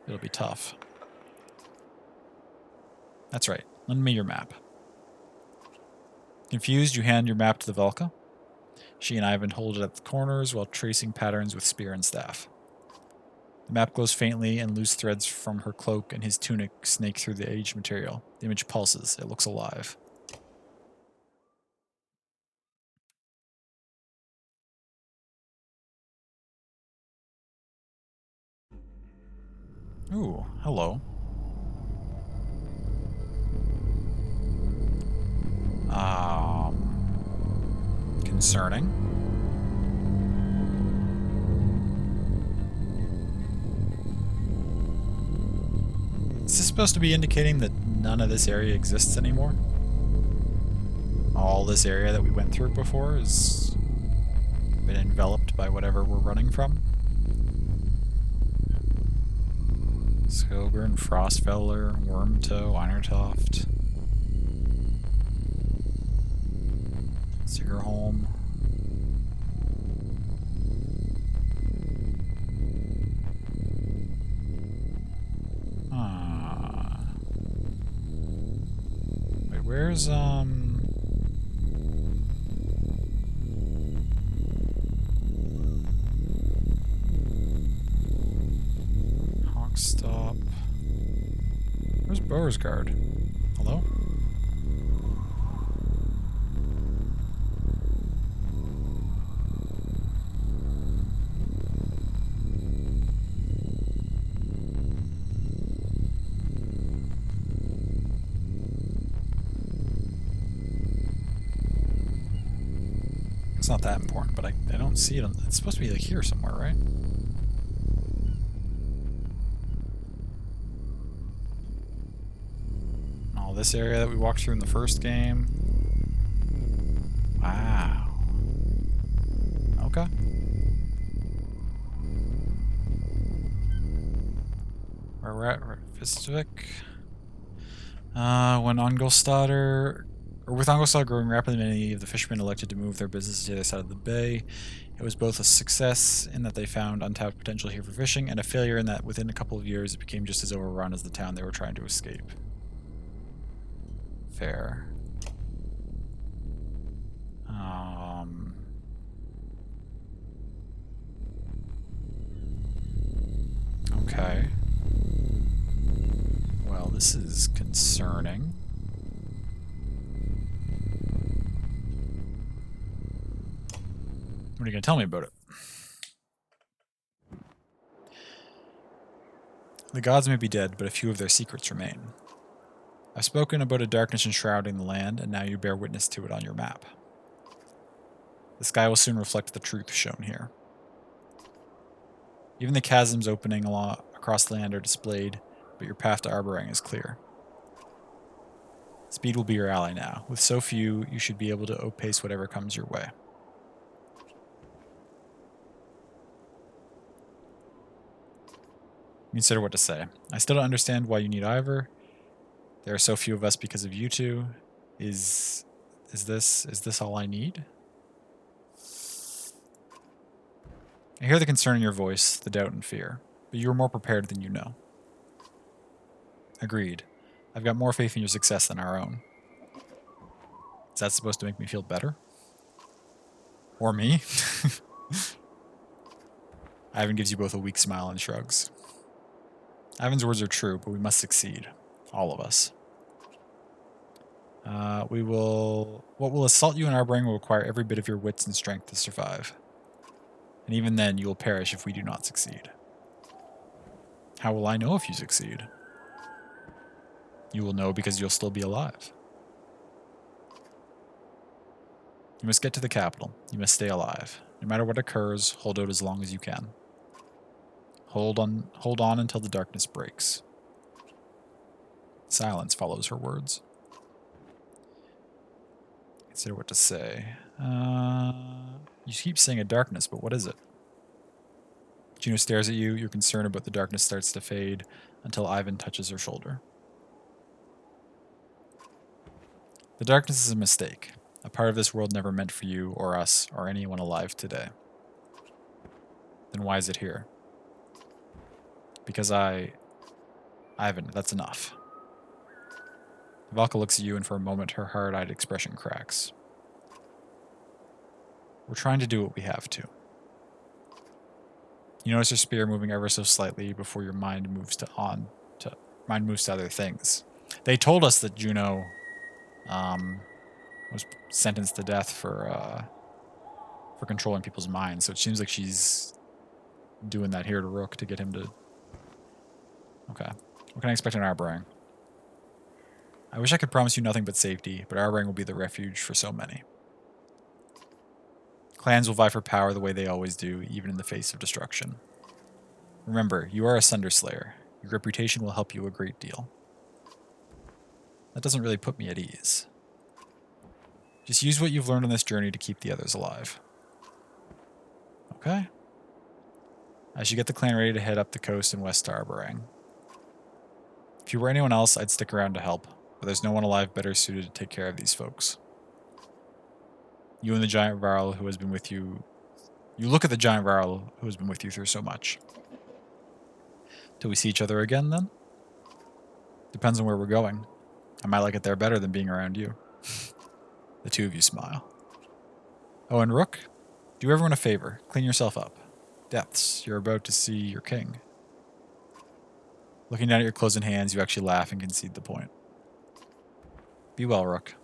it'll be tough. That's right. Lend me your map. Confused, you hand your map to the Velka. She and Ivan hold it at the corners while tracing patterns with spear and staff. The map glows faintly, and loose threads from her cloak and his tunic snake through the aged material. The image pulses. It looks alive. Ooh, hello. Concerning. Is this supposed to be indicating that none of this area exists anymore? All this area that we went through before has been enveloped by whatever we're running from? Skogern, Frostfeller, Wormtoe, Einertoft, Sigerholm. Wait, where's Hawkstop? Where's Beauregard? Hello? It's not that important, but I don't see it. It's supposed to be like here somewhere, right? All this area that we walked through in the first game. Wow. Okay. Where we're at, Vistvik. When Angolstadter, or with Angolstad growing rapidly, many of the fishermen elected to move their business to the other side of the bay. It was both a success in that they found untapped potential here for fishing, and a failure in that within a couple of years it became just as overrun as the town they were trying to escape. Fair. Okay. Well, this is concerning. What are you going to tell me about it? The gods may be dead, but a few of their secrets remain. I've spoken about a darkness enshrouding the land, and now you bear witness to it on your map. The sky will soon reflect the truth shown here. Even the chasms opening across the land are displayed, but your path to Arborang is clear. Speed will be your ally now. With so few, you should be able to outpace whatever comes your way. Consider what to say. I still don't understand why you need Ivor. There are so few of us because of you two. Is this all I need? I hear the concern in your voice, the doubt and fear, but you are more prepared than you know. Agreed. I've got more faith in your success than our own. Is that supposed to make me feel better? Or me? Ivan gives you both a weak smile and shrugs. Ivan's words are true, but we must succeed. All of us. What will assault you in Arborang will require every bit of your wits and strength to survive. And even then, you will perish if we do not succeed. How will I know if you succeed? You will know because you'll still be alive. You must get to the capital. You must stay alive. No matter what occurs, hold out as long as you can. Hold on until the darkness breaks. Silence follows her words. Consider what to say. You keep saying a darkness, but what is it? Juno stares at you. Your concern about the darkness starts to fade until Ivan touches her shoulder. The darkness is a mistake. A part of this world never meant for you or us or anyone alive today. Then why is it here? Because Ivan, that's enough. Valka looks at you, and for a moment, her hard-eyed expression cracks. We're trying to do what we have to. You notice your spear moving ever so slightly before your mind moves to other things. They told us that Juno was sentenced to death for controlling people's minds, so it seems like she's doing that here to Rook to get him to... Okay. What can I expect in Arborang? I wish I could promise you nothing but safety, but Arborang will be the refuge for so many. Clans will vie for power the way they always do, even in the face of destruction. Remember, you are a Sunderslayer. Your reputation will help you a great deal. That doesn't really put me at ease. Just use what you've learned on this journey to keep the others alive. Okay. I should get the clan ready to head up the coast and west to Arborang. If you were anyone else, I'd stick around to help, but there's no one alive better suited to take care of these folks. You and the giant Varl who has been with you... You look at the giant Varl who has been with you through so much. Till we see each other again, then? Depends on where we're going. I might like it there better than being around you. The two of you smile. Oh, and Rook, do everyone a favor. Clean yourself up. Depths, you're about to see your king. Looking down at your clothes and hands, you actually laugh and concede the point. Be well, Rook.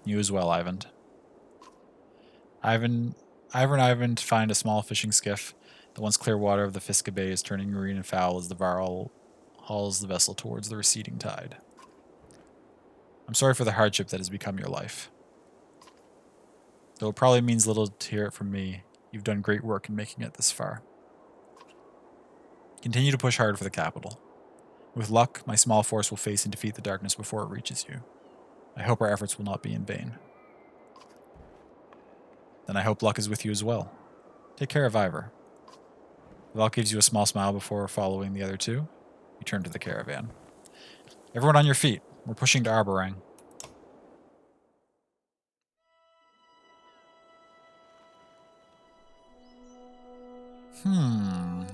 You as well, Ivan. Ivan find a small fishing skiff. The once clear water of the Fiska Bay is turning green and foul as the Varl hauls the vessel towards the receding tide. I'm sorry for the hardship that has become your life. Though it probably means little to hear it from me, you've done great work in making it this far. Continue to push hard for the capital. With luck, my small force will face and defeat the darkness before it reaches you. I hope our efforts will not be in vain. Then I hope luck is with you as well. Take care of Ivor. Val gives you a small smile before following the other two. You turn to the caravan. Everyone on your feet. We're pushing to Arborang.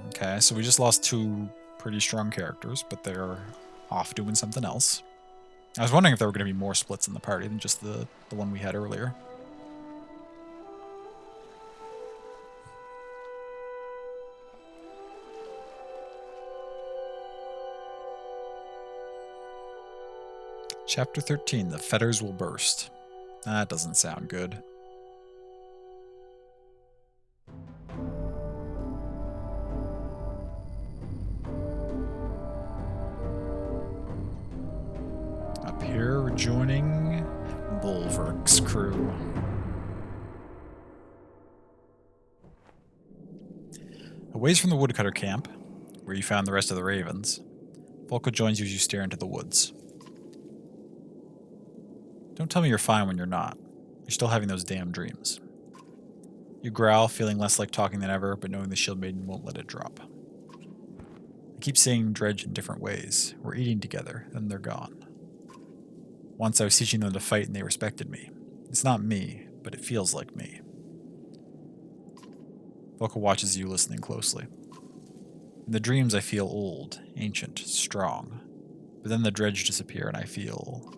Okay, so we just lost two pretty strong characters, but they're off doing something else. I was wondering if there were going to be more splits in the party than just the one we had earlier. Chapter 13, The Fetters Will Burst. That doesn't sound good. Up here, we're joining Bulwark's crew. A ways from the woodcutter camp, where you found the rest of the ravens, Volko joins you as you stare into the woods. Don't tell me you're fine when you're not. You're still having those damn dreams. You growl, feeling less like talking than ever, but knowing the Shield Maiden won't let it drop. I keep seeing Dredge in different ways. We're eating together, then they're gone. Once I was teaching them to fight and they respected me. It's not me, but it feels like me. Volko watches you, listening closely. In the dreams I feel old, ancient, strong. But then the Dredge disappear and I feel...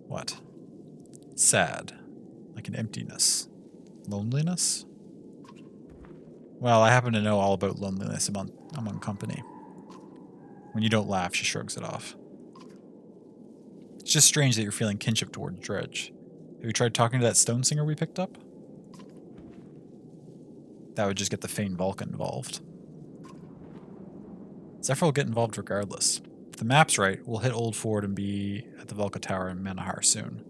what? Sad. Like an emptiness. Loneliness? Well, I happen to know all about loneliness among company. When you don't laugh, she shrugs it off. It's just strange that you're feeling kinship towards Dredge. Have you tried talking to that stone singer we picked up? That would just get the Fane Vulcan involved. Zephyr will get involved regardless. If the map's right, we'll hit Old Ford and be at the Velka Tower in Manahar soon.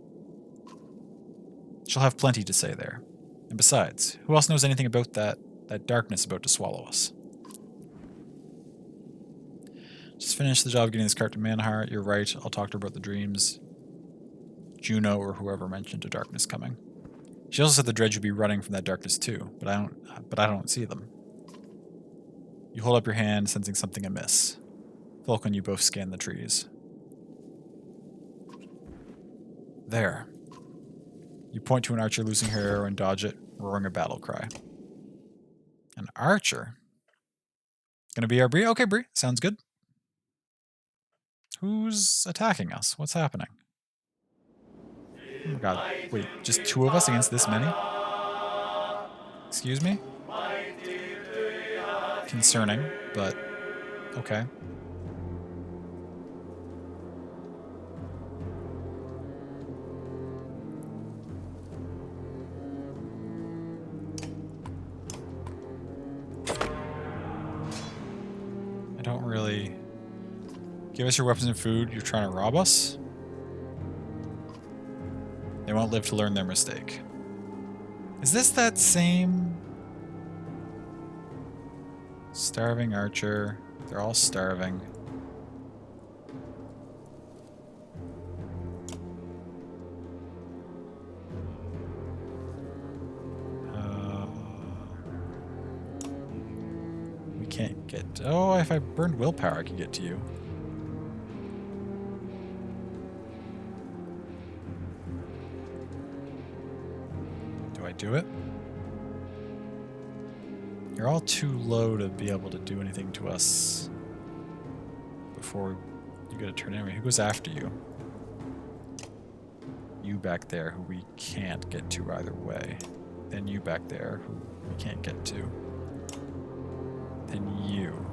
She'll have plenty to say there. And besides, who else knows anything about that darkness about to swallow us? Just finished the job getting this cart to Manahar. You're right, I'll talk to her about the dreams. Juno or whoever mentioned a darkness coming. She also said the Dredge would be running from that darkness too, but I don't see them. You hold up your hand, sensing something amiss. Volko and you both scan the trees. There. You point to an archer losing her arrow and dodge it, roaring a battle cry. An archer? Gonna be our Bree? Okay, Bree. Sounds good. Who's attacking us? What's happening? Oh my god. Wait, just 2 of us against this many? Excuse me? Concerning, but okay. I don't really... Give us your weapons and food. You're trying to rob us? They won't live to learn their mistake. Is this that same... Starving archer. They're all starving. We can't get... Oh, if I burned willpower, I could get to you. Do I do it? You're all too low to be able to do anything to us before you get a turn anyway. Who goes after you? You back there, who we can't get to either way. Then you back there, who we can't get to. Then you.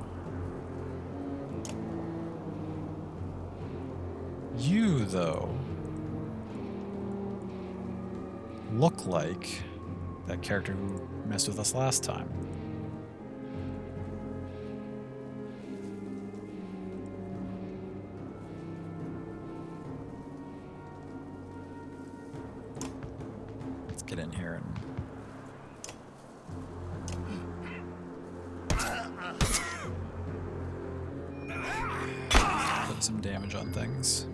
You, though, look like that character who messed with us last time. Let's get in here and... put some damage on things.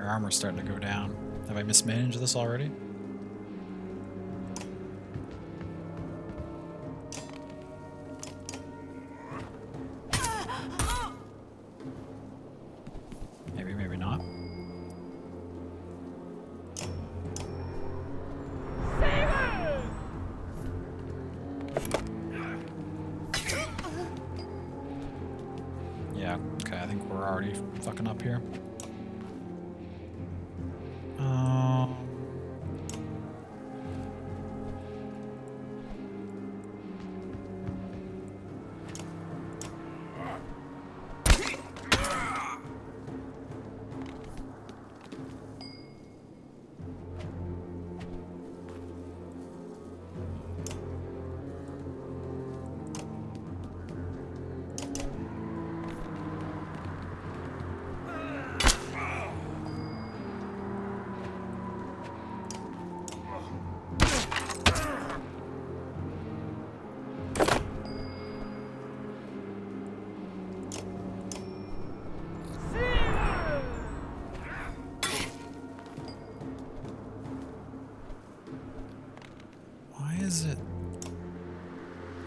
Armor's starting to go down. Have I mismanaged this already? Maybe, maybe not. Yeah, okay, I think we're already fucking up here.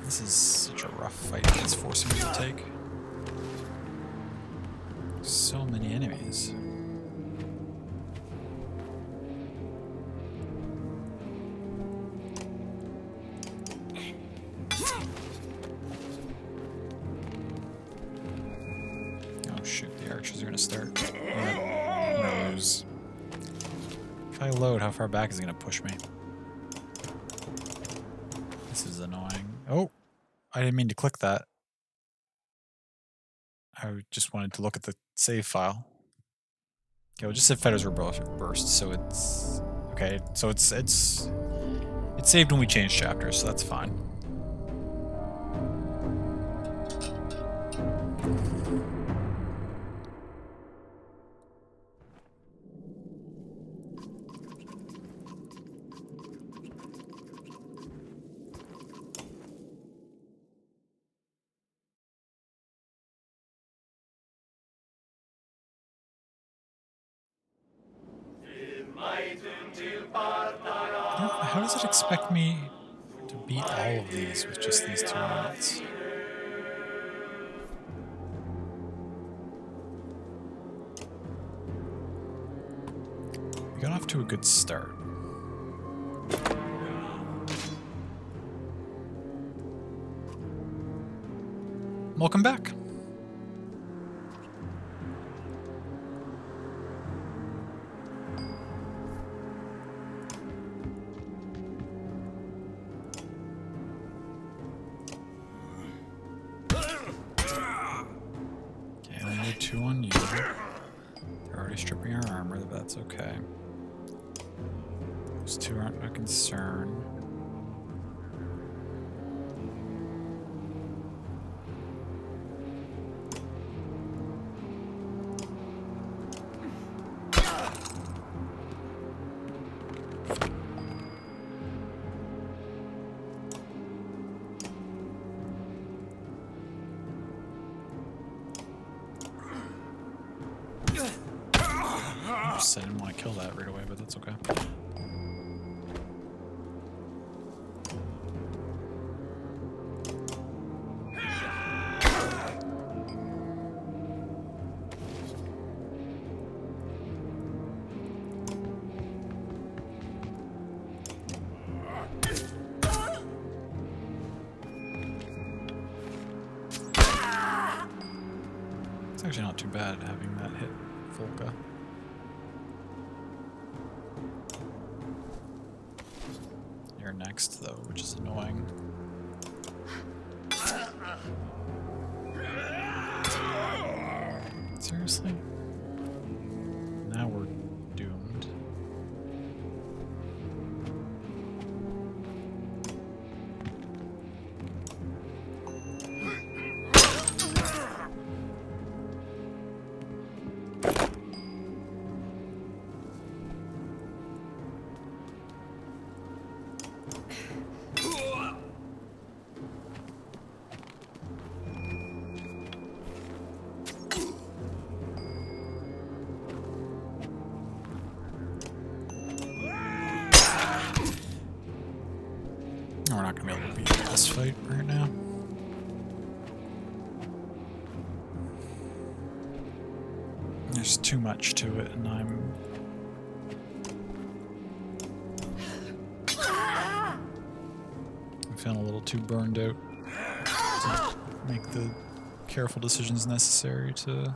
This is such a rough fight it's forcing me to take. So many enemies. Oh shoot, the archers are gonna start. I'm gonna lose. If I load, how far back is it gonna push me? This is annoying. Oh! I didn't mean to click that. I just wanted to look at the save file. Okay, well, just said feathers were burst, so it's... Okay, so it's saved when we change chapters, so that's fine. How does it expect me to beat all of these with just these 2 units? We got off to a good start. Welcome back. Okay, I only need 2 on you. They're already stripping our armor, but that's okay. Those 2 aren't a concern. Oops, I didn't want to kill that right away, but that's okay. It's actually not too bad having that hit Volca. You're next, though, which is annoying. Seriously? Now we're doomed. We're not gonna be able to beat this fight right now. There's too much to it, and I'm feeling a little too burned out to make the careful decisions necessary to.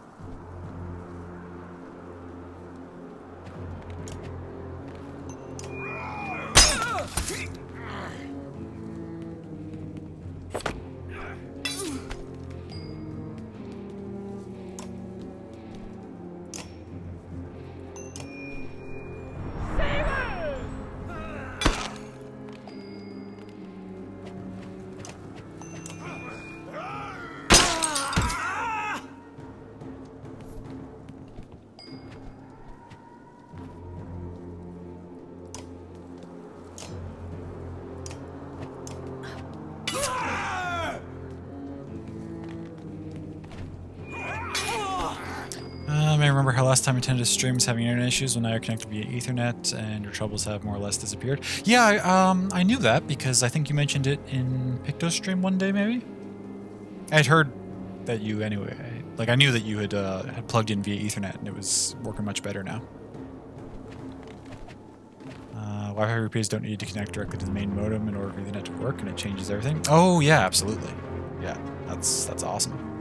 I remember how last time I attended a stream was having internet issues when now you're connected via Ethernet and your troubles have more or less disappeared. Yeah, I knew that because I think you mentioned it in Picto's stream one day, maybe? I'd heard that you, anyway, like I knew that you had plugged in via Ethernet and it was working much better now. Wi-Fi repeaters don't need to connect directly to the main modem in order for Ethernet to work, and it changes everything. Oh yeah, absolutely. Yeah, that's awesome.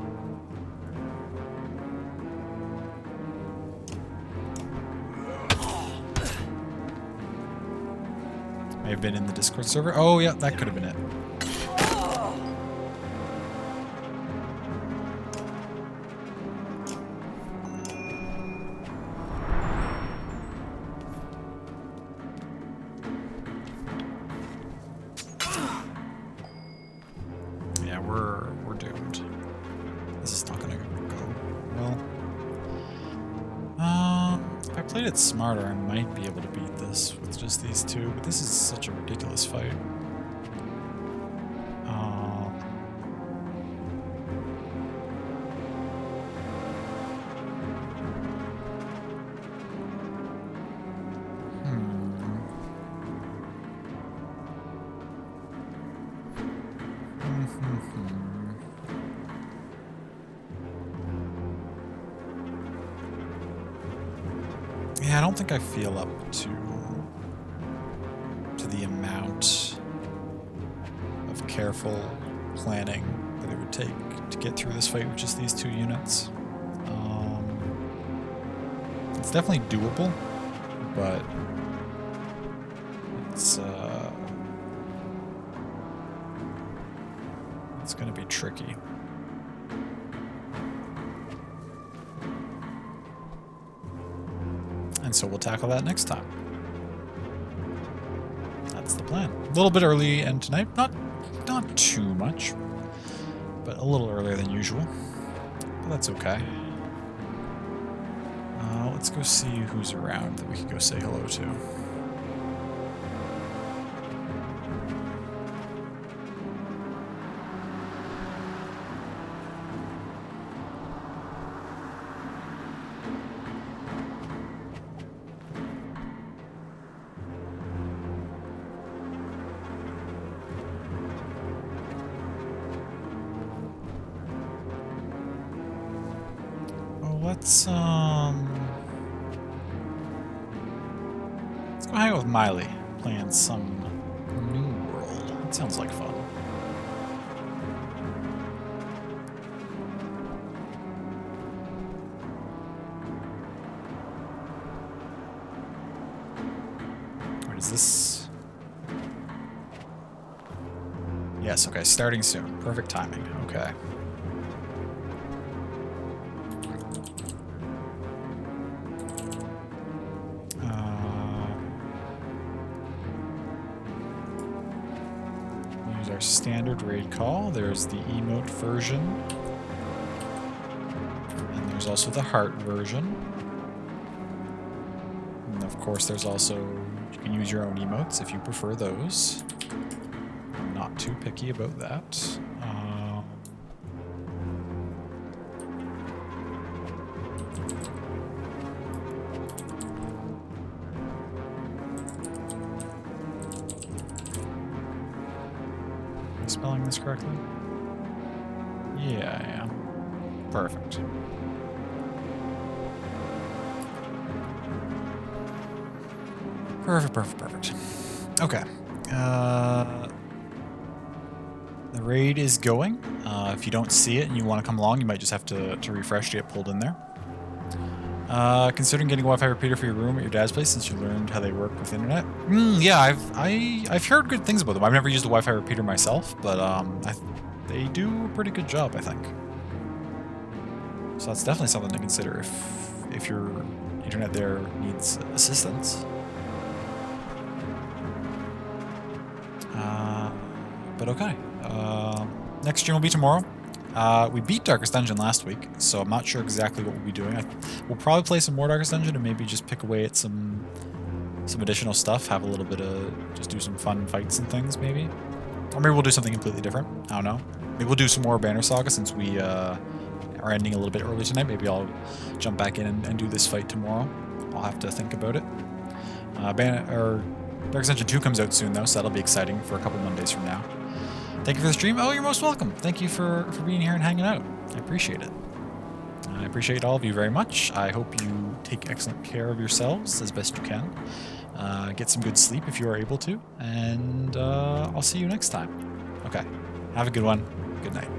May have been in the Discord server. Oh yeah, that could have been it. Yeah, we're doomed. This is not gonna go well. If I played it smarter, I might be able to beat this with just these 2, but this is such a ridiculous fight. Yeah, I don't think I feel up to the amount of careful planning that it would take to get through this fight with just these 2 units. It's definitely doable, but it's going to be tricky. And so we'll tackle that next time. That's the plan. A little bit early and tonight, not too much, but a little earlier than usual. But that's okay. Let's go see who's around that we can go say hello to. Let's go hang out with Miley, playing some New World. That sounds like fun. Wait, is this? Yes, okay, starting soon. Perfect timing, okay. Our standard raid call. There's the emote version. And there's also the heart version. And of course there's also, you can use your own emotes if you prefer those. I'm not too picky about that. Spelling this correctly? Yeah, I am. Perfect. Perfect. Okay. The raid is going. If you don't see it and you want to come along, you might just have to refresh to get pulled in there. Considering getting a Wi-Fi repeater for your room at your dad's place since you learned how they work with internet? Yeah, I've heard good things about them. I've never used a Wi-Fi repeater myself, but they do a pretty good job, I think. So that's definitely something to consider if your internet there needs assistance. But okay. Next stream will be tomorrow. We beat Darkest Dungeon last week, so I'm not sure exactly what we'll be doing. We'll probably play some more Darkest Dungeon and maybe just pick away at some additional stuff, have a little bit of, just do some fun fights and things, maybe. Or maybe we'll do something completely different. I don't know. Maybe we'll do some more Banner Saga since we are ending a little bit early tonight. Maybe I'll jump back in and do this fight tomorrow. I'll have to think about it. Darkest Dungeon 2 comes out soon, though, so that'll be exciting for a couple Mondays from now. Thank you for the stream. Oh, you're most welcome. Thank you for being here and hanging out. I appreciate it. I appreciate all of you very much. I hope you take excellent care of yourselves as best you can. Get some good sleep if you are able to. And I'll see you next time. Okay. Have a good one. Good night.